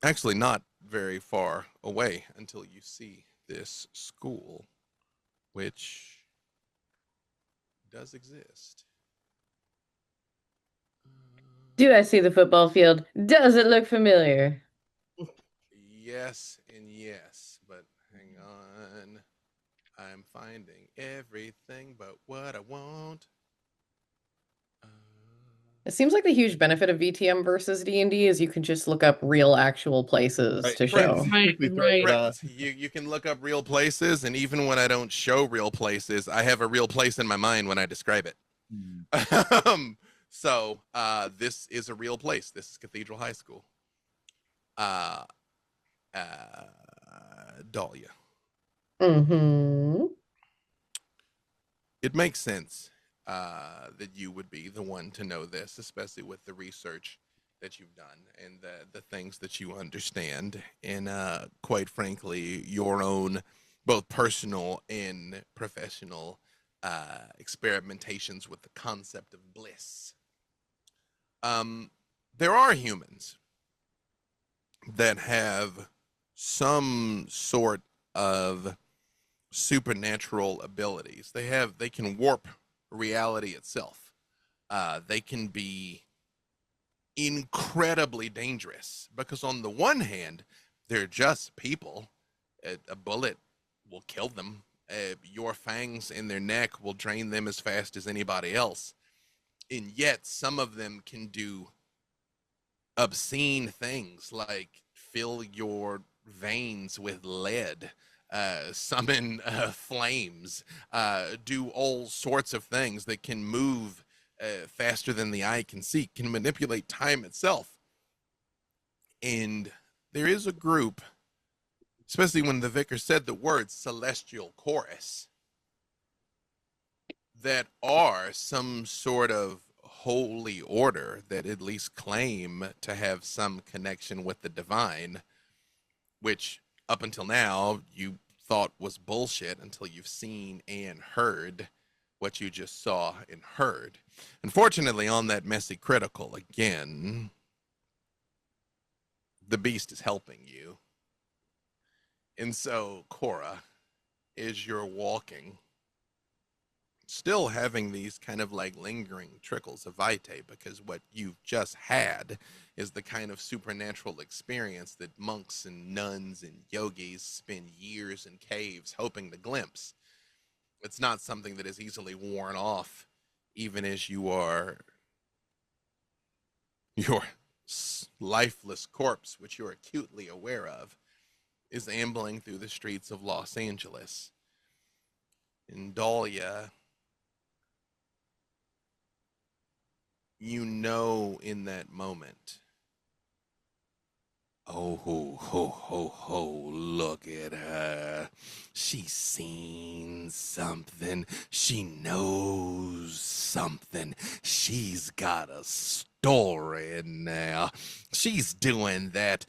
actually not very far away until you see this school, which does exist. Do I see the football field? Does it look familiar? Yes and yes, but hang on. I'm finding everything but what I want. It seems like the huge benefit of VTM versus D&D is you can just look up real actual places to show. Right. You can look up real places, and even when I don't show real places, I have a real place in my mind when I describe it. So this is a real place. This is Cathedral High School. Dahlia. It makes sense that you would be the one to know this, especially with the research that you've done and the things that you understand, and quite frankly, your own both personal and professional experimentations with the concept of bliss. There are humans that have some sort of supernatural abilities. They can warp reality itself. They can be incredibly dangerous because on the one hand, they're just people. A bullet will kill them. Your fangs in their neck will drain them as fast as anybody else. And yet some of them can do obscene things like fill your veins with lead, summon flames, do all sorts of things that can move faster than the eye can see, can manipulate time itself. And there is a group, especially when the vicar said the word celestial chorus, that are some sort of holy order that at least claim to have some connection with the divine, which up until now you thought was bullshit until you've seen and heard what you just saw and heard. Unfortunately, on that messy critical, again, the beast is helping you. And so, Cora, as you're walking, still having these kind of like lingering trickles of vitae, because what you've just had is the kind of supernatural experience that monks and nuns and yogis spend years in caves hoping to glimpse. It's not something that is easily worn off, even as your lifeless corpse, which you're acutely aware of, is ambling through the streets of Los Angeles. And Dahlia, you know in that moment, oh, ho, ho, ho, ho, look at her. She's seen something. She knows something. She's got a story now. She's doing that.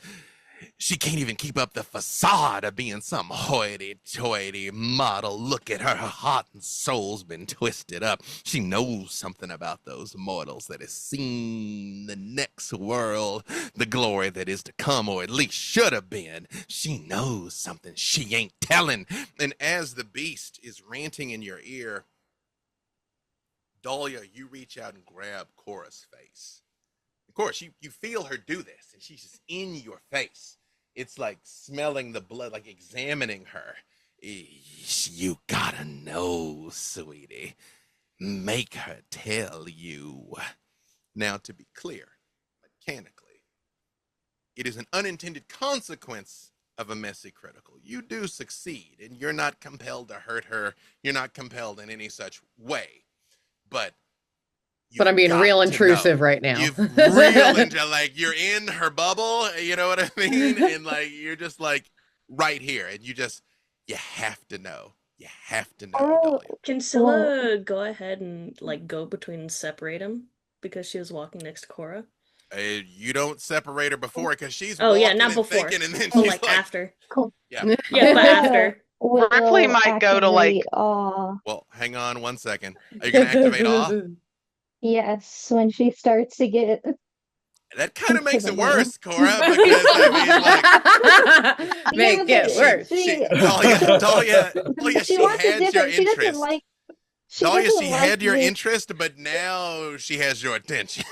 She can't even keep up the facade of being some hoity-toity model. Look at her. Her heart and soul's been twisted up. She knows something about those mortals that has seen the next world, the glory that is to come, or at least should have been. She knows something she ain't telling. And as the beast is ranting in your ear, Dahlia, you reach out and grab Cora's face. Of course, you feel her do this, and she's just in your face. It's like smelling the blood, like examining her. You gotta know, sweetie. Make her tell you. Now, to be clear, mechanically, it is an unintended consequence of a messy critical. You do succeed, and you're not compelled to hurt her. You're not compelled in any such way. But I'm being real intrusive right now. You've real into, like, you're in her bubble, you know what I mean? And like you're just like right here, and you have to know. You have to know, Dahlia. Can Scylla go ahead and like go between and separate them because she was walking next to Cora? You don't separate her before because she's walking yeah, not and before. Thinking, and then she's like after. Cool. Yeah. Yeah, but after. Ripley might go to like. Awe. Well, hang on one second. Are you gonna activate awe? Yes, when she starts to get. That kind of makes it worse, Cora, because I mean, like, make it worse. Dahlia, she had your She doesn't interest. like. Dahlia, she had your interest, but now she has your attention.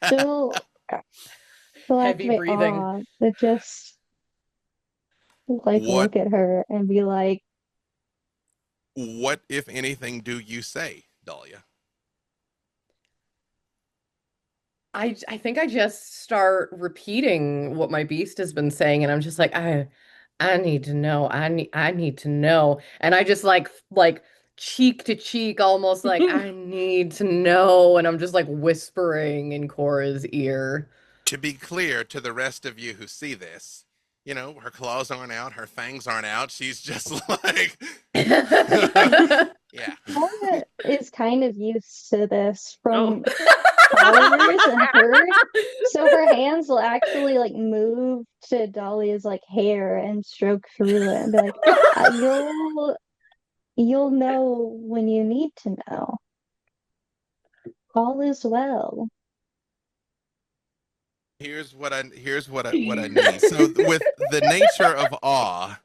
She'll Heavy breathing. Awe, but just like look at her and be like, what, if anything, do you say, Dahlia? I think I just start repeating what my beast has been saying, and I'm just like, I need to know. I need to know. And I just like cheek to cheek, almost like I need to know. And I'm just like whispering in Cora's ear. To be clear to the rest of you who see this, you know, her claws aren't out, her fangs aren't out. She's just like, yeah. Cora is kind of used to this from followers and her. So her hands will actually like move to Dahlia's like hair and stroke through it and be like, you'll know when you need to know. All is well. Here's what I need. So with the nature of awe,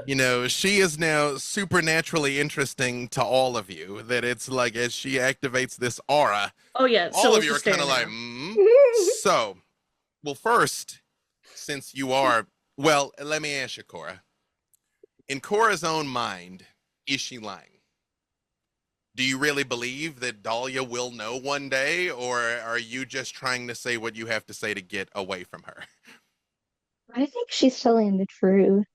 you know, she is now supernaturally interesting to all of you. That it's like as she activates this aura, all of you are kind of like, So, well, first, since you are, well, let me ask you, Cora. In Cora's own mind, is she lying? Do you really believe that Dahlia will know one day, or are you just trying to say what you have to say to get away from her? I think she's telling the truth.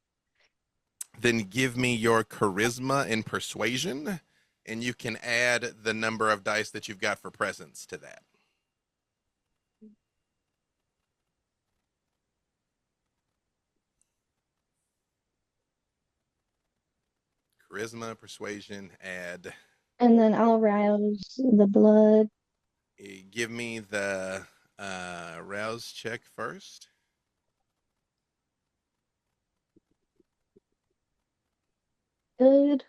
Then give me your charisma and persuasion, and you can add the number of dice that you've got for presence to that. Charisma, persuasion, add. And then I'll rouse the blood. Give me the rouse check first. good.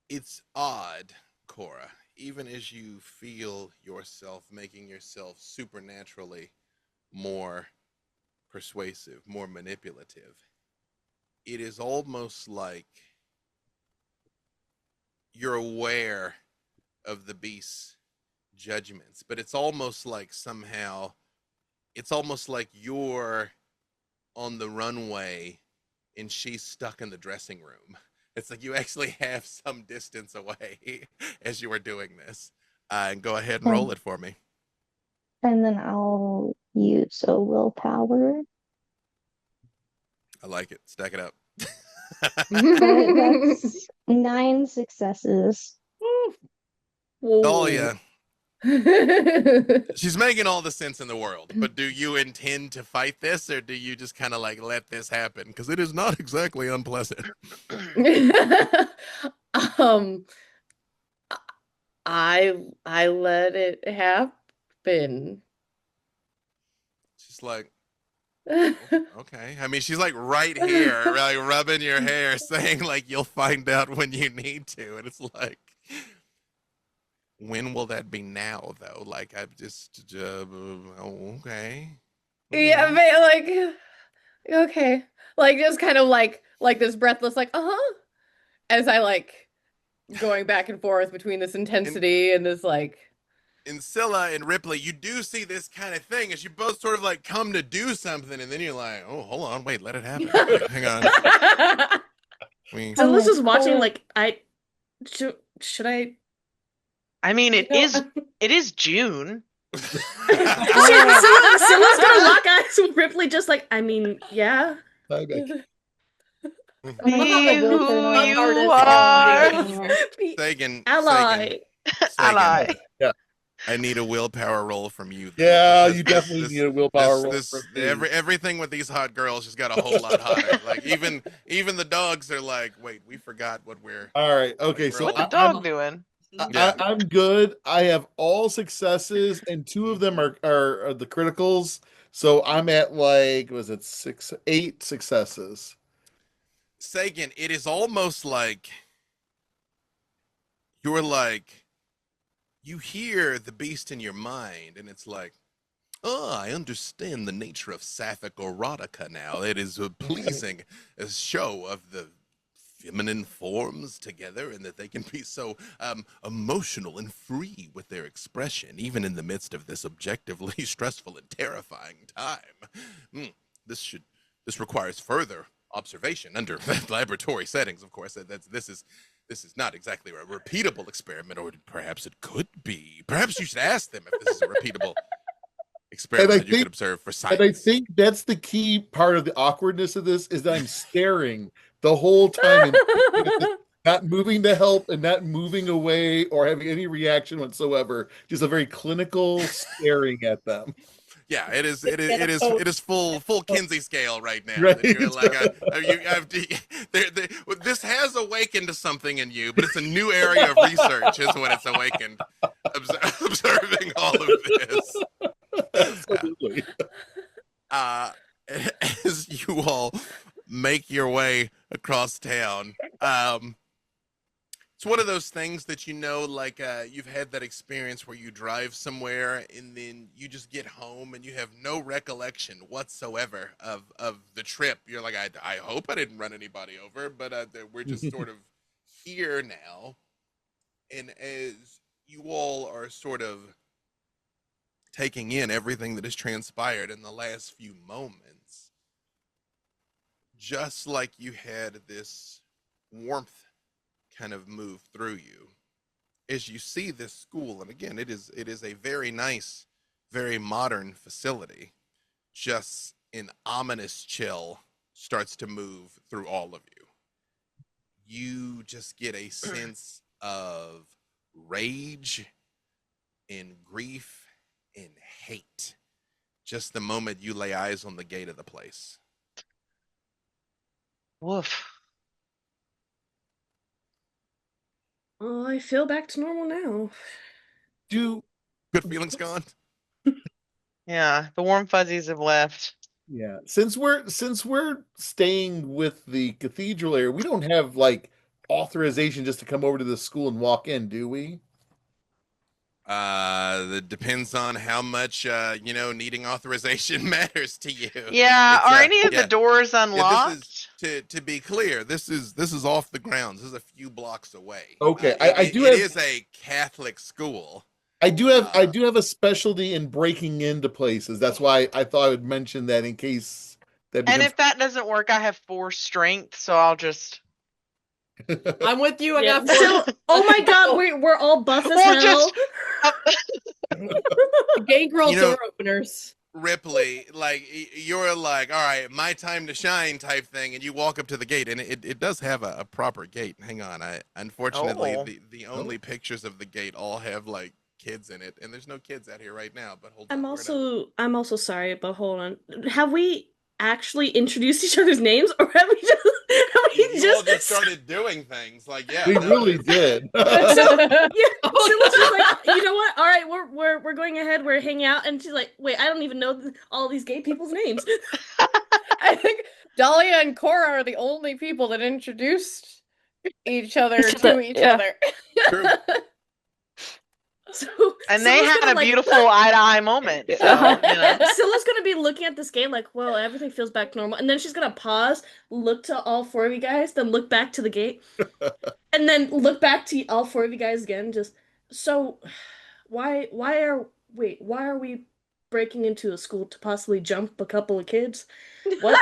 It's odd, Cora, even as you feel yourself making yourself supernaturally more persuasive, more manipulative. It is almost like you're aware of the beast's judgments, but it's almost like somehow, it's almost like you're on the runway and she's stuck in the dressing room. It's like you actually have some distance away as you are doing this. And go ahead and roll And, it for me. and then I'll use a willpower. I like it. Stack it up. That's 9 successes. Oh, Whoa. yeah. She's making all the sense in the world, but do you intend to fight this, or do you just kind of like let this happen? Because it is not exactly unpleasant. um, I let it happen. She's like, okay. I mean, she's like right here, like rubbing your hair, saying like you'll find out when you need to, and it's like, when will that be now, though? Like, I've just, oh, okay. Yeah, but like, okay, like just kind of like this breathless, like, uh-huh, as I like going back and forth between this intensity and this like. In Scylla and Ripley, you do see this kind of thing as you both sort of like come to do something, and then you're like, oh, hold on, wait, let it happen. Like, hang on. Silas is watching Cora, like should I I mean, You know, it is June. Silla's gonna lock eyes with Ripley just like, I mean, yeah. Bye, back. I'm gonna Be have a who turn on you artist are. Sagan, Ally. Ally. Yeah. I need a willpower roll from you. Though, Yeah, because you definitely need a willpower roll from me. everything with these hot girls just got a whole lot hotter. Like even the dogs are like, wait, we forgot what we're. All right. Okay. So What the I'm dog doing? Yeah. I'm good. I have all successes, and 2 of them are the criticals. So I'm at like, was it 8 successes? Sagan, it is almost like you're like you hear the beast in your mind, and it's like, oh, I understand the nature of sapphic erotica now. It is a pleasing show of the feminine forms together, and that they can be so emotional and free with their expression, even in the midst of this objectively stressful and terrifying time. This requires further observation under laboratory settings, of course. This is not exactly a repeatable experiment, or perhaps it could be. Perhaps you should ask them if this is a repeatable experiment that you could observe for science. And I think that's the key part of the awkwardness of this is that I'm staring the whole time and not moving to help and not moving away or having any reaction whatsoever. Just a very clinical staring at them. Yeah, it is full Kinsey scale right now. Right. That you're like, this has awakened something in you, but it's a new area of research, is what it's awakened. Observing all of this. Absolutely. As you all make your way across town, it's one of those things that like you've had that experience where you drive somewhere and then you just get home and you have no recollection whatsoever of the trip. You're like, I hope I didn't run anybody over, but we're just sort of here now. And as you all are sort of taking in everything that has transpired in the last few moments, just like you had this warmth kind of move through you as you see this school. And again, it is a very nice, very modern facility. Just an ominous chill starts to move through all of you. You just get a sense of rage and grief and hate just the moment you lay eyes on the gate of the place. Woof. Oh, I feel back to normal now. Good feelings gone? Yeah, the warm fuzzies have left. Yeah. Since we're staying with the cathedral area, we don't have like authorization just to come over to the school and walk in, do we? That depends on how much needing authorization matters to you. Yeah, It's are any of the yeah, doors yeah, this is unlocked? to be clear, this is off the grounds. This is a few blocks away. Okay. It, I it, do it have is a Catholic school. I Uh do have a specialty in breaking into places. That's why I thought I would mention that in case that And becomes if that doesn't work, I have 4 strength, so I'll just I'm with you. I Yeah. got 4. So, oh my god, we're all buff as we'll hell. just uh, Gangrel You know- door openers. Ripley, like you're like, all right, my time to shine type thing, and you walk up to the gate, and it does have a proper gate. Hang on, I unfortunately Oh. the only pictures of the gate all have like kids in it, and there's no kids out here right now. But hold on, I'm also sorry, but hold on. Have we actually introduced each other's names, or have we just you all just started doing things like yeah, we no, really did. So yeah, Scylla's just like, you know what? All right, we're going ahead. We're hanging out, and she's like, wait, I don't even know all these gay people's names. I think Dahlia and Cora are the only people that introduced each other to each yeah. other. True. So and they Scylla's had gonna, a like, beautiful eye-to-eye moment. So, Scylla's gonna be looking at this game like, well, everything feels back to normal, and then she's gonna pause, look to all 4 of you guys, then look back to the gate, and then look back to all 4 of you guys again. Just so, why are we breaking into a school to possibly jump a couple of kids? What?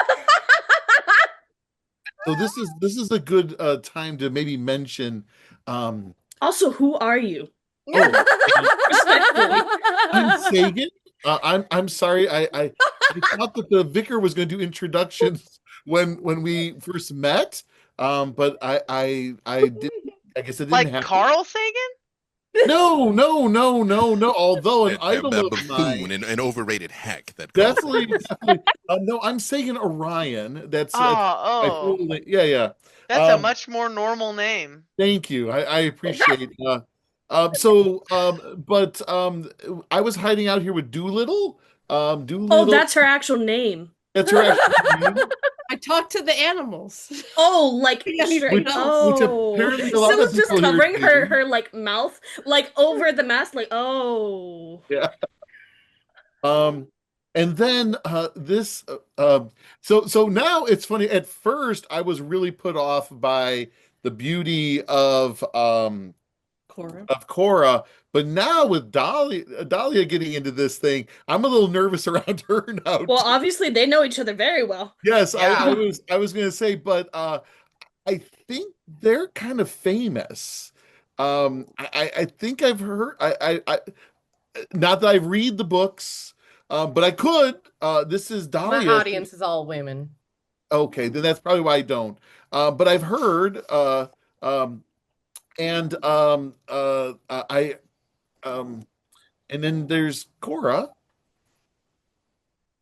So this is a good time to maybe mention Also, who are you? oh, I'm Sagan. I'm sorry. I thought that the vicar was going to do introductions when we first met. But I did. I guess it didn't like happen. Carl Sagan? No. Although an idol that of buffoon mine, and an overrated hack that calls definitely. No, I'm Sagan Orion. That's my Oh, full name. Yeah. that's a much more normal name. Thank you. I appreciate. So, but I was hiding out here with Doolittle. Oh, Doolittle. that's her actual name. That's her actual name. I talked to the animals. Oh, like Anything Which- else? which apparently a lot of Scylla's just people here covering her do. like mouth, like over the mask, like oh. Yeah. And then this. So now it's funny. At first, I was really put off by the beauty Cora. of Cora, but now with Dahlia getting into this thing, I'm a little nervous around her now. Well, too. obviously they know each other very well. Yes, Yeah. I was gonna say, but I think they're kind of famous. I think I've heard I not that I read the books, but I could. This is My Dahlia. audience is all women. Okay, then that's probably why I don't. But I've heard and I and then there's Cora.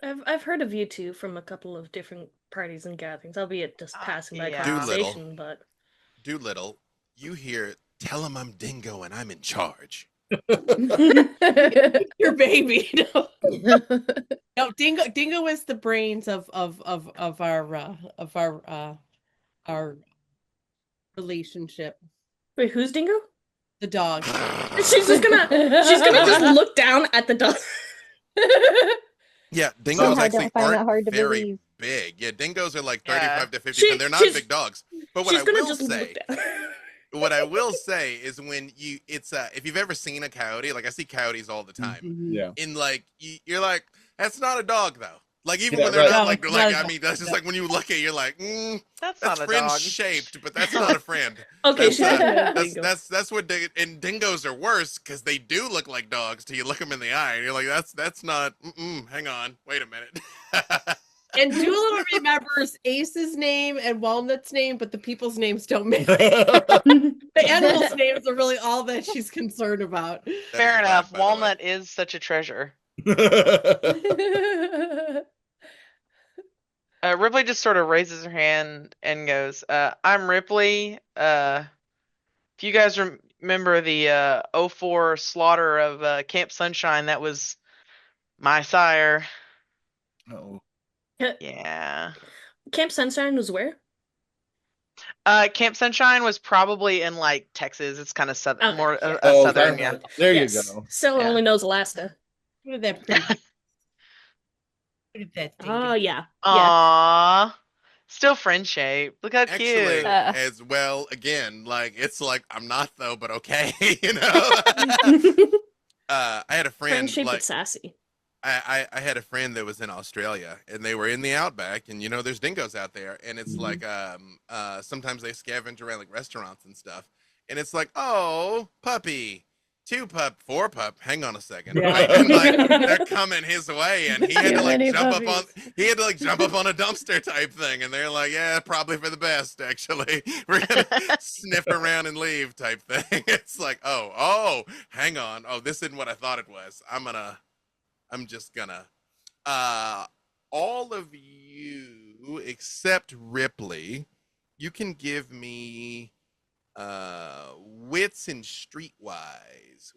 I've heard of you two from a couple of different parties and gatherings, albeit just passing by yeah. conversation, but Doolittle. You hear? Tell him I'm Dingo and I'm in charge. Your baby. No, Dingo is the brains of our relationship. wait, who's Dingo? The dog. She's gonna just look down at the dog. Yeah, dingoes Somehow I actually don't find that aren't hard to very believe. big. Yeah, dingoes are like Yeah. 35 to 50 She- pounds. They're not she's- big dogs. But what She's I gonna will just say, look down. what I will say is when it's if you've ever seen a coyote, like I see coyotes all the time. Mhm. Yeah. In like you're like, that's not a dog though. Like even Yeah, when they're right. not No, like they're not like a I dog. mean that's just No. like when you look at it, you're like, That's that's not a friend dog. shaped, but that's not a friend. Okay, That's, she's uh, gonna that's Dingo. that's what and dingoes are worse because they do look like dogs till you look them in the eye and you're like that's not. Hang on, wait a minute. And Doolittle remembers Ace's name and Walnut's name, but the people's names don't match. Yeah. The animals' names are really all that she's concerned about. That is Fair a enough. fact, by the way. Walnut is such a treasure. Ripley just sort of raises her hand and goes, I'm Ripley. If you guys remember the 04 slaughter of Camp Sunshine, that was my sire. Oh. Yeah. Camp Sunshine was where? Camp Sunshine was probably in like Texas. It's kind of Okay, more yeah. a southern, yeah. There Yes. you go. Stella Yeah. only knows Alaska. Look at that pretty. Look at that thing. Oh, yeah. Aww. Still friend shape. Look how Actually, cute. as well, again, like, it's like, I'm not though, but okay, you know? I had a friend, Friendship like, but sassy. I had a friend that was in Australia, and they were in the outback, and you know there's dingoes out there, and it's like sometimes they scavenge around like restaurants and stuff, and it's like, oh, puppy, 2 pup, 4 pup, hang on a second, Yeah. right? And like they're coming his way, and he had to Too like many jump up puppies. on a dumpster type thing, and they're like, yeah, probably for the best, actually. We're gonna sniff around and leave type thing. It's like, oh, hang on, oh, this isn't what I thought it was. I'm just gonna all of you except Ripley, you can give me wits and streetwise.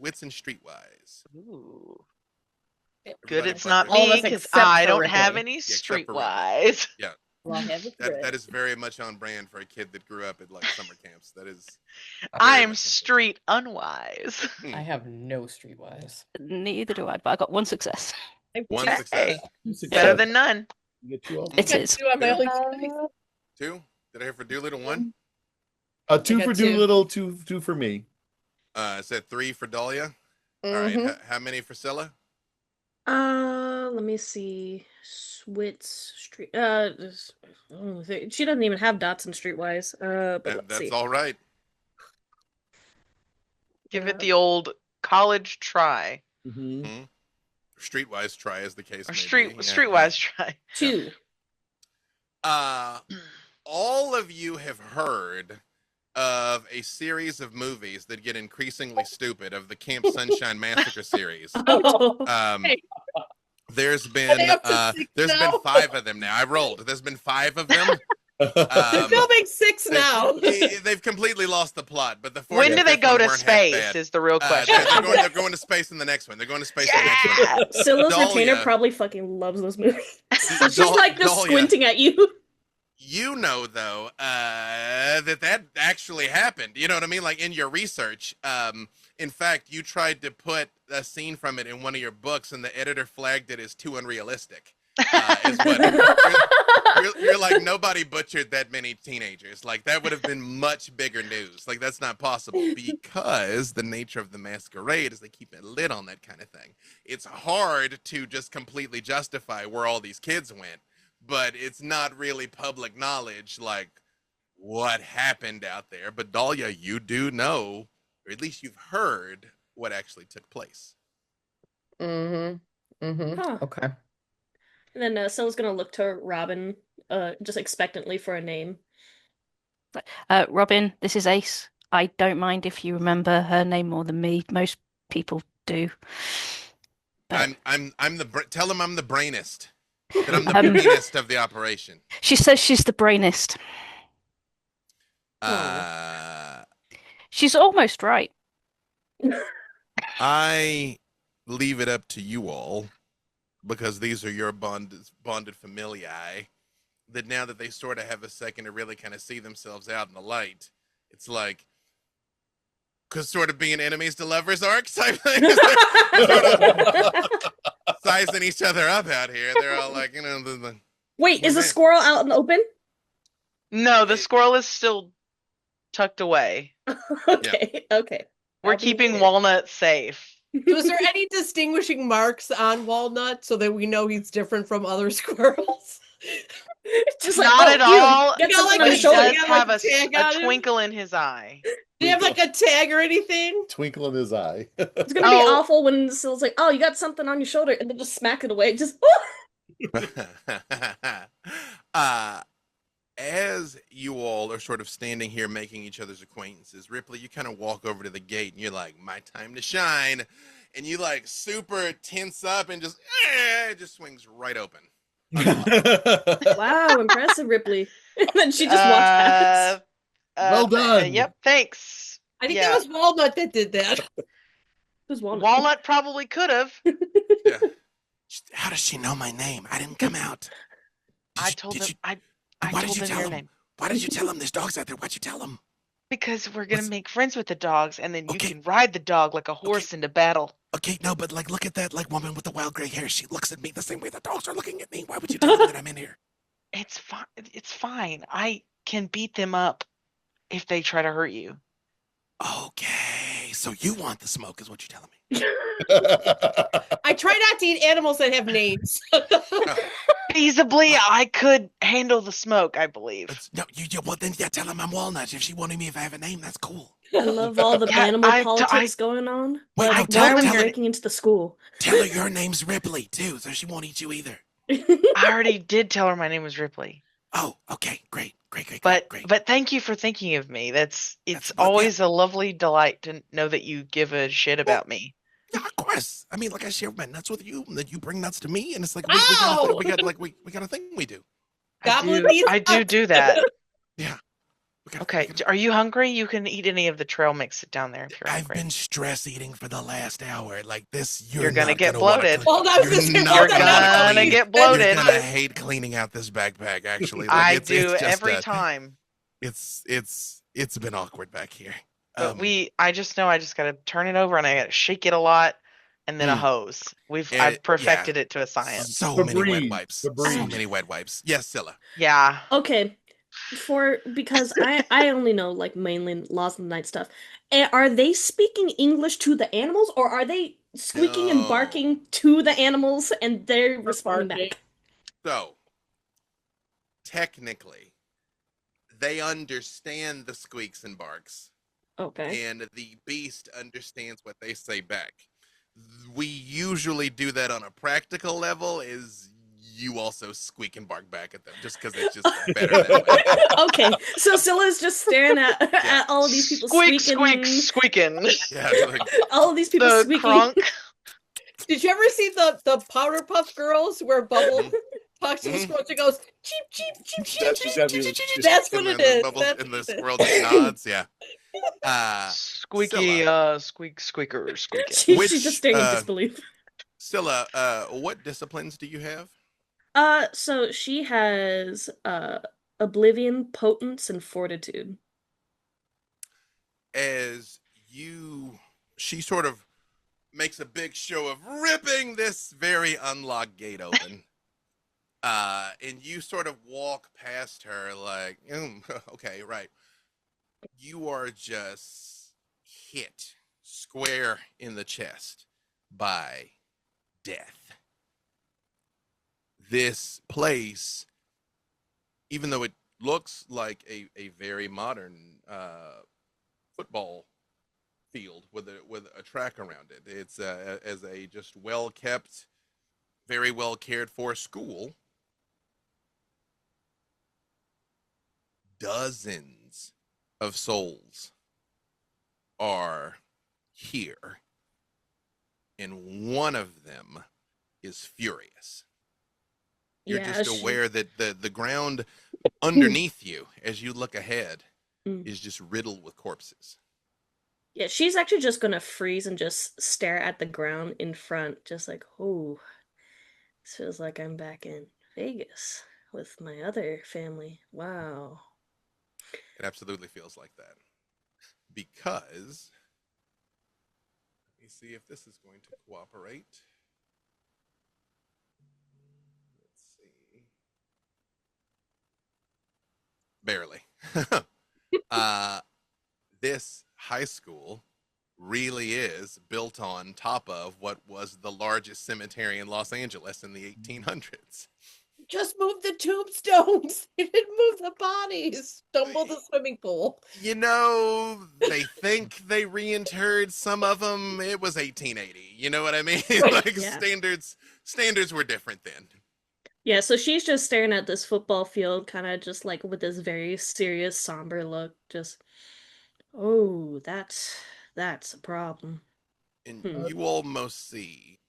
Ooh. Good, Everybody it's but not Ripley. All of me us because except I for don't have Ripley. any except for Ripley. streetwise. Yeah, Well, I have a that thread. is very much on brand for a kid that grew up at like summer camps. That is I very am much on street unwise. I have no streetwise. Neither do I, but I got 1 success. one Hey, success. better than none. Get you all. It is. Two on my only Uh, 2. Did I hear for Doolittle 1? 2 I for got 2. Doolittle, 2 for me. I said 3 for Dahlia. All right, Mhm. how many for Scylla? Let me see. Switz Street. She doesn't even have dots in Streetwise. But let's That's see. all right. Give it the old college try. Mm-hmm. Streetwise try, as the case Or may be. Yeah, streetwise try. 2. All of you have heard of a series of movies that get increasingly stupid of the Camp Sunshine Massacre series. Hey. There's Are been they up to 6 there's now? been 5 of them now. I rolled. There's been 5 of them. They're filming 6 now. They've completely lost the plot, but the 4th When and do they 5th go one to weren't half space bad. is the real question. They're going to space in the next one. They're going to space in the next one. Yeah. Scylla's retainer Dahlia. probably fucking loves those movies. So she's Dahlia. like just squinting at you. You know, though, that actually happened. You know what I mean? Like in your research. In fact, you tried to put a scene from it in one of your books, and the editor flagged it as too unrealistic. Is what you're like, nobody butchered that many teenagers. Like that would have been much bigger news. Like that's not possible because the nature of the masquerade is they keep a lid on that kind of thing. It's hard to just completely justify where all these kids went, but it's not really public knowledge like what happened out there. But Dahlia, you do know, or at least you've heard what actually took place. Huh. Okay. And then Scylla's gonna look to Robin, just expectantly for a name. Robin, this is Ace. I don't mind if you remember her name more than me. Most people do. But Tell him I'm the brainest. That I'm the brainest of the operation. she says she's the brainest. She's almost right. I leave it up to you all, because these are your bonded familiae, that now that they sort of have a second to really kind of see themselves out in the light, it's like, because sort of being enemies to lovers arcs type thing. Sort of sizing each other up out here. They're all like, you know, Wait, is the squirrel out in the open? No, the squirrel is still tucked away. Okay. We're I'll be keeping here. Walnut safe. So is there any distinguishing marks on Walnut so that we know he's different from other squirrels? Just Not at all. Get You know, something like on But the he shoulder. does Yeah, have like a tag on him. twinkle in his eye. Do you have like a tag or anything? Twinkle in his eye. It's gonna be Oh. awful when Scylla's like, "Oh, you got something on your shoulder," and then just smack it away. Just as you all are sort of standing here making each other's acquaintances, Ripley, you kind of walk over to the gate and you're like, my time to shine. And you like super tense up and just, it just swings right open. wow, impressive, Ripley. And then she just walked past. Well done. Yep, thanks. I think Yeah. that was Walnut that did that. Who's Walnut? Walnut probably could have. Yeah. How does she know my name? I didn't come out. I told them. I Why did told you them tell your him? name Why did you tell him there's dogs out there? Why'd you tell him? because we're gonna What's- make friends with the dogs, and then you Okay. can ride the dog like a horse into battle. Okay, no, but like, look at that like woman with the wild gray hair. She looks at me the same way the dogs are looking at me. Why would you tell them that I'm in here? It's fine. It's fine. I can beat them up if they try to hurt you. Okay, so you want the smoke, is what you're telling me. I try not to eat animals that have names. Feasibly, I could handle the smoke. I believe. No, well then, yeah, tell him I'm Walnut. If she wanted me, if I have a name, that's cool. I love all the Yeah, animal I- politics going on. Wait, But I why told are we him- breaking into the school? Tell her your name's Ripley too, so she won't eat you either. I already did tell her my name was Ripley. Oh, okay, great. But thank you for thinking of me. It's always a lovely delight to know that you give a shit about me. Yeah, of course. I mean, like I share my nuts with you, and then you bring nuts to me, and it's like Ow! we got a thing we do. Goblin eats I nuts. do that. Yeah. Okay, are you hungry? You can eat any of the trail mix down there if you're I've hungry. been stress eating for the last hour. Like this, You're gonna not get gonna wanna bloated. Well, that was You're just not You're gonna gonna clean- get bloated. You're gonna hate cleaning out this backpack. Actually, like, I it's do just every time. It's been awkward back here. But I just know I just gotta turn it over and I gotta shake it a lot, and then a hose. I've perfected it to a science. So many wet Febreze. wipes. Febreze. So many wet wipes. Yes, Scylla. Yeah. Okay, because I only know like mainly Lost in the Night stuff. Are they speaking English to the animals, or are they squeaking and barking to the animals and they're responding back? So, technically, they understand the squeaks and barks, Okay. and the beast understands what they say back. We usually do that on a practical level, is you also squeak and bark back at them, just because it's just better that way. Okay, so Scylla's just staring at all of these people Squeak, squeaking. squeaking. Yeah, it's like, All of these people The squeaking. crunk. Did you ever see the Powderpuff Girls where Bubble talks to the Mhm. squirrel? She goes cheep cheep cheep cheep. That's cheep, exactly cheep, what cheep, she That's and what it then the is. bubbles That's and the what it is. squirrel just nods. Yeah. Squeaky, Scylla. squeaker, squeaking. She's Which, just staring in disbelief. Scylla, what disciplines do you have? So she has Oblivion, Potence, and Fortitude. She sort of makes a big show of ripping this very unlocked gate open. And you sort of walk past her like, okay, right. You are just hit square in the chest by death. This place, even though it looks like a very modern football field with a track around it, it's as a just well kept, very well cared for school. Dozens of souls are here, and one of them is furious. You're Yeah, just aware that the ground underneath you, as you look ahead, is just riddled with corpses. Yeah, she's actually just gonna freeze and just stare at the ground in front, just like, oh, this feels like I'm back in Vegas with my other family. Wow. It absolutely feels like that. Because, let me see if this is going to cooperate. Let's see. Barely. This high school really is built on top of what was the largest cemetery in Los Angeles in the 1800s. Just move the tombstones. You didn't move the bodies. Don't move the swimming pool. You know, they think they reinterred some of them. It was 1880. You know what I mean? Like Yeah. standards were different then. Yeah, so she's just staring at this football field, kind of just like with this very serious, somber look. Just, oh, that's a problem. And you almost see,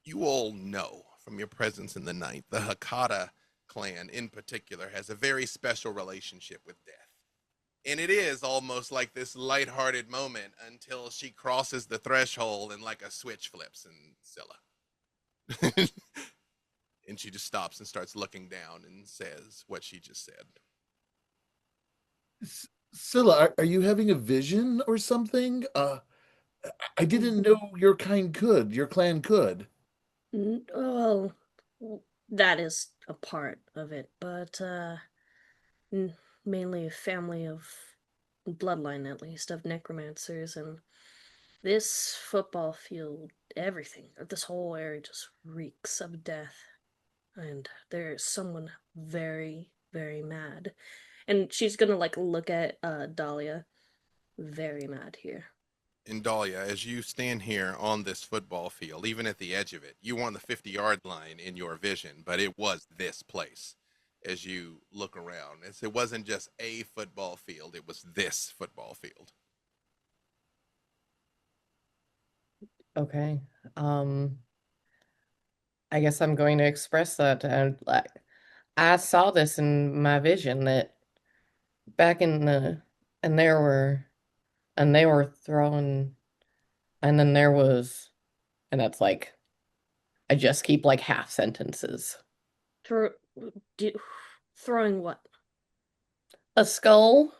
you all know from your presence in the night, the Hakata clan in particular has a very special relationship with death. And it is almost like this lighthearted moment until she crosses the threshold and like a switch flips and Scylla. And she just stops and starts looking down and says what she just said. Scylla, are you having a vision or something? I didn't know your clan could. Well, that is a part of it, but mainly a family of bloodline, at least, of necromancers, and this football field, everything, this whole area just reeks of death. And there's someone very, very mad. And she's gonna like look at Dahlia. Very mad here. And Dahlia, as you stand here on this football field, even at the edge of it, you were on the 50-yard line in your vision, but it was this place as you look around. It wasn't just a football field, it was this football field. Okay. I guess I'm going to express that. Like, I saw this in my vision that back in the, and there were, and they were throwing, and then there was, and that's like, I just keep like half sentences. Throw, do, throwing what? A skull?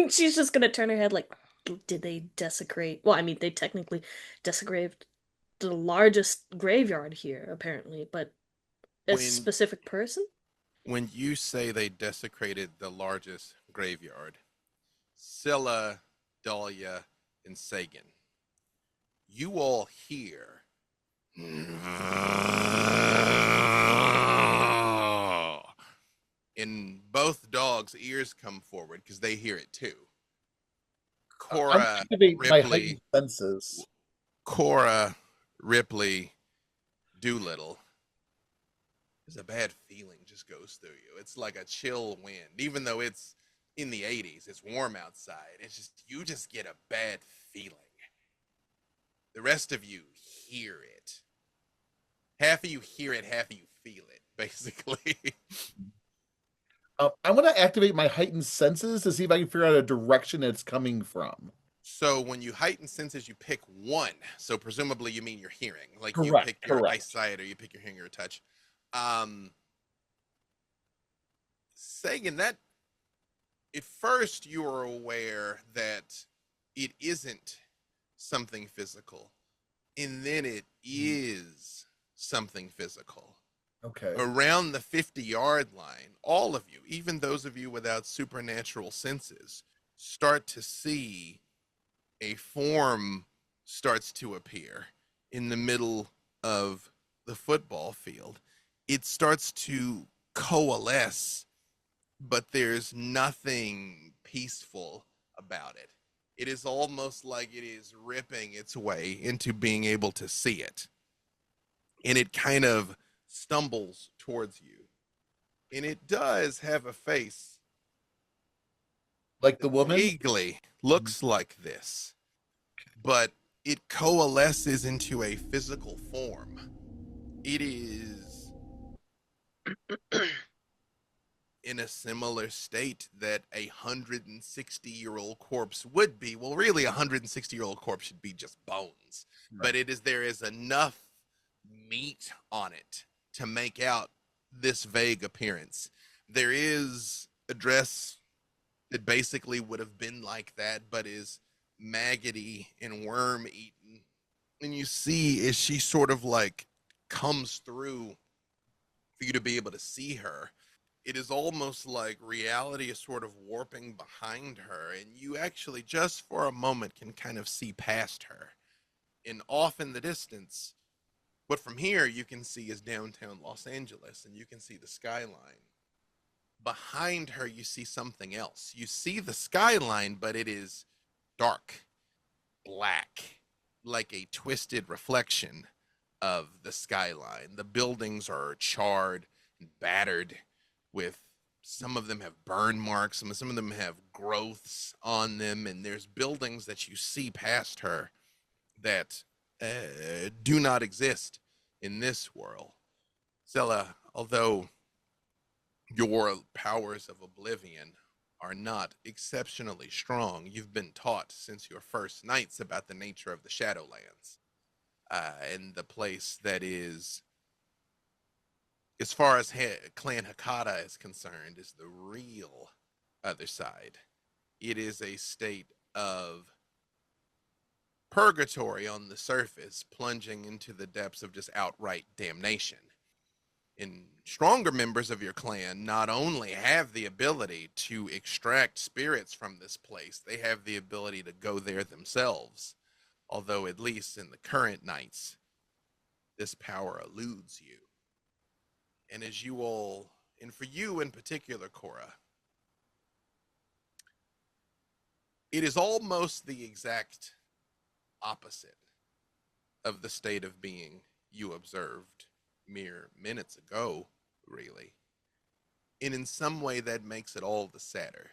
She's just gonna turn her head like, did they desecrate? Well, I mean, they technically desecrated the largest graveyard here, apparently, but a When specific person? when you say they desecrated the largest graveyard, Scylla, Dahlia, and Sagan, you all hear and both dogs' ears come forward because they hear it too. I'm Cora activate my heightened Ripley, senses. Cora Ripley Doolittle. There's a bad feeling just goes through you. It's like a chill wind, even though it's in the 80s. It's warm outside. It's just you just get a bad feeling. The rest of you hear it. Half of you hear it, half of you feel it, basically. I want to activate my heightened senses to see if I can figure out a direction it's coming from. So when you heighten senses, you pick one. So presumably you mean your hearing, like you Correct, pick your correct. eyesight or you pick your hearing or touch. Sagan, that at first you are aware that it isn't something physical, and then it is something physical. Okay. Around the 50-yard line, all of you, even those of you without supernatural senses, start to see a form starts to appear in the middle of the football field. It starts to coalesce, but there's nothing peaceful about it. It is almost like it is ripping its way into being able to see it. And it kind of stumbles towards you. And it does have a face Like the woman? vaguely looks like this, but it coalesces into a physical form. It is in a similar state that a 160-year-old corpse would be. Well, really, a 160-year-old corpse should be just bones, but there is enough meat on it to make out this vague appearance. There is a dress that basically would have been like that, but is maggoty and worm eaten. And you see as she sort of like comes through for you to be able to see her, it is almost like reality is sort of warping behind her, and you actually just for a moment can kind of see past her. And off in the distance, what from here you can see is downtown Los Angeles, and you can see the skyline. Behind her, you see something else. You see the skyline, but it is dark, black, like a twisted reflection of the skyline. The buildings are charred and battered, with some of them have burn marks, some of them have growths on them, and there's buildings that you see past her that do not exist in this world. Scylla, although your powers of oblivion are not exceptionally strong, you've been taught since your first nights about the nature of the Shadowlands. and the place that is, as far as Clan Hakata is concerned, is the real other side. It is a state of purgatory on the surface, plunging into the depths of just outright damnation. And stronger members of your clan not only have the ability to extract spirits from this place, they have the ability to go there themselves. Although, at least in the current nights, this power eludes you. And as you all, and for you in particular, Cora, it is almost the exact opposite of the state of being you observed mere minutes ago, really. And in some way, that makes it all the sadder.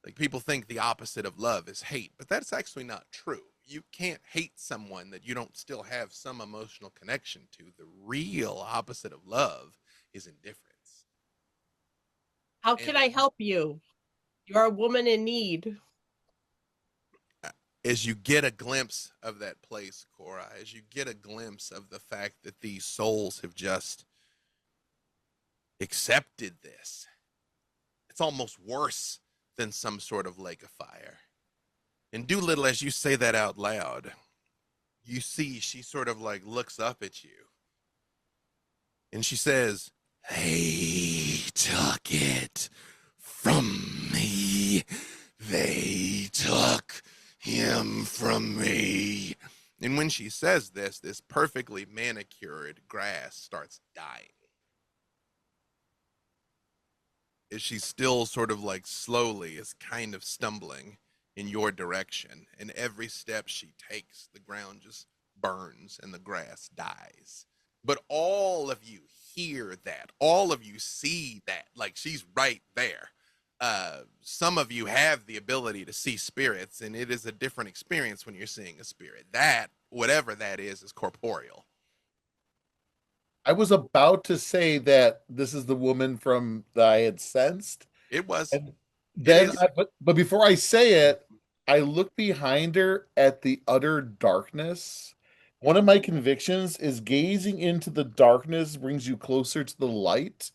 Like, people think the opposite of love is hate, but that's actually not true. You can't hate someone that you don't still have some emotional connection to. The real opposite of love is indifference. How can I help you? You're a woman in need. As you get a glimpse of that place, Cora, as you get a glimpse of the fact that these souls have just accepted this, it's almost worse than some sort of lake of fire. And Doolittle, as you say that out loud, you see she sort of like looks up at you. And she says, "They took it from me. They took him from me." And when she says this perfectly manicured grass starts dying. As she still sort of like slowly is kind of stumbling in your direction. And every step she takes, the ground just burns and the grass dies. But all of you hear that. All of you see that. Like, she's right there. Some of you have the ability to see spirits, and it is a different experience when you're seeing a spirit. That, whatever that is corporeal. I was about to say that this is the woman from that I had sensed. It was. And then, but before I say it, I look behind her at the utter darkness. One of my convictions is gazing into the darkness brings you closer to the light.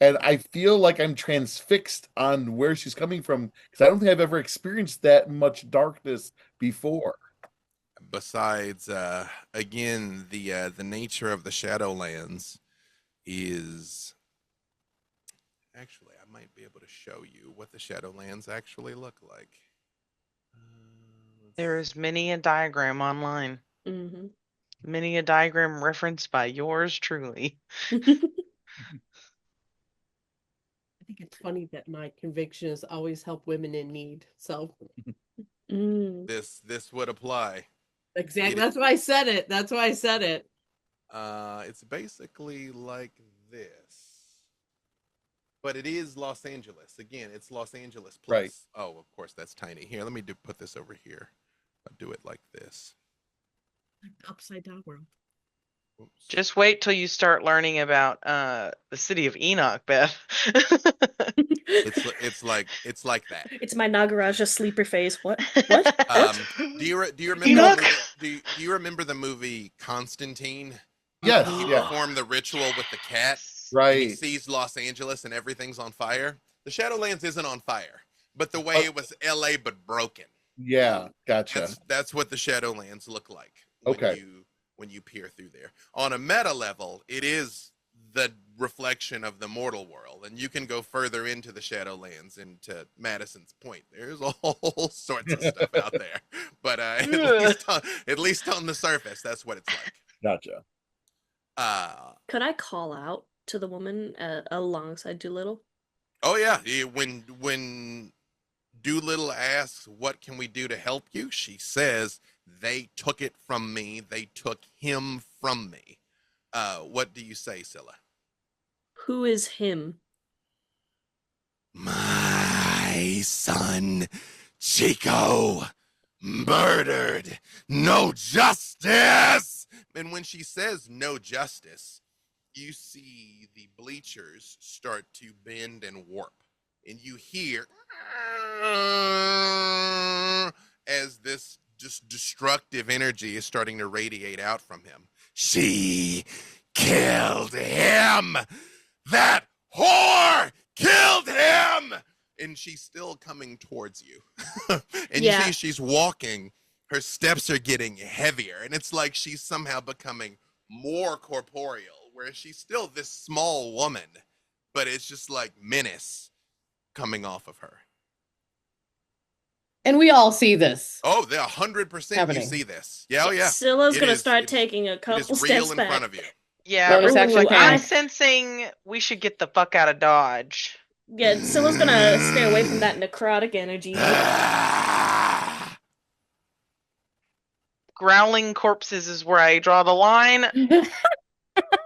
And I feel like I'm transfixed on where she's coming from because I don't think I've ever experienced that much darkness before. Besides, again, the nature of the Shadowlands is actually, I might be able to show you what the Shadowlands actually look like. There is many a diagram online. Mm-hmm. Many a diagram referenced by yours truly. I think it's funny that my conviction is always help women in need. So this would apply. Exactly. That's why I said it. That's why I said it. It's basically like this. But it is Los Angeles. Again, it's Los Angeles plus. Right. Oh, of course, that's tiny. Here, let me put this over here. I'll do it like this. Like the upside down world. Oops. Just wait till you start learning about the city of Enoch, Beth. It's like that. It's my Nagaraja sleeper phase. What? What? Do you remember do you remember the movie Constantine? Yes, He yeah. performed the ritual with the cat. Right. And he sees Los Angeles and everything's on fire. The Shadowlands isn't on fire, but the way it was LA but broken. Yeah, gotcha. That's what the Shadowlands look like when you peer through there. On a meta level, it is the reflection of the mortal world, and you can go further into the Shadowlands. And to Madison's point, there's all sorts of stuff out there, but at least on the surface, that's what it's like. Gotcha. Could I call out to the woman alongside Doolittle? Oh yeah, when Doolittle asks, "What can we do to help you?" she says, "They took it from me. They took him from me." What do you say, Scylla? Who is him? My son, Chico, murdered. No justice. And when she says no justice, you see the bleachers start to bend and warp. And you hear as this just destructive energy is starting to radiate out from him. She killed him. That whore killed him. And she's still coming towards you. And you see she's walking, her steps are getting heavier, and it's like she's somehow becoming more corporeal, where she's still this small woman, but it's just like menace coming off of her. And we all see this. Oh, the 100% happening. You see this. Yeah, oh yeah. Scylla's It gonna is- start it's- taking a It couple is real steps in back. front of you. Yeah, Bonus ooh, action I'm can. sensing we should get the fuck out of Dodge. Yeah, Scylla's gonna stay away from that necrotic energy. Growling corpses is where I draw the line.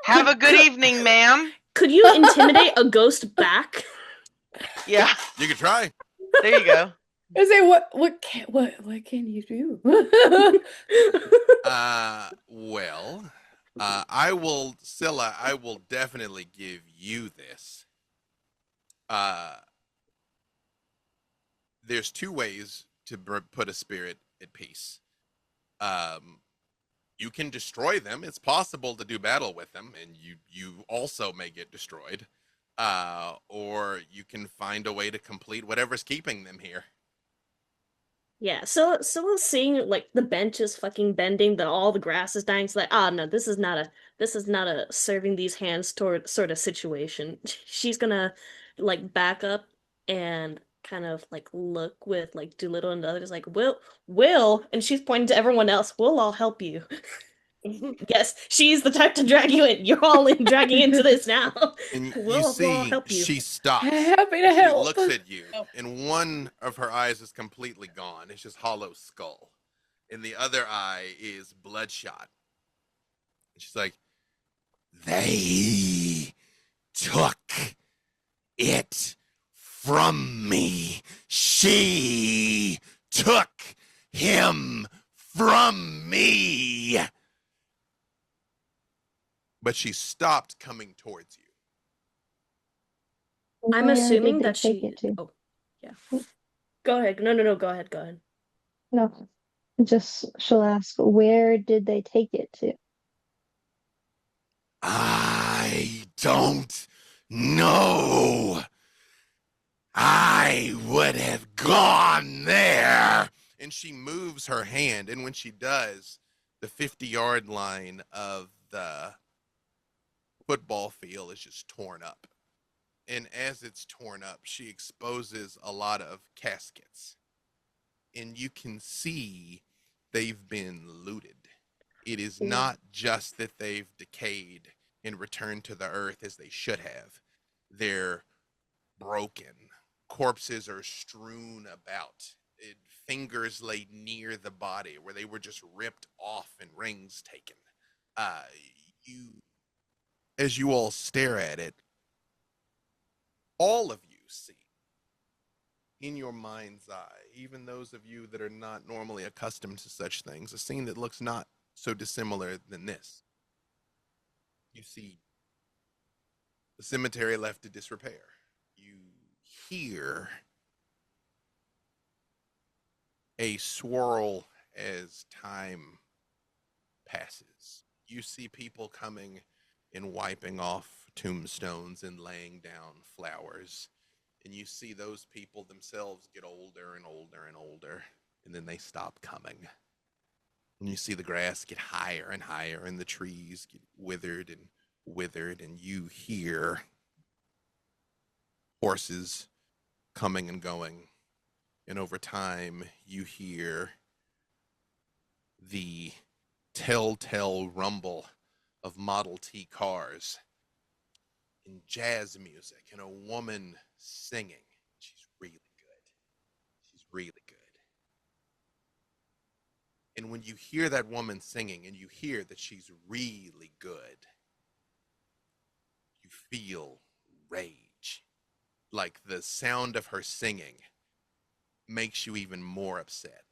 Have a good evening, ma'am. Could you intimidate a ghost back? Yeah, You can try. there you go. I say, what can you do? Well, Scylla, I will definitely give you this. There's two ways to put a spirit at peace. You can destroy them. It's possible to do battle with them, and you also may get destroyed. Or you can find a way to complete whatever's keeping them here. Yeah, so seeing like the bench is fucking bending, then all the grass is dying. It's like, no, this is not a serving these hands toward sort of situation. She's gonna like back up and kind of like look with like Doolittle and the others, like, Will, and she's pointing to everyone else. We'll all help you. Yes, she's the type to drag you in. You're all in dragging into this now. And We'll you all see help you. she stops. Happy to She help. looks at you, and one of her eyes is completely gone. It's just hollow skull. And the other eye is bloodshot. And she's like, They took it from me. She took him from me. but she stopped coming towards you. I'm Where assuming did they that take she. it to? Oh, yeah. Go ahead. No. Go ahead. Go ahead. No, just she'll ask, where did they take it to? I don't know. I would have gone there. And she moves her hand, and when she does, the 50-yard line of the football field is just torn up. And as it's torn up, she exposes a lot of caskets. And you can see they've been looted. It is not just that they've decayed and returned to the earth as they should have. They're broken. Corpses are strewn about. Fingers lay near the body where they were just ripped off and rings taken. As you all stare at it, all of you see in your mind's eye, even those of you that are not normally accustomed to such things, a scene that looks not so dissimilar than this. You see the cemetery left to disrepair. You hear a swirl as time passes. You see people coming and wiping off tombstones and laying down flowers. And you see those people themselves get older and older and older, and then they stop coming. And you see the grass get higher and higher, and the trees get withered, and you hear horses coming and going. And over time, you hear the telltale rumble of Model T cars and jazz music and a woman singing. She's really good. She's really good. And when you hear that woman singing and you hear that she's really good, you feel rage. Like the sound of her singing makes you even more upset.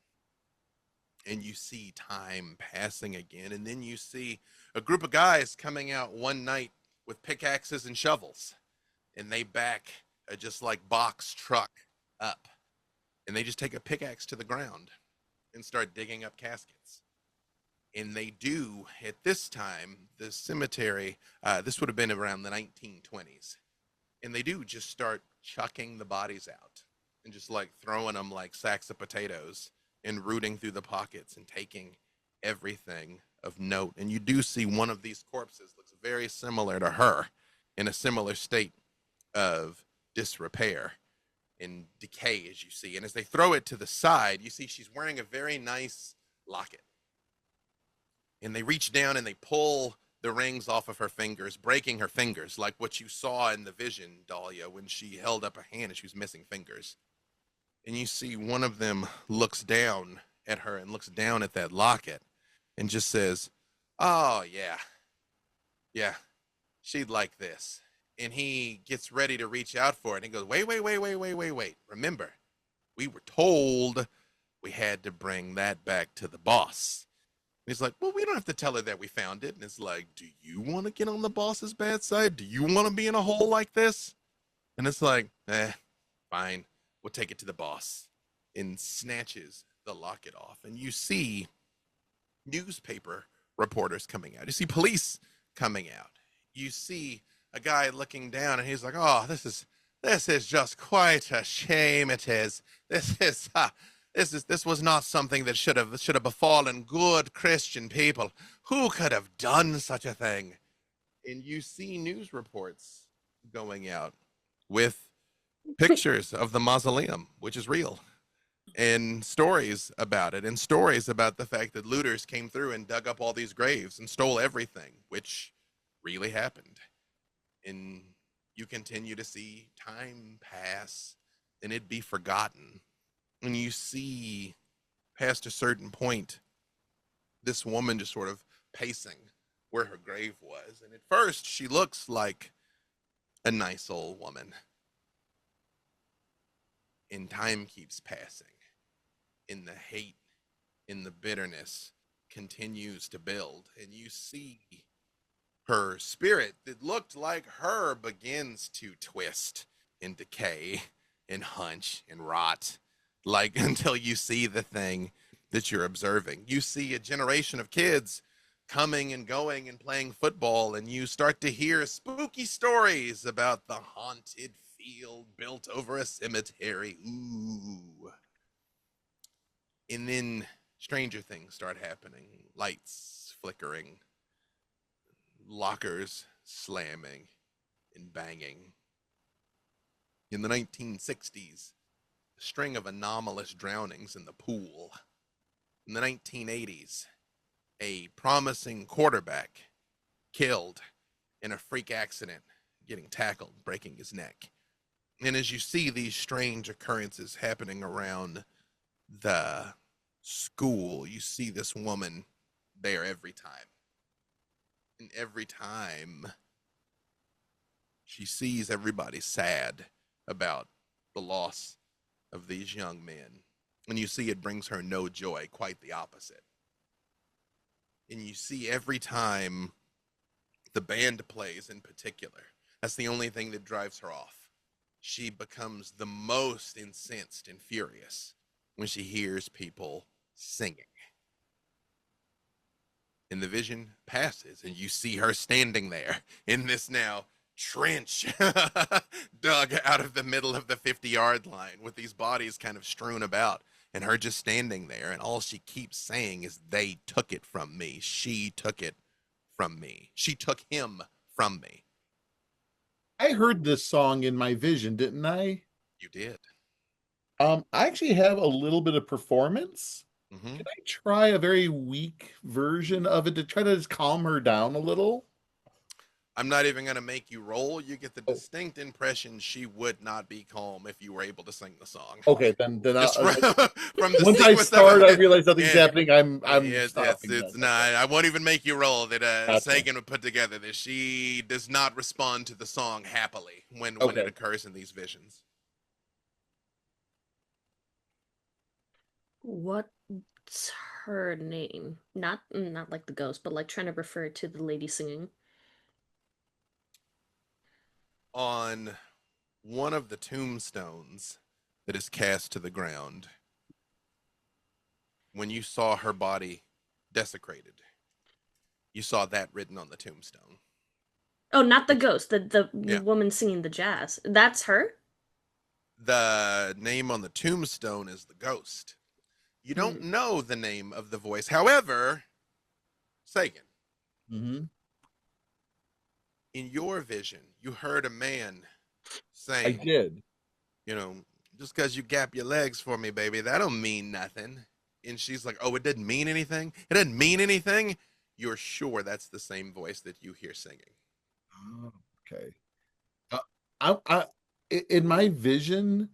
And you see time passing again, and then you see a group of guys coming out one night with pickaxes and shovels, and they back a just like box truck up, and they just take a pickaxe to the ground, and start digging up caskets. And they do, at this time, the cemetery, this would have been around the 1920s, and they do just start chucking the bodies out and just like throwing them like sacks of potatoes and rooting through the pockets and taking everything of note. And you do see one of these corpses looks very similar to her, in a similar state of disrepair and decay, as you see. And as they throw it to the side, you see she's wearing a very nice locket. And they reach down and they pull the rings off of her fingers, breaking her fingers, like what you saw in the vision, Dahlia, when she held up a hand and she was missing fingers. And you see one of them looks down at her and looks down at that locket and just says, "Oh, yeah, she'd like this." And he gets ready to reach out for it and he goes, wait. Remember, we were told we had to bring that back to the boss. And he's like, well, we don't have to tell her that we found it. And it's like, do you want to get on the boss's bad side? Do you want to be in a hole like this? And it's like, fine, we'll take it to the boss. And snatches the locket off. And you see newspaper reporters coming out. You see police coming out. You see a guy looking down and he's like, oh, this is just quite a shame. It is. This was not something that should have befallen good Christian people. Who could have done such a thing? And you see news reports going out with pictures of the mausoleum, which is real, and stories about it, and stories about the fact that looters came through and dug up all these graves and stole everything, which really happened. And you continue to see time pass and it be forgotten. And you see, past a certain point, this woman just sort of pacing where her grave was. And at first, she looks like a nice old woman. And time keeps passing. And the hate and the bitterness continues to build. And you see her spirit that looked like her begins to twist and decay and hunch and rot, like until you see the thing that you're observing. You see a generation of kids coming and going and playing football, and you start to hear spooky stories about the haunted field built over a cemetery. Ooh. And then stranger things start happening. Lights flickering, lockers slamming and banging. In the 1960s, a string of anomalous drownings in the pool. In the 1980s, a promising quarterback killed in a freak accident, getting tackled, breaking his neck. And as you see these strange occurrences happening around the school, you see this woman there every time. And every time she sees everybody sad about the loss of these young men. And you see it brings her no joy, quite the opposite. And you see every time the band plays in particular, that's the only thing that drives her off. She becomes the most incensed and furious when she hears people singing. And the vision passes, and you see her standing there in this now trench dug out of the middle of the 50-yard line with these bodies kind of strewn about, and her just standing there, and all she keeps saying is, they took it from me. She took it from me. She took him from me. I heard this song in my vision, didn't I? You did. I actually have a little bit of performance. Mm-hmm. Can I try a very weak version of it to try to just calm her down a little? I'm not even going to make you roll. You get the distinct impression she would not be calm if you were able to sing the song. Okay, then Just from the once I sequence start, of I it, realize nothing's yeah, happening. I'm it's stopping. not. I won't even make you roll that. Gotcha. Sagan would put together that she does not respond to the song happily when Okay. it occurs in these visions. What's her name? Not like the ghost, but like trying to refer to the lady singing. On one of the tombstones that is cast to the ground, when you saw her body desecrated, you saw that written on the tombstone. Oh, not the ghost, the Yeah. woman singing the jazz. That's her? The name on the tombstone is the ghost. You don't Hmm. know the name of the voice. However, Sagan, Mm-hmm. in your vision, you heard a man I saying, did. you know, just because you gap your legs for me, baby, that don't mean nothing. And she's like, oh, it didn't mean anything? It didn't mean anything? You're sure that's the same voice that you hear singing. Oh, okay. In my vision,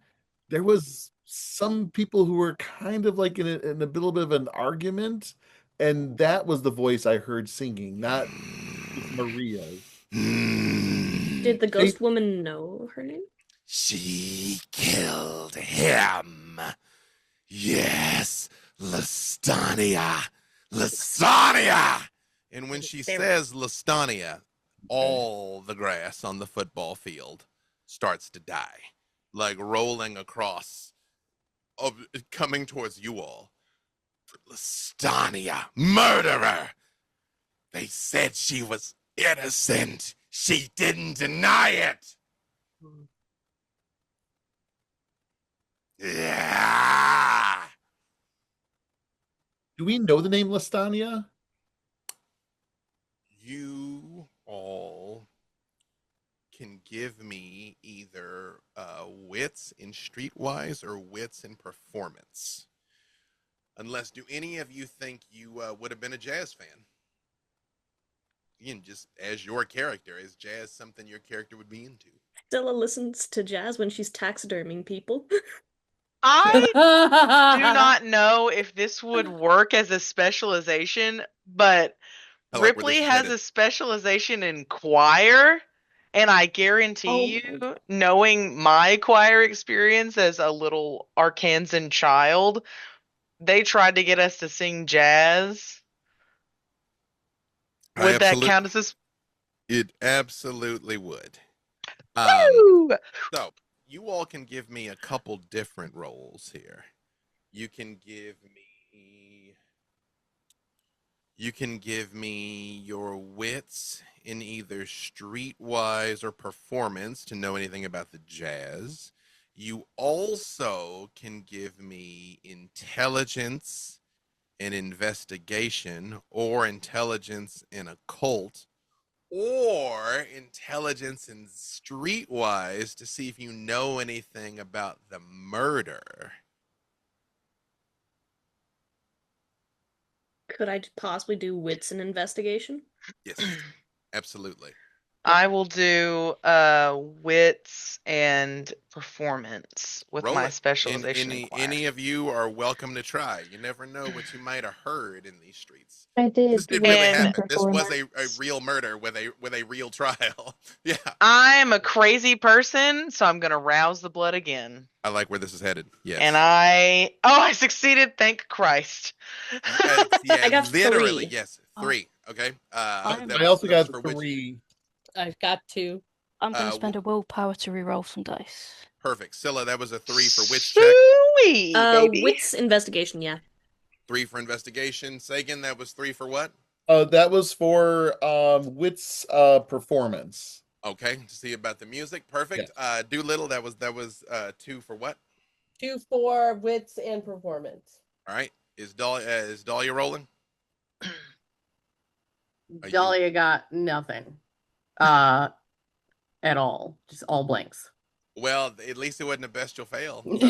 there was some people who were kind of like in a little bit of an argument, and that was the voice I heard singing, not with Maria's. Did the They, ghost woman know her name? She killed him. Yes, Lestania. Lestania! And when she There- says Lestania, all the grass on the football field starts to die, like rolling across, coming towards you all. Lestania, murderer! They said she was innocent. She didn't deny it. Yeah. do we know the name Lestania? You all can give me either wits in streetwise or wits in performance. Unless, do any of you think you would have been a jazz fan? Again, just as your character, is jazz something your character would be into? Stella listens to jazz when she's taxiderming people. I do not know if this would work as a specialization, but I like where this Ripley is has headed. a specialization in choir, and I guarantee you, knowing my choir experience as a little Arkansan child, they tried to get us to sing jazz. Would that count as a It absolutely would. Woo! So you all can give me a couple different roles here. You can give me your wits in either streetwise or performance to know anything about the jazz. You also can give me intelligence and investigation, or intelligence and occult, or intelligence and streetwise to see if you know anything about the murder. Could I possibly do wits and investigation? Yes, absolutely. I will do wits and performance with Roll my it. specialization in choir. Any of you are welcome to try. You never know what you might have heard in these streets. I did This did wits really And- and happen. This was a performance. real murder with a real trial. Yeah, I'm a crazy person, so I'm gonna rouse the blood again. I like where this is headed. Yes. And I succeeded, thank Christ. Yeah, I got literally, 3. yes, 3. Okay. I that I also that was got for which- 3. I've got 2. I'm going Uh, to spend a willpower to reroll some dice. Perfect. Scylla, that was a 3 for which check? Sweet, baby. Wits investigation, yeah. 3 for investigation. Sagan, that was 3 for what? That was for wits performance. Okay, to see about the music. Perfect. Doolittle, that was 2 for what? 2 for wits and performance. All right. Is Dahlia rolling? Are you- Dahlia got nothing. At all. Just all blanks. Well, at least it wasn't a bestial fail. So.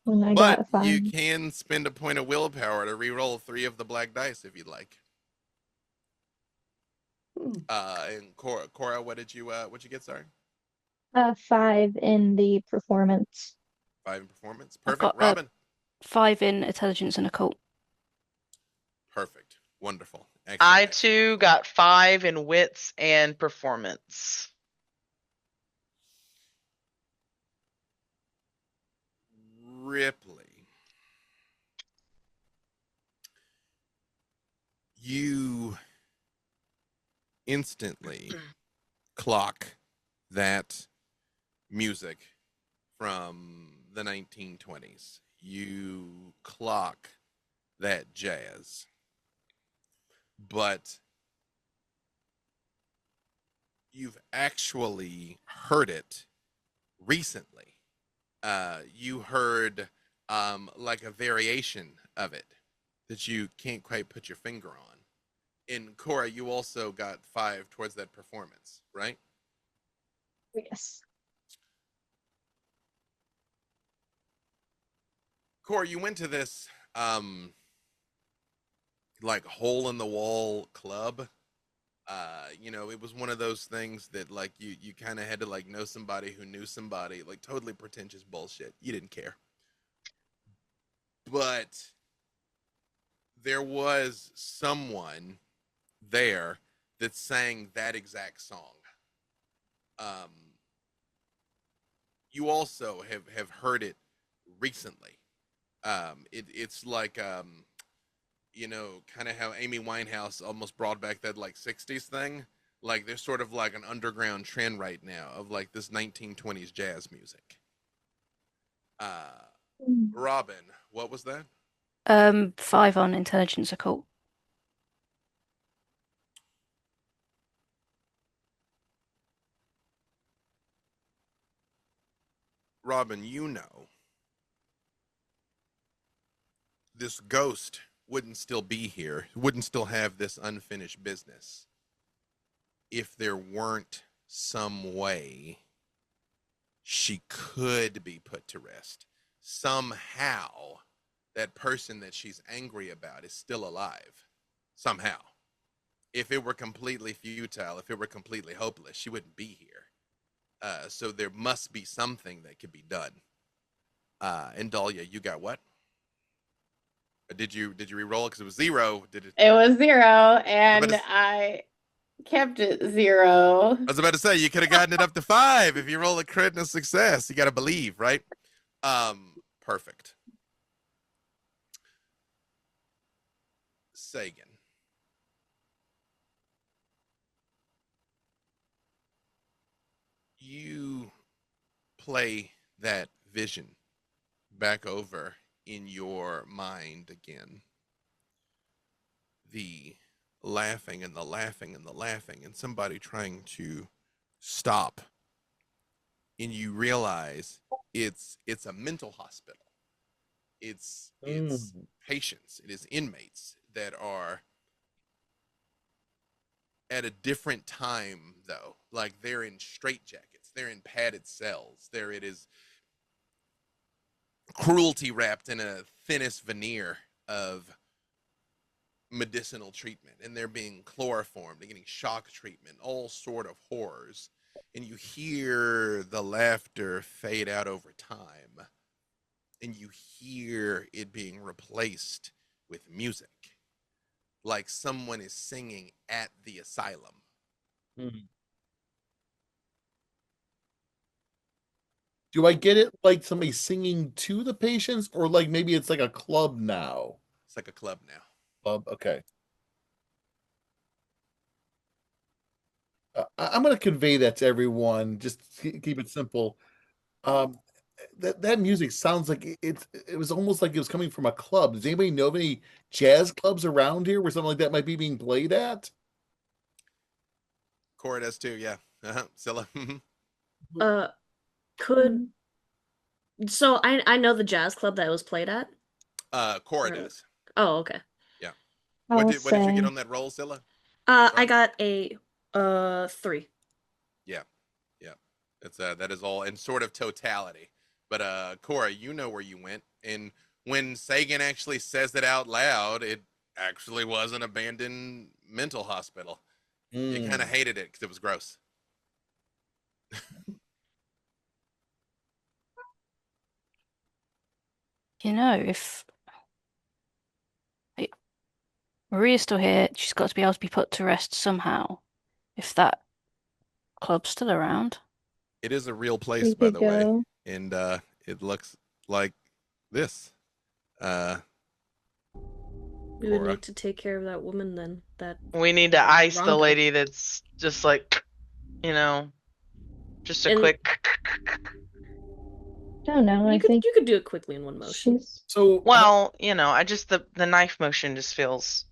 And I got But you 5. can spend a point of willpower to re-roll 3 of the black dice if you'd like. And Cora, what'd you get? Sorry, 5 in the performance. 5 in performance. I've Perfect. got, Robin. 5 in intelligence and occult. Perfect. Wonderful. Excellent. I too got 5 in wits and performance. Ripley, you instantly clock that music from the 1920s. You clock that jazz. But you've actually heard it recently. You heard like a variation of it that you can't quite put your finger on. And Cora, you also got 5 towards that performance, right? Yes. Cora, you went to this like hole in the wall club. It was one of those things that like you kind of had to like know somebody who knew somebody, like totally pretentious bullshit. You didn't care. But there was someone there that sang that exact song. Um, you also have heard it recently. It's like kind of how Amy Winehouse almost brought back that like 60s thing. Like there's sort of like an underground trend right now of like this 1920s jazz music. Robin, what was that? 5 on intelligence occult. Robin, this ghost wouldn't still be here, wouldn't still have this unfinished business if there weren't some way she could be put to rest. Somehow, that person that she's angry about is still alive. Somehow. If it were completely futile, if it were completely hopeless, she wouldn't be here. So there must be something that could be done. And Dahlia, you got what? Did you re-roll it because it was 0? Did it? It was 0, and I kept it 0. I was about to say you could have gotten it up to 5 if you roll a crit and a success. You got to believe, right? Perfect. Sagan. You play that vision back over in your mind again. The laughing and the laughing and the laughing and somebody trying to stop. And you realize it's a mental hospital. It's patients, it is inmates that are at a different time though. Like they're in straitjackets, they're in padded cells. There it is, cruelty wrapped in a thinnest veneer of medicinal treatment, and they're being chloroformed and getting shock treatment, all sort of horrors. And you hear the laughter fade out over time, and you hear it being replaced with music, like someone is singing at the asylum. Do I get it like somebody singing to the patients, or like maybe it's like a club now? It's like a club now. Club, okay. I'm going to convey that to everyone. Just keep it simple. Um, that music sounds like it was almost like it was coming from a club. Does anybody know of any jazz clubs around here where something like that might be being played at? Cora does too, yeah. Scylla. Could so I know the jazz club that it was played at. Cora does. Oh, okay. Yeah. What did you get on that roll, Scylla? I got a 3. Yeah. It's that is all in sort of totality. But Cora, you know where you went, and when Sagan actually says it out loud, it actually was an abandoned mental hospital. You kind of hated it because it was gross. If Maria's still here, she's got to be able to be put to rest somehow. If that club's still around. It is a real place, by the way, and it looks like this. We would need to take care of that woman then. We need to ice the lady that's just like, just a quick. don't know. I You could think you could do it quickly in one motion. she's. So, Well, I just the knife motion just feels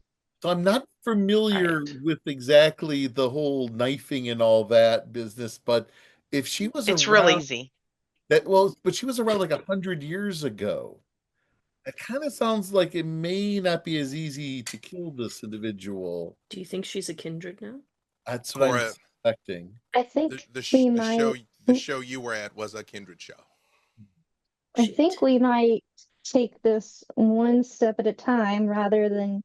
so I'm not familiar right. with exactly the whole knifing and all that business, but if she was It's real around easy. but she was around like 100 years ago. It kind of sounds like it may not be as easy to kill this individual. Do you think she's a kindred now? That's what I'm Cora, suspecting. I the think the, sh- we the show might. the show you were at was a kindred show. I think Shit. we might take this one step at a time rather than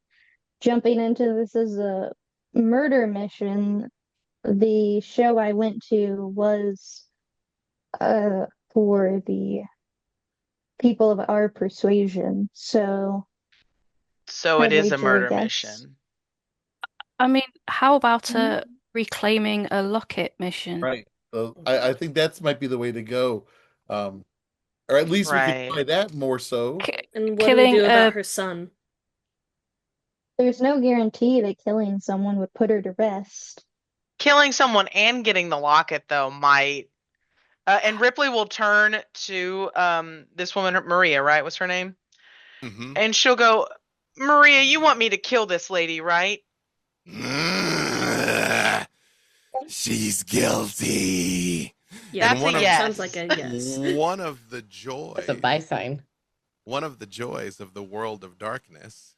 jumping into this as a murder mission. The show I went to was for the people of our persuasion, so So it I'd is a wager a murder guess. mission. I mean, how about Mm, a reclaiming a locket mission? Right. So I think that might be the way to go. Um, or at least we could Right. try that more so. K And what do we killing do a about her son? There's no guarantee that killing someone would put her to rest. Killing someone and getting the locket though might and Ripley will turn to this woman Maria, right? What's her name? Mm-hmm. And she'll go, "Maria, you want me to kill this lady, right?" She's guilty. Yeah, That's one a of- yes. sounds like a yes. One of the That's a joys, buy sign. one of the joys of the world of darkness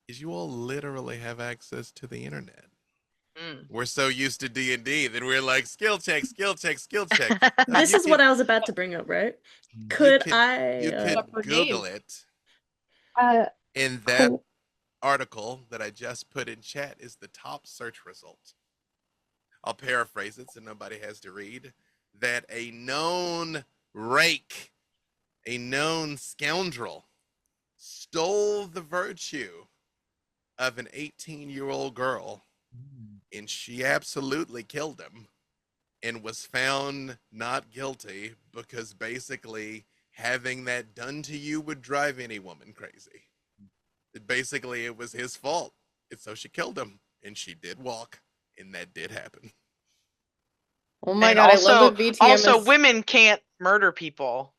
is you all literally have access to the internet. Mm. We're so used to D&D that we're like skill check, skill check, skill check. No, This you is what could- I was about to bring up, right? you Could could- I You could Up her Google game. it. Uh, And that cool. article that I just put in chat is the top search result. I'll paraphrase it so nobody has to read. That a known rake, a known scoundrel, stole the virtue of an 18-year-old girl, and she absolutely killed him and was found not guilty because basically having that done to you would drive any woman crazy. Basically, it was his fault. And so she killed him, and she did walk, and that did happen. Oh my And god, also, I love that VTM also is women can't murder people.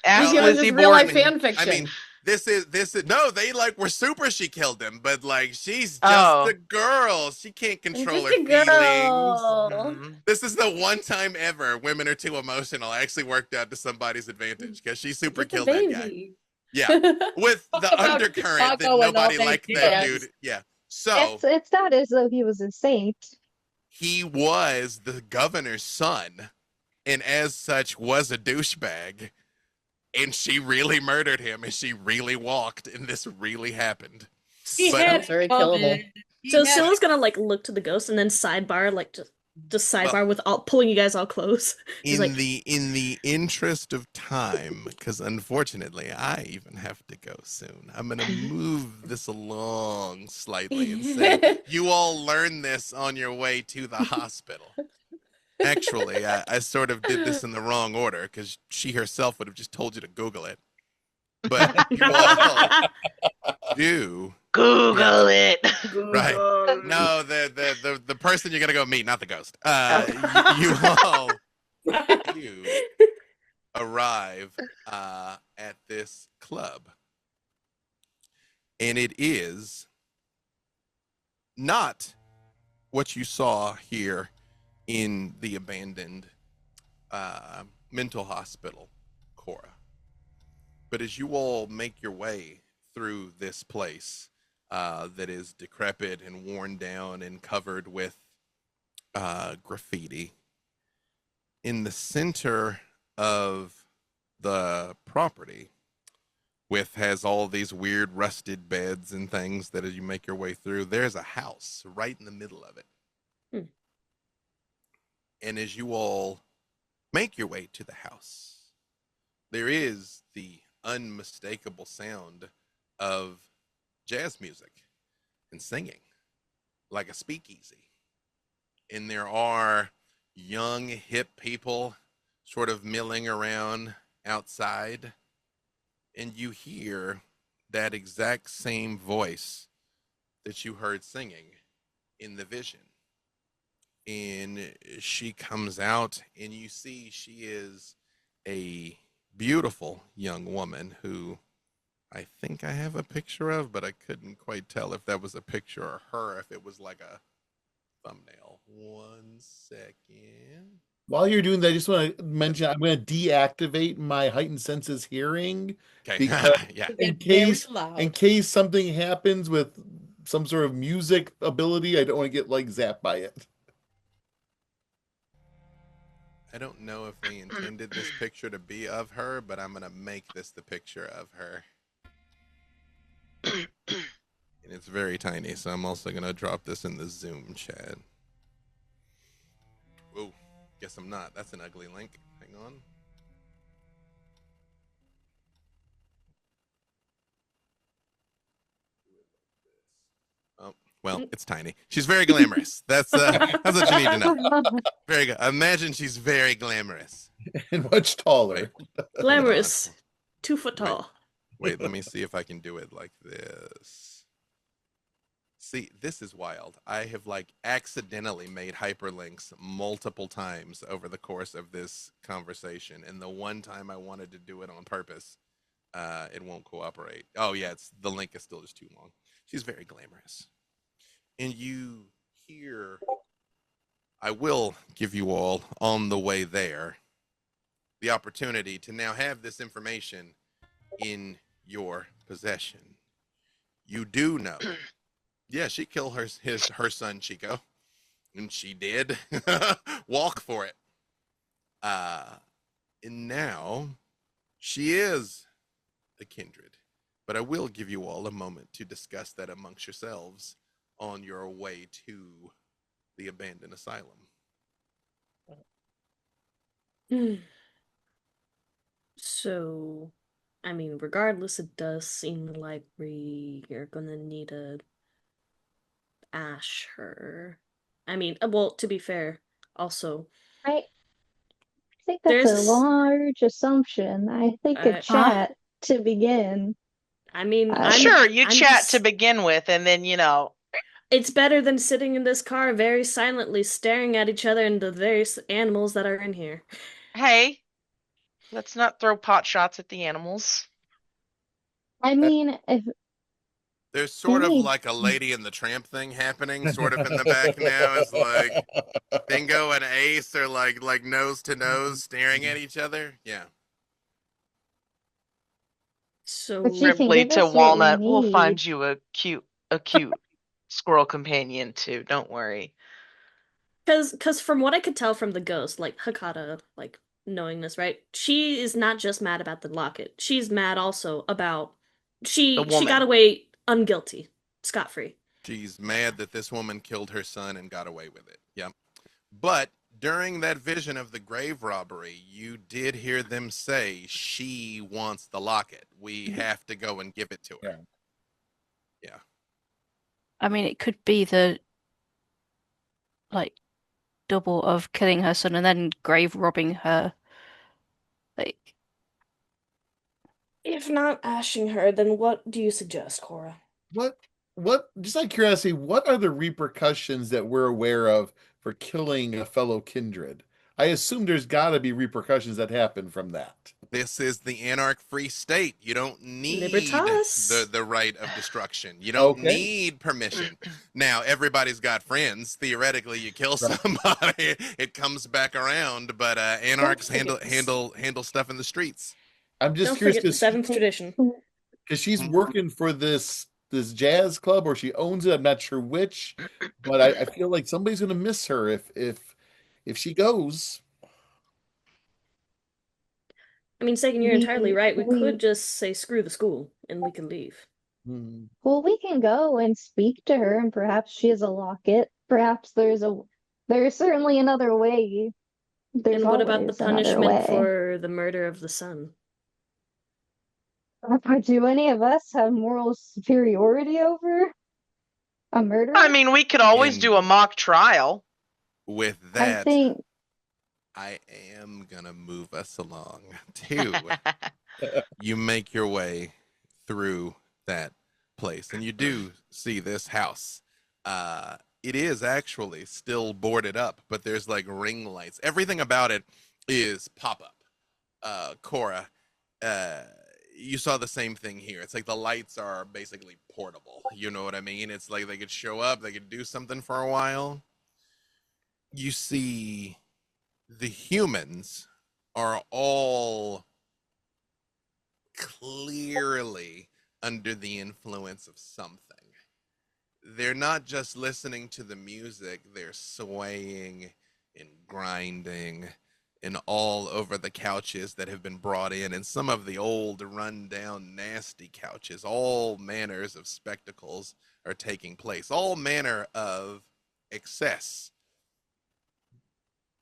Ask VTM is Lizzie just real life Borden. fan fiction. I mean, this is no, they like were super. She killed him, but like she's just Oh. a girl. She can't control just her a feelings. girl. Mhm. This is the one time ever women are too emotional actually worked out to somebody's advantage because she super It's a killed that guy. baby. Yeah, with the About undercurrent that Chicago and all nobody that liked that jazz. dude. Yeah, so it's not as though he was a saint. he was the governor's son, and as such was a douchebag. And she really murdered him, and she really walked, and this really happened. He But- had Sounds very it coming. killable. He So had Scylla's gonna like look to the ghost and then sidebar, like just sidebar with all pulling you guys all close. She's in like, the interest of time, because unfortunately I even have to go soon. I'm gonna move this along slightly and say you all learn this on your way to the hospital. Actually, I sort of did this in the wrong order because she herself would have just told you to Google it. But you all do. Google it. Right. No, the person you're gonna go meet, not the ghost. You all do arrive at this club, and it is not what you saw here in the abandoned mental hospital, Cora. But as you all make your way through this place that is decrepit and worn down and covered with graffiti, in the center of the property, has all these weird rusted beds and things that as you make your way through, there's a house right in the middle of it. And as you all make your way to the house, there is the unmistakable sound of jazz music and singing like a speakeasy. And there are young, hip people sort of milling around outside. And you hear that exact same voice that you heard singing in the vision. And she comes out, and you see she is a beautiful young woman who I think I have a picture of, but I couldn't quite tell if that was a picture of her, if it was like a thumbnail. 1 second. While you're doing that, I just want to mention I'm going to deactivate my heightened senses hearing Okay. because Yeah. in Get very case loud. something happens with some sort of music ability, I don't want to get like zapped by it. I don't know if they intended this picture to be of her, but I'm going to make this the picture of her. And it's very tiny, so I'm also going to drop this in the Zoom chat. Whoa, guess I'm not. That's an ugly link. Hang on. Oh, well, it's tiny. She's very glamorous. That's what you need to know. Very good. Imagine she's very glamorous. And much taller. Glamorous. 2 foot Wait. tall. Wait, let me see if I can do it like this. See, this is wild. I have like accidentally made hyperlinks multiple times over the course of this conversation, and the one time I wanted to do it on purpose, it won't cooperate. Oh yeah, the link is still just too long. She's very glamorous. And you hear, I will give you all on the way there the opportunity to now have this information in your possession. You do know, yeah, she killed her son Chico, and she did walk for it. And now she is a kindred. But I will give you all a moment to discuss that amongst yourselves on your way to the abandoned asylum. So, I mean, regardless, it does seem like we are gonna need to ash her. I mean, well, to be fair, also, I think that's there's a this. large assumption. I think a Uh, chat to begin. I mean, Sure, you I'm chat to just. begin with, and then, It's better than sitting in this car very silently staring at each other and the various animals that are in here. hey, let's not throw pot shots at the animals. I mean, if There's they sort of need like a Lady and the Tramp thing happening, sort of in the back now. It's like Bingo and Ace are like nose to nose staring at each other. Yeah. but you So, can Ripley give to us what we Walnut, we'll need. find you a cute squirrel companion too. Don't worry. cause from what I could tell from the ghost, like Hakata, like knowing this, right? She is not just mad about the locket. She's mad also about The she got woman. away unguilty, scot-free. She's mad that this woman killed her son and got away with it. Yeah. But during that vision of the grave robbery, you did hear them say she wants the locket. We have to go and give it to her. Yeah. I mean, it could be the like double of killing her son and then grave robbing her. Like, If not ashing her, then what do you suggest, Cora? What just out of curiosity, what are the repercussions that we're aware of for killing a fellow kindred? I assume there's got to be repercussions that happen from that. This is the anarch free state. You don't need Libertas. the right of destruction. You don't Okay. need permission. Now everybody's got friends. Theoretically, you kill Right. somebody, it comes back around. But anarchs forget handle stuff in the streets. I'm just Don't curious forget the because seventh tradition. she's Mhm. working for this jazz club or she owns it. I'm not sure which, but I feel like somebody's gonna miss her if she goes. I mean, Sagan, you're entirely We right. We we could just say screw the school and we can leave. Hmm. well, we can go and speak to her, and perhaps she has a locket. Perhaps there's certainly another way. There's And what about the always another punishment way. for the murder of the son? Do any of us have moral superiority over a murderer? I mean, we could always And do a mock trial. with I that, think I am gonna move us along to you make your way through that place and you do see this house. It is actually still boarded up, but there's like ring lights. Everything about it is pop up. Cora, uh, you saw the same thing here. It's like the lights are basically portable. You know what I mean? It's like they could show up, they could do something for a while. You see, the humans are all clearly under the influence of something. They're not just listening to the music, they're swaying and grinding and all over the couches that have been brought in, and some of the old, run-down, nasty couches. All manners of spectacles are taking place, all manner of excess,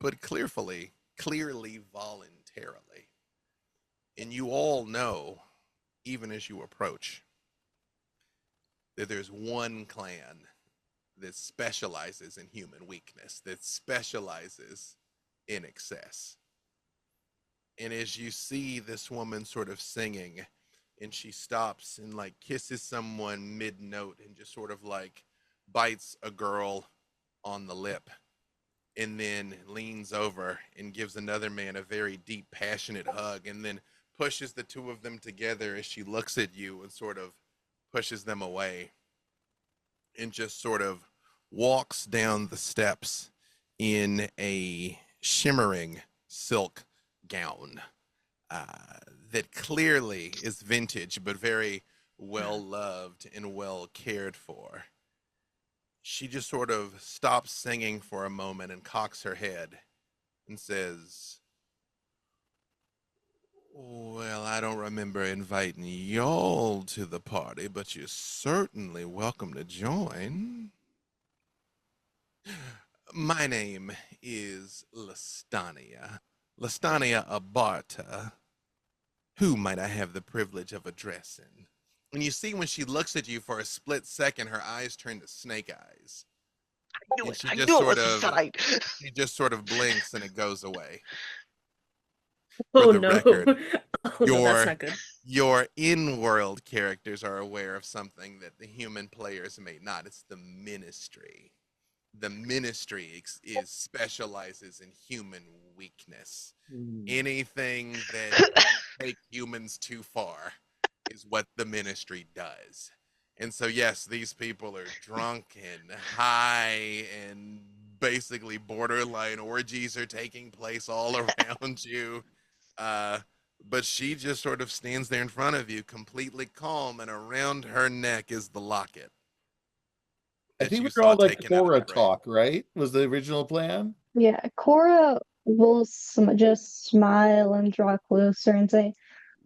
but clearly voluntarily. And you all know, even as you approach, that there's one clan that specializes in human weakness, that specializes in excess. And as you see this woman sort of singing, and she stops and like kisses someone mid note and just sort of like bites a girl on the lip, and then leans over and gives another man a very deep, passionate hug, and then pushes the two of them together as she looks at you and sort of pushes them away, and just sort of walks down the steps in a shimmering silk gown uh, that clearly is vintage but very well loved and well cared for. She just sort of stops singing for a moment and cocks her head and says, "Well, I don't remember inviting y'all to the party, but you're certainly welcome to join. My name is Lastania Abarta. Who might I have the privilege of addressing?" And you see when she looks at you for a split second, her eyes turn to snake eyes. And I knew it was a sign. she just sort of blinks and it goes away. Oh For the no. record, Oh no, that's your not good. your in-world characters are aware of something that the human players may not. It's the ministry. The ministry specializes in human weakness. Anything that take humans too far is what the ministry does. And so yes, these people are drunk and high, and basically borderline orgies are taking place all around you. Uh, but she just sort of stands there in front of you, completely calm, and around her neck is the locket I that think you we were all saw like taken out of Cora the grave. talk, right? Was the original plan? Yeah, Cora will just smile and draw closer and say,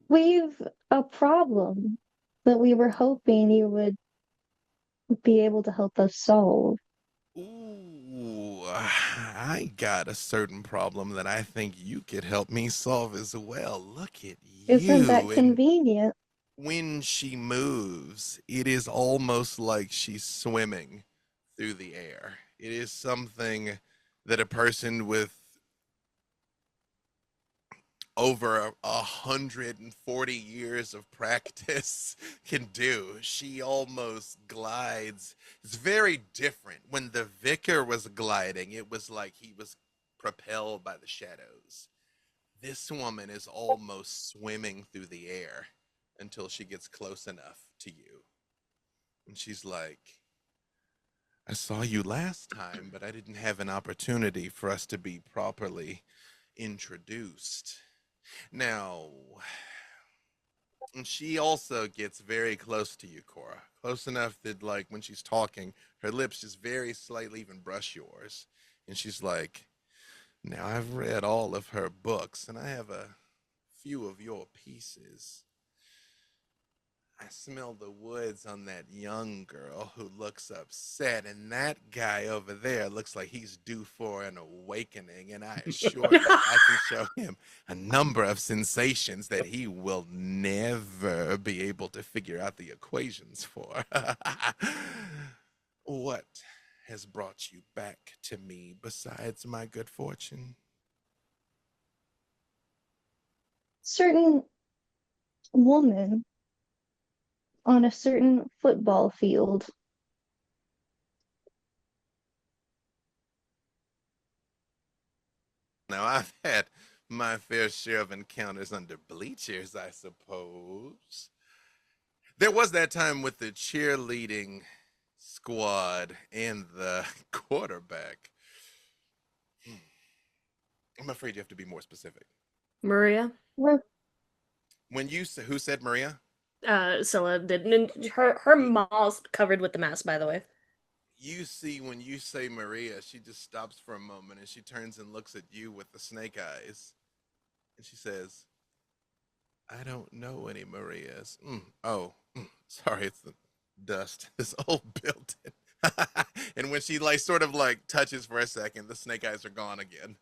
"We've a problem that we were hoping you would be able to help us solve." Ooh, I got a certain problem that I think you could help me solve as well. Look at Isn't that you. And convenient? when she moves, it is almost like she's swimming through the air. It is something that a person with over 140 years of practice can do. She almost glides. It's very different. When the vicar was gliding, it was like he was propelled by the shadows. This woman is almost swimming through the air until she gets close enough to you. And she's like, "I saw you last time, but I didn't have an opportunity for us to be properly introduced. Now," and she also gets very close to you, Cora. Close enough that, like, when she's talking, her lips just very slightly even brush yours. And she's like, "Now, I've read all of her books, and I have a few of your pieces. I smell the woods on that young girl who looks upset, and that guy over there looks like he's due for an awakening, and I assure you I can show him a number of sensations that he will never be able to figure out the equations for." What has brought you back to me besides my good fortune? Certain woman on a certain football field. Now, I've had my fair share of encounters under bleachers, I suppose. There was that time with the cheerleading squad and the quarterback. I'm afraid you have to be more specific. Maria? When you say, who said Maria? Scylla did. And her mall's covered with the mask, by the way. You see, when you say Maria, she just stops for a moment and she turns and looks at you with the snake eyes. And she says, I don't know any Marias. Sorry, it's the dust. This old building. And when she like sort of like touches for a second, the snake eyes are gone again.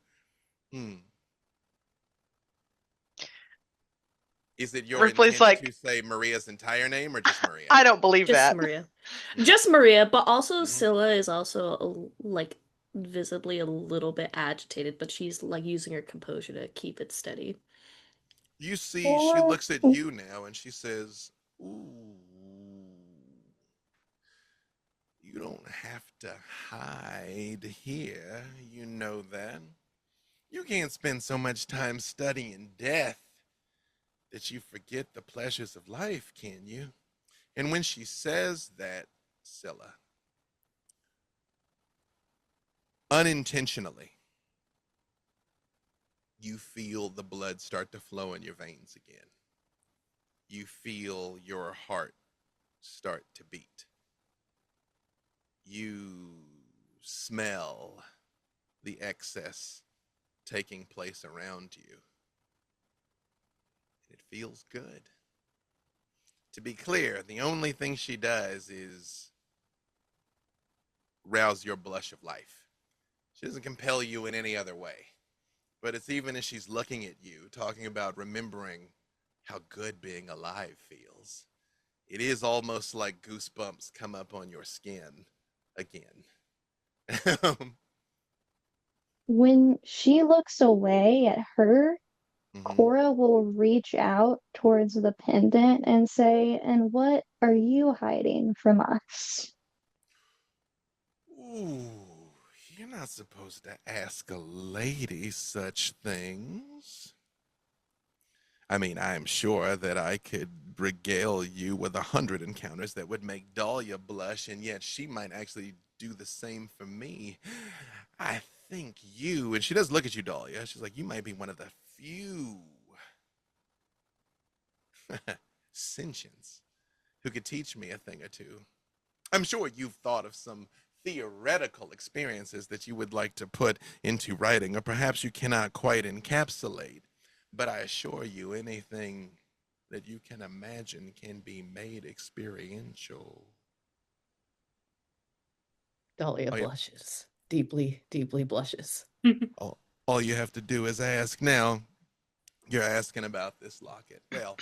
Is it your Ripley's intent like, to say Maria's entire name or just Maria? I don't believe Just that. Maria. Just Maria, but also Mhm. Scylla is also like visibly a little bit agitated, but she's like using her composure to keep it steady. You see, she looks at you now and she says, ooh, you don't have to hide here. You know that. You can't spend so much time studying death that you forget the pleasures of life, can you? And when she says that, Scylla, unintentionally, you feel the blood start to flow in your veins again. You feel your heart start to beat. You smell the excess taking place around you. It feels good. To be clear, the only thing she does is rouse your blush of life. She doesn't compel you in any other way. But it's even as she's looking at you, talking about remembering how good being alive feels. It is almost like goosebumps come up on your skin again. When she looks away at her, Cora will reach out towards the pendant and say, "And what are you hiding from us?" Ooh, you're not supposed to ask a lady such things. I mean, I'm sure that I could regale you with 100 encounters that would make Dahlia blush, and yet she might actually do the same for me. I think you, and she does look at you, Dahlia. She's like, you might be one of the few sentients who could teach me a thing or two. I'm sure you've thought of some theoretical experiences that you would like to put into writing, or perhaps you cannot quite encapsulate. But I assure you, anything that you can imagine can be made experiential. Dahlia Oh, yeah. blushes. Deeply, deeply blushes. All you have to do is ask. Now, you're asking about this locket. Well,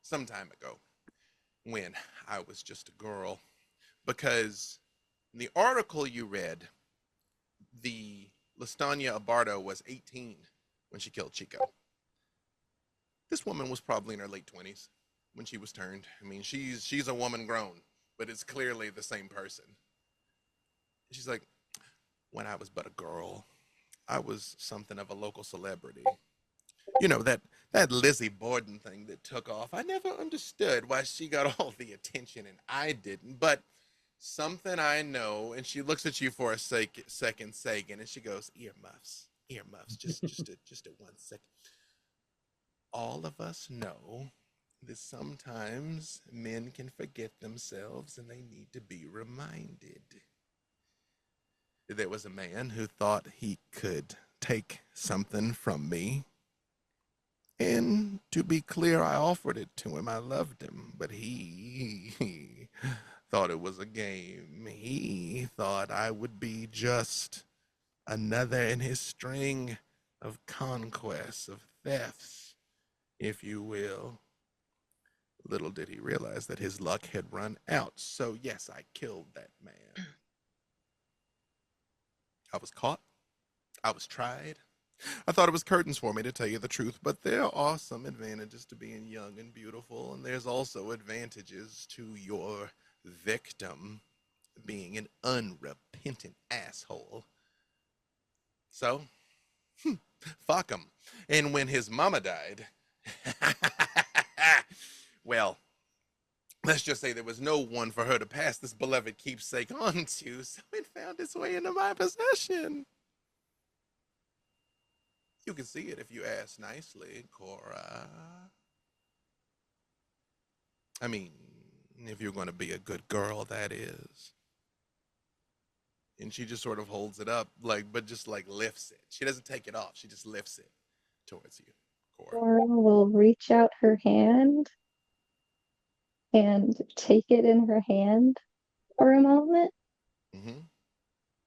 some time ago, when I was just a girl, because in the article you read, the Lestania Abardo was 18 when she killed Chico. This woman was probably in her late 20s when she was turned. I mean, she's a woman grown, but it's clearly the same person. She's like, when I was but a girl, I was something of a local celebrity. You know, that Lizzie Borden thing that took off. I never understood why she got all the attention and I didn't, but something I know, and she looks at you for a second, Sagan, and she goes, earmuffs, just a 1 second. All of us know that sometimes men can forget themselves and they need to be reminded. There was a man who thought he could take something from me. And to be clear, I offered it to him. I loved him, but he thought it was a game. He thought I would be just another in his string of conquests, of thefts, if you will. Little did he realize that his luck had run out. So yes, I killed that man. I was caught. I was tried. I thought it was curtains for me, to tell you the truth, but there are some advantages to being young and beautiful, and there's also advantages to your victim being an unrepentant asshole. So, Fuck him. And when his mama died, well, let's just say there was no one for her to pass this beloved keepsake on to, so it found its way into my possession. You can see it if you ask nicely, Cora. I mean, if you're going to be a good girl, that is. And she just sort of holds it up, but just lifts it. She doesn't take it off. She just lifts it towards you, Cora. Cora will reach out her hand and take it in her hand for a moment Mm-hmm.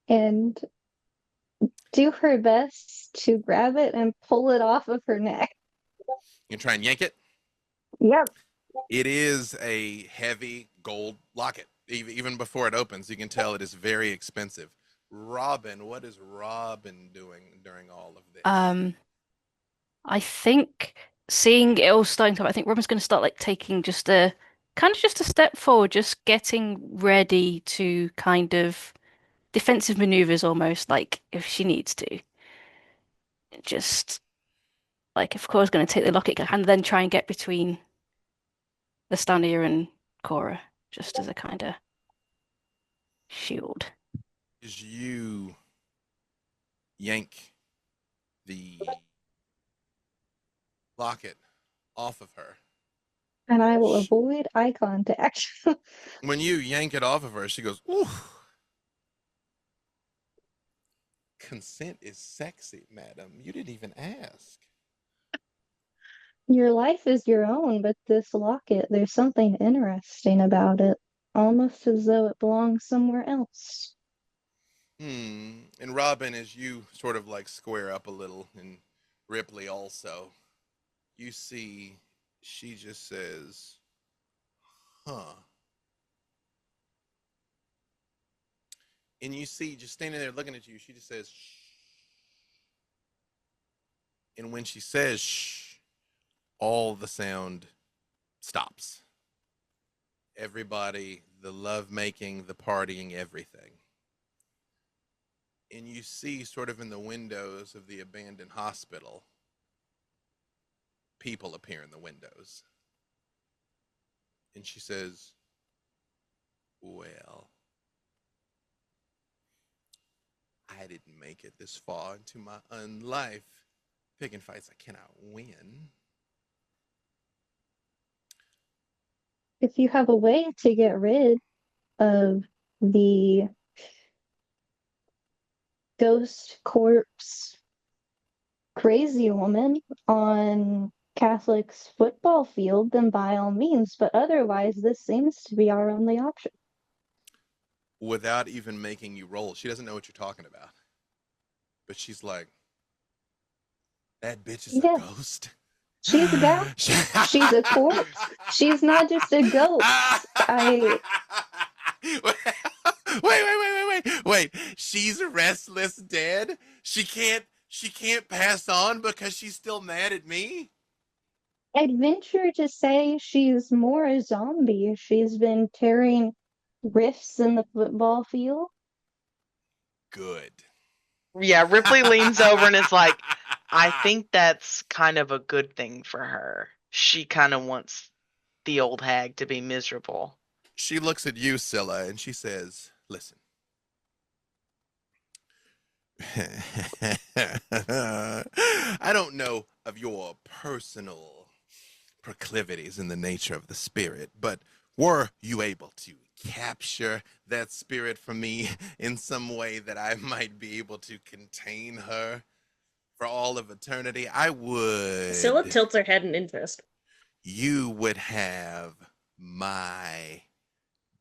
and do her best to grab it and pull it off of her neck. You can try and yank it. Yep. It is a heavy gold locket. Even before it opens, you can tell it is very expensive. Robin, what is Robin doing during all of this? I think seeing it all starting to, I think Robin's going to start taking just a step forward, just getting ready to kind of defensive maneuvers almost, if she needs to. Just if Cora's going to take the locket and then try and get between the Stania and Cora, just as a kind of shield. As you yank the locket off of her. And I will avoid eye contact. When you yank it off of her, she goes, ooh. Consent is sexy, madam. You didn't even ask. Your life is your own, but this locket, there's something interesting about it. Almost as though it belongs somewhere else. And Robin, as you sort of square up a little, and Ripley also, you see she just says, huh. And you see, just standing there looking at you, she just says, shh. And when she says, shh, all the sound stops. Everybody, the lovemaking, the partying, everything. And you see sort of in the windows of the abandoned hospital, people appear in the windows. And she says, well, I didn't make it this far into my unlife. Picking fights I cannot win. If you have a way to get rid of the ghost corpse crazy woman on Catholic's football field, then by all means, but otherwise this seems to be our only option. Without even making you roll, she doesn't know what you're talking about. But she's like, that bitch is a ghost? She's a ghost. She's a corpse. She's not just a ghost. Wait. She's restless dead? She can't pass on because she's still mad at me? I'd venture to say she's more a zombie. She's been tearing rifts in the football field. Good. Yeah, Ripley leans over and is like, I think that's kind of a good thing for her. She kind of wants the old hag to be miserable. She looks at you, Scylla, and she says, listen. I don't know of your personal proclivities in the nature of the spirit, but were you able to capture that spirit from me in some way that I might be able to contain her for all of eternity? I would. Scylla tilts her head in interest. You would have my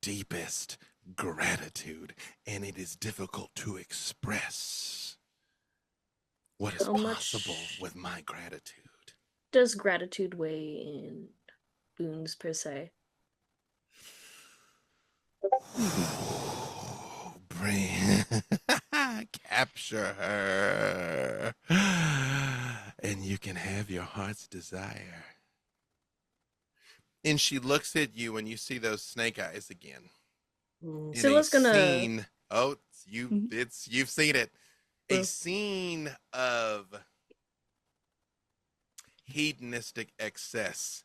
deepest gratitude, and it is difficult to express what is possible with my gratitude. Does gratitude weigh in boons per se? Capture her, and you can have your heart's desire. And she looks at you, and you see those snake eyes again. Scylla's gonna. You've seen it. A scene of hedonistic excess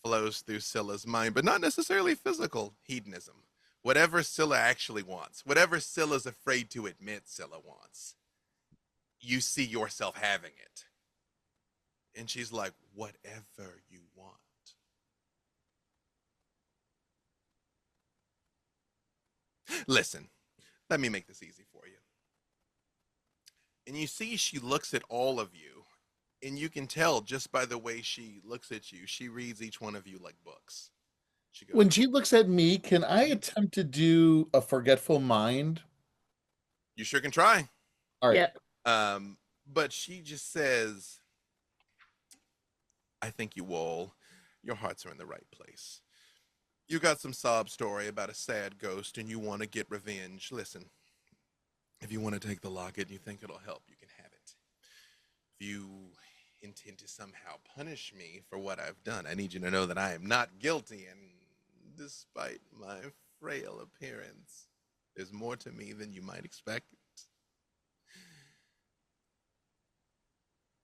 flows through Scylla's mind, but not necessarily physical hedonism. Whatever Scylla actually wants, whatever Scylla's afraid to admit Scylla wants, you see yourself having it. And she's like, whatever you want. Listen, let me make this easy for you. And you see, she looks at all of you, and you can tell just by the way she looks at you, she reads each one of you like books. She goes, When she looks at me, can I attempt to do a forgetful mind? you sure can try. All right. Yeah. But she just says, I think you all, your hearts are in the right place. You got some sob story about a sad ghost and you want to get revenge. Listen, if you want to take the locket and you think it'll help, you can have it. If you intend to somehow punish me for what I've done, I need you to know that I am not guilty, and despite my frail appearance, there's more to me than you might expect.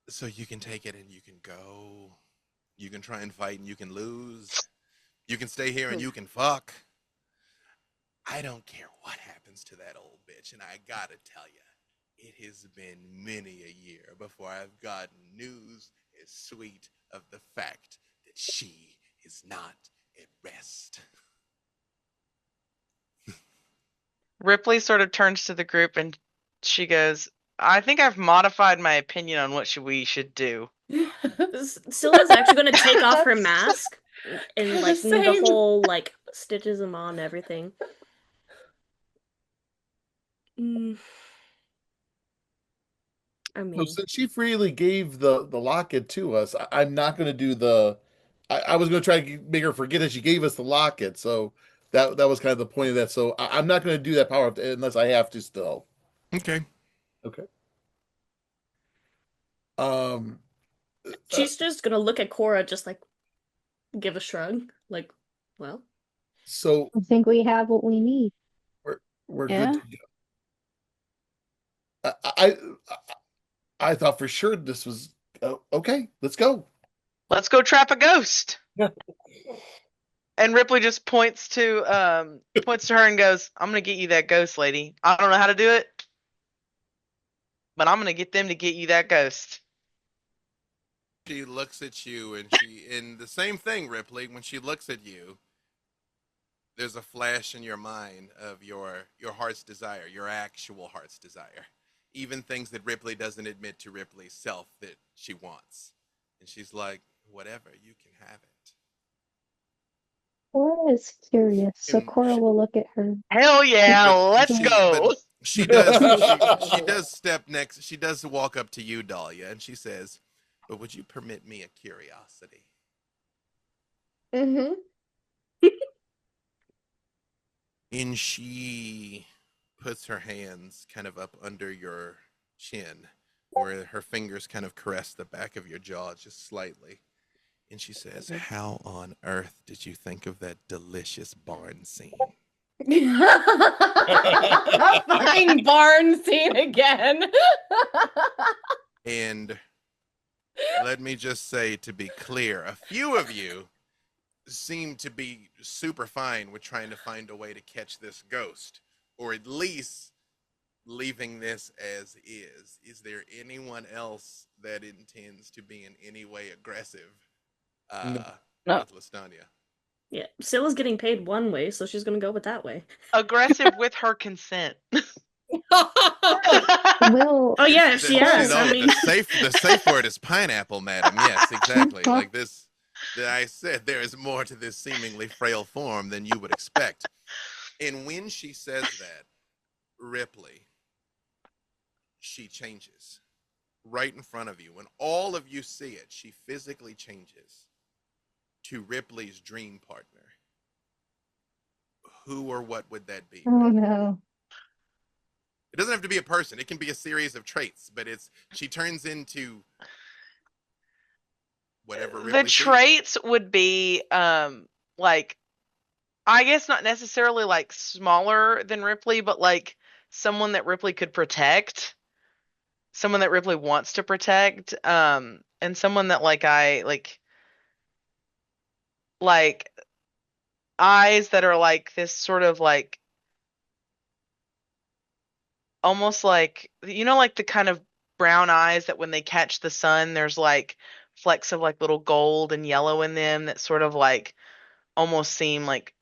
So you can take it and you can go. You can try and fight and you can lose. You can stay here and you can fuck. I don't care what happens to that old bitch, and I gotta tell you, it has been many a year before I've gotten news as sweet of the fact that she is not at rest. Ripley sort of turns to the group and she goes, I think I've modified my opinion on what we should do. Scylla's actually going to take off her mask and like the Same. whole like stitches them on and everything. I So mean, since she freely gave the locket to us, I'm not going to do the. I was going to try to make her forget that she gave us the locket. So that was kind of the point of that. So I'm not going to do that power unless I have to still. Okay. Okay. Um. she's just gonna look at Cora, just like give a shrug, like, well. So I think we have what we need. we're Yeah. good to go. I thought for sure this was okay. Let's go. Let's go trap a ghost. Yeah. And Ripley just points to her and goes, I'm gonna get you that ghost, lady. I don't know how to do it, but I'm gonna get them to get you that ghost. She looks at you and in the same thing, Ripley, when she looks at you, there's a flash in your mind of your heart's desire, your actual heart's desire. Even things that Ripley doesn't admit to Ripley's self that she wants. And she's like, whatever, you can have it. Cora is curious, so Cora will look at her. Hell yeah, let's go. But she does step next. She does walk up to you, Dahlia, and she says, but would you permit me a curiosity? Mm-hmm. And she puts her hands kind of up under your chin, where her fingers kind of caress the back of your jaw just slightly. And she says, how on earth did you think of that delicious barn scene? A fucking barn scene again. And let me just say, to be clear, a few of you seem to be super fine with trying to find a way to catch this ghost, or at least leaving this as is. Is there anyone else that intends to be in any way aggressive No. with Lestania? Yeah, Scylla's getting paid one way, so she's gonna go with that way. Aggressive with her consent. Will Oh yeah, if she has. No, I mean, the safe word is pineapple, madam. Yes, exactly. Like this. I said there is more to this seemingly frail form than you would expect. And when she says that, Ripley, she changes right in front of you. When all of you see it, she physically changes to Ripley's dream partner. Who or what would that be? Oh no. It doesn't have to be a person. It can be a series of traits, but she turns into whatever Ripley The traits would be like, I guess not necessarily like smaller than Ripley, but like someone that Ripley could protect. someone that Ripley wants to protect, and someone that like eyes that are like this sort of like almost like like the kind of brown eyes that when they catch the sun there's like flecks of like little gold and yellow in them that sort of like almost seem like,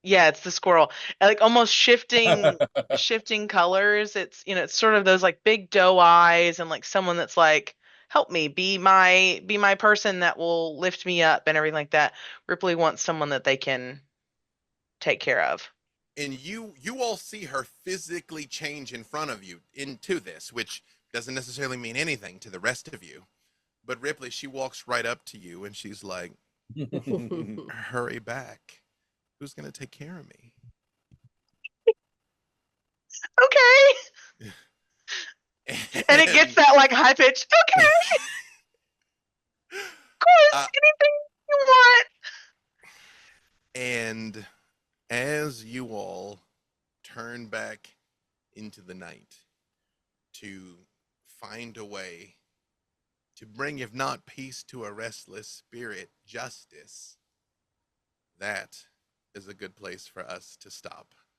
yeah, it's the squirrel. Like almost shifting colors. It's sort of those like big doe eyes and like someone that's like, help me, be my person that will lift me up and everything like that. Ripley wants someone that they can take care of. And you all see her physically change in front of you into this, which doesn't necessarily mean anything to the rest of you. But Ripley, she walks right up to you and she's like, hurry back. Who's going to take care of me? Okay. And it gets that like high pitch. Okay. Of course, anything you want. And as you all turn back into the night to find a way to bring, if not peace to a restless spirit, justice, that is a good place for us to stop.